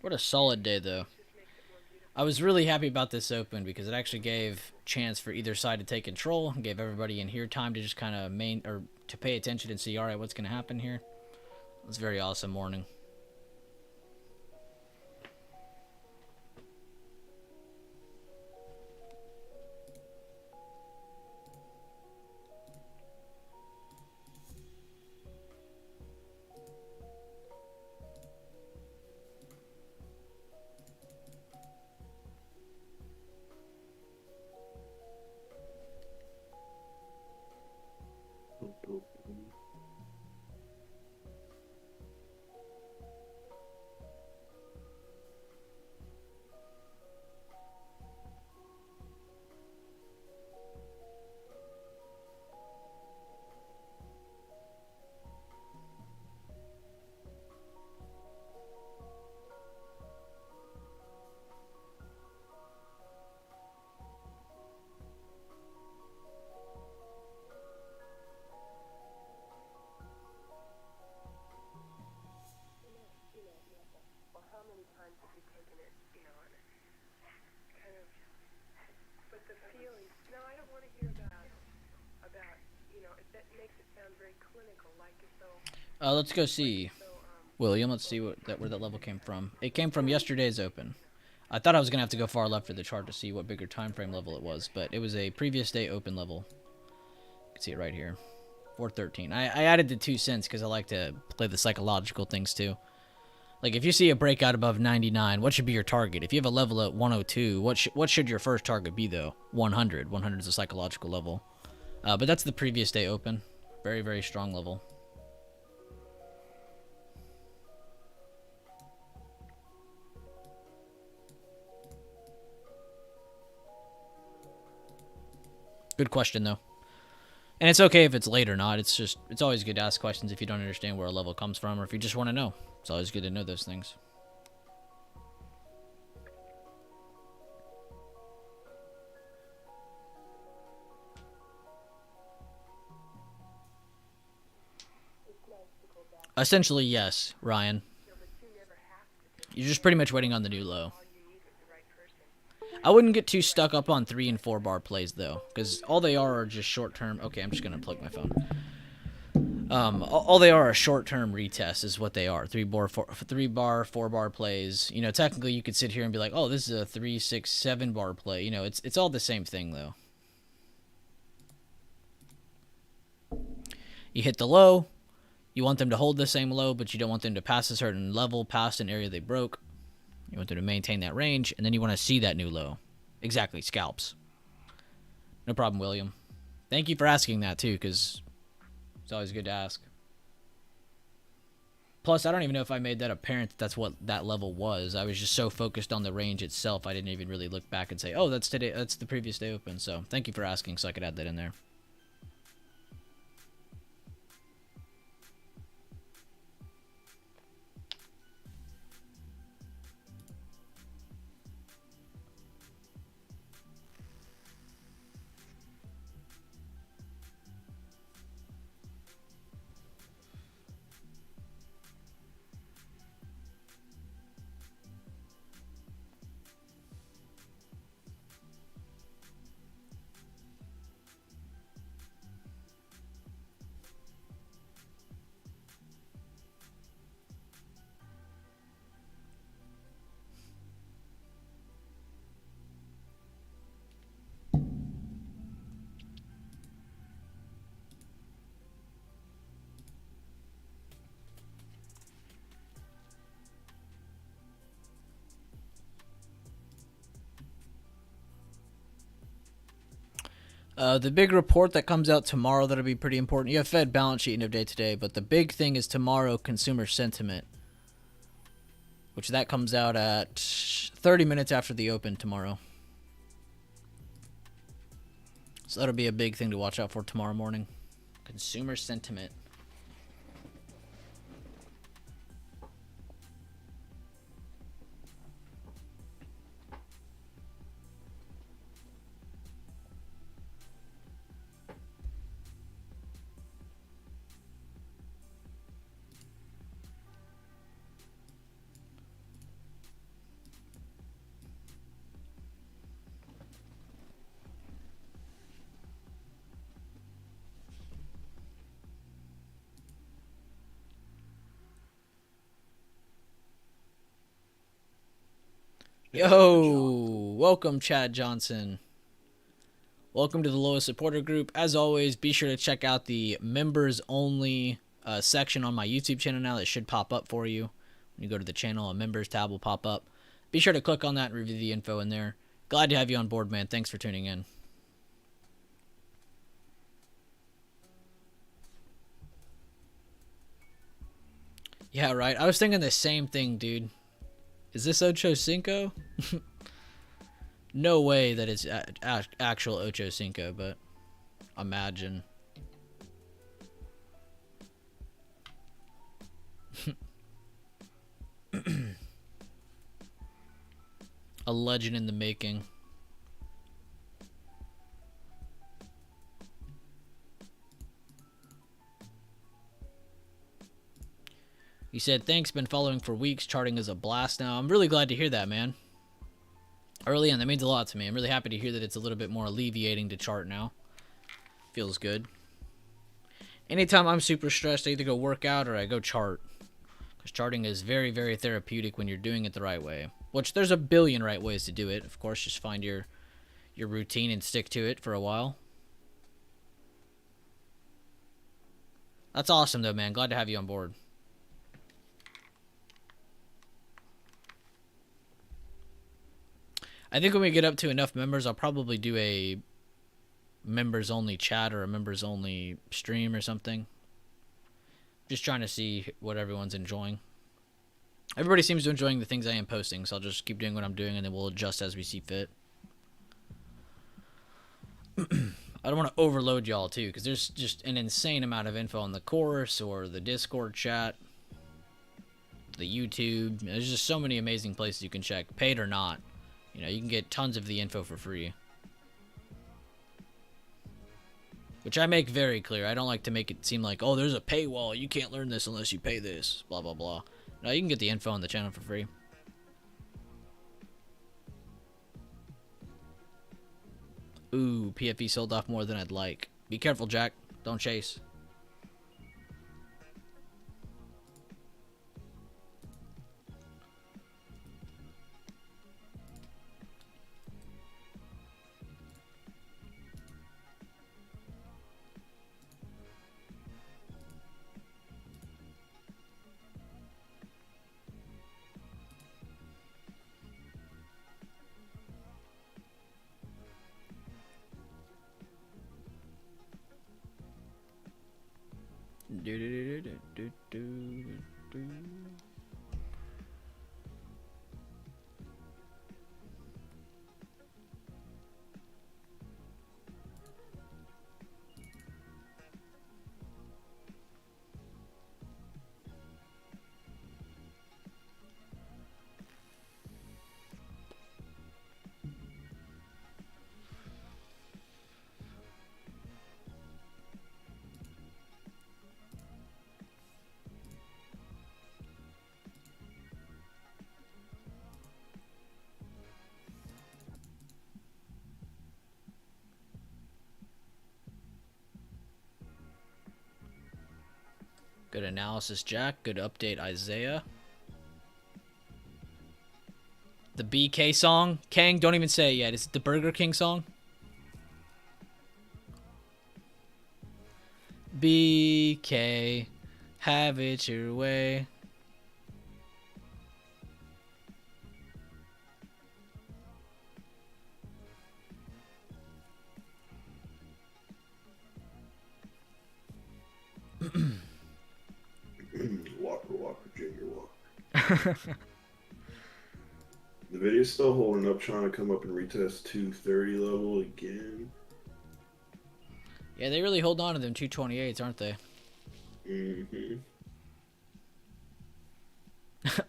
What a solid day, though. I was really happy about this open because it actually gave chance for either side to take control and gave everybody in here time to just kind of to pay attention and see, all right, what's going to happen here. It was a very awesome morning. Let's go see, William. Let's see where that level came from. It came from yesterday's open. I thought I was gonna have to go far left of the chart to see what bigger time frame level it was, but it was a previous day open level. You can see it right here, 413. I added the 2 cents because I like to play the psychological things too. Like if you see a breakout above 99, what should be your target? If you have a level at 102, what should your first target be though? 100. 100 is a psychological level. But that's the previous day open. Very, very strong level. Good question, though. And it's okay if it's late or not. It's always good to ask questions if you don't understand where a level comes from or if you just want to know. It's always good to know those things. Essentially, yes, Ryan. You're just pretty much waiting on the new low. I wouldn't get too stuck up on 3 and 4 bar plays though, because all they are just short term. Okay, I'm just gonna plug my phone. All they are short term retests is what they are. 3 bar, 4 bar plays. You know, technically you could sit here and be like, oh, this is a 3, 6, 7 bar play. You know, it's all the same thing though. You hit the low, You want them to hold the same low, but you don't want them to pass a certain level past an area they broke. You want them to maintain that range, and then you want to see that new low. Exactly, scalps. No problem, William. Thank you for asking that, too, because it's always good to ask. Plus, I don't even know if I made that apparent that that's what that level was. I was just so focused on the range itself, I didn't even really look back and say, oh, that's today. That's the previous day open. So thank you for asking so I could add that in there. The big report that comes out tomorrow that'll be pretty important. You have Fed balance sheet end of day today, but the big thing is tomorrow consumer sentiment, which that comes out at 30 minutes after the open tomorrow. So that'll be a big thing to watch out for tomorrow morning. Consumer sentiment. Yo, welcome Chad Johnson. Welcome to the Lowest Supporter Group. As always, be sure to check out the members only section on my YouTube channel now that should pop up for you. When you go to the channel, a members tab will pop up. Be sure to click on that and review the info in there. Glad to have you on board, man. Thanks for tuning in. Yeah, right. I was thinking the same thing, dude. Is this Ocho Cinco? No way that it's actual Ocho Cinco, but imagine. A legend in the making. He said, thanks, been following for weeks. Charting is a blast now. I'm really glad to hear that, man. Early on, that means a lot to me. I'm really happy to hear that it's a little bit more alleviating to chart now. Feels good. Anytime I'm super stressed, I either go work out or I go chart. Because charting is very, very therapeutic when you're doing it the right way. Which, there's a billion right ways to do it. Of course, just find your routine and stick to it for a while. That's awesome, though, man. Glad to have you on board. I think when we get up to enough members, I'll probably do a members-only chat or a members-only stream or something. Just trying to see what everyone's enjoying. Everybody seems to be enjoying the things I am posting, so I'll just keep doing what I'm doing, and then we'll adjust as we see fit. I don't want to overload y'all, too, because there's just an insane amount of info on the course or the Discord chat, the YouTube. There's just so many amazing places you can check, paid or not. You know, you can get tons of the info for free. Which I make very clear. I don't like to make it seem like, oh, there's a paywall. You can't learn this unless you pay this. Blah, blah, blah. No, you can get the info on the channel for free. Ooh, PFE sold off more than I'd like. Be careful, Jack. Don't chase. Good analysis, Jack. Good update, Isaiah. The BK song? Kang, don't even say it yet. It's the Burger King song. BK, have it your way.
Walker, Junior Walker. The video's still holding up, trying to come up and retest 230 level again.
Yeah, they really hold on to them 228s, aren't they?
Mm-hmm.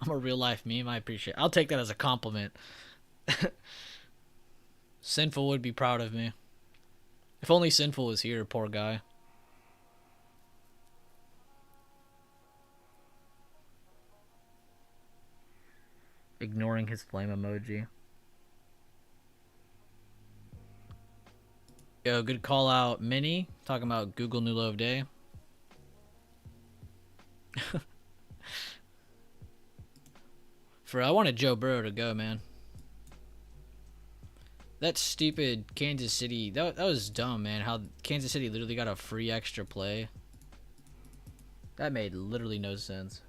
I'm a real life meme. I appreciate it. I'll take that as a compliment. Sinful would be proud of me. If only Sinful was here, poor guy. Ignoring his flame emoji. Yo, good call out, Minnie. Talking about Google New Low of Day. I wanted Joe Burrow to go, man. That stupid Kansas City, that was dumb, man. How Kansas City literally got a free extra play. That made literally no sense.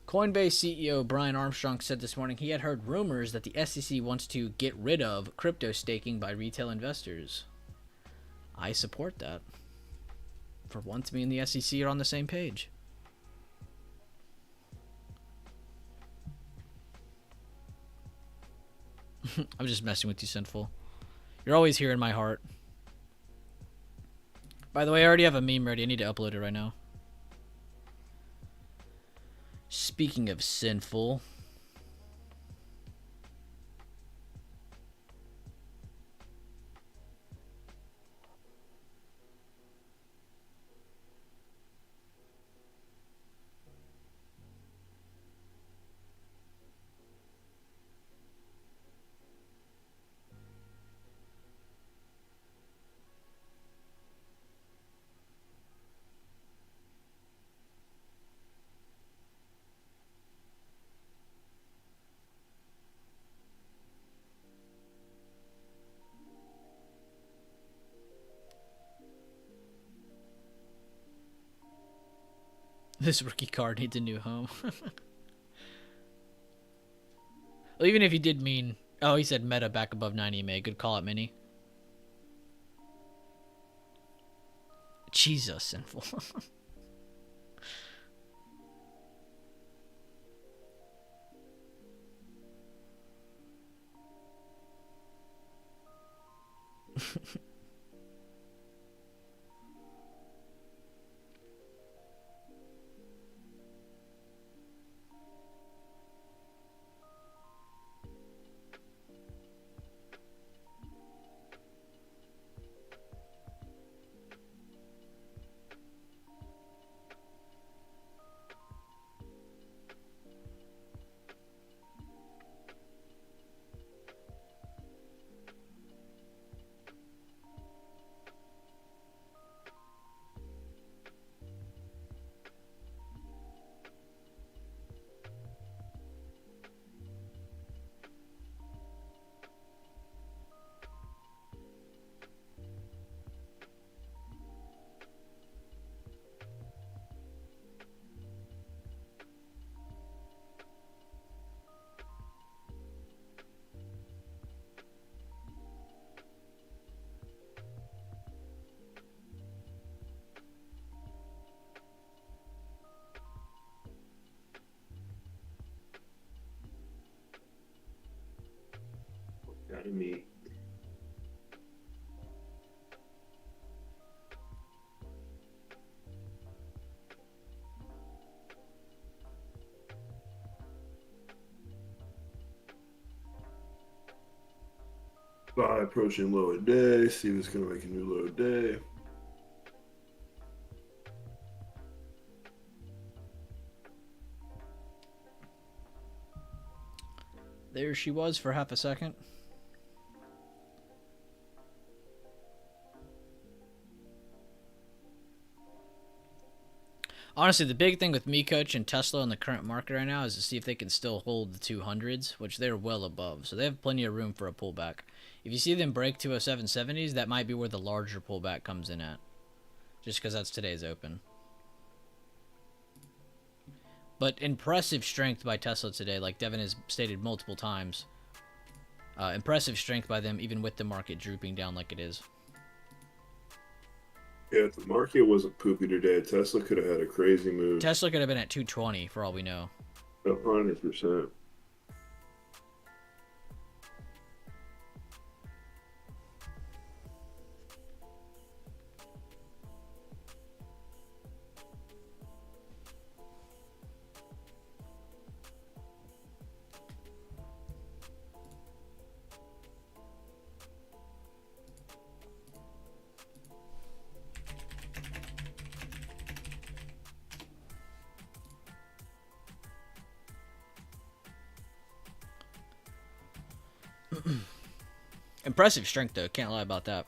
Coinbase CEO Brian Armstrong said this morning he had heard rumors that the SEC wants to get rid of crypto staking by retail investors. I support that. For once, me and the SEC are on the same page. I'm just messing with you, Sinful. You're always here in my heart. By the way, I already have a meme ready. I need to upload it right now. Speaking of Sinful... This rookie card needs a new home. Well, even if he did mean... Oh, he said meta back above 90 EMA. Good call out, Mini. Jesus, Sinful.
me. Buy approaching low of day. See what's going to make a new low of day.
There she was for half a second. Honestly, the big thing with me, Coach, and Tesla in the current market right now is to see if they can still hold the 200s, which they're well above. So they have plenty of room for a pullback. If you see them break 207.70s, that might be where the larger pullback comes in at. Just because that's today's open. But impressive strength by Tesla today, like Devin has stated multiple times. Impressive strength by them, even with the market drooping down like it is.
Yeah, if the market wasn't poopy today, Tesla could have had a crazy move.
Tesla could have been at 220 for all we know.
100%.
Impressive strength, though. Can't lie about that.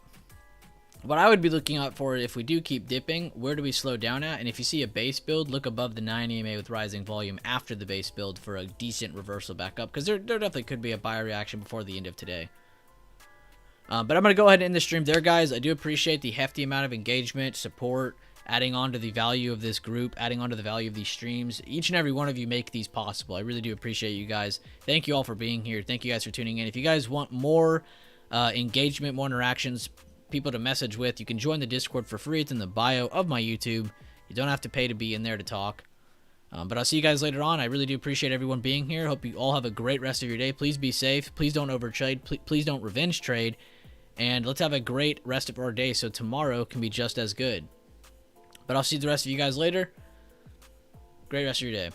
What I would be looking out for if we do keep dipping, where do we slow down at? And if you see a base build, look above the 9 EMA with rising volume after the base build for a decent reversal back up. Because there definitely could be a buyer reaction before the end of today. But I'm going to go ahead and end the stream there, guys. I do appreciate the hefty amount of engagement, support, adding on to the value of this group, adding on to the value of these streams. Each and every one of you make these possible. I really do appreciate you guys. Thank you all for being here. Thank you guys for tuning in. If you guys want more engagement, more interactions, people to message with, you can join the Discord for free. It's in the bio of my YouTube. You don't have to pay to be in there to talk. But I'll see you guys later on. I really do appreciate everyone being here. Hope you all have a great rest of your day. Please be safe. Please don't overtrade. Please don't revenge trade. And let's have a great rest of our day so tomorrow can be just as good. But I'll see the rest of you guys later. Great rest of your day.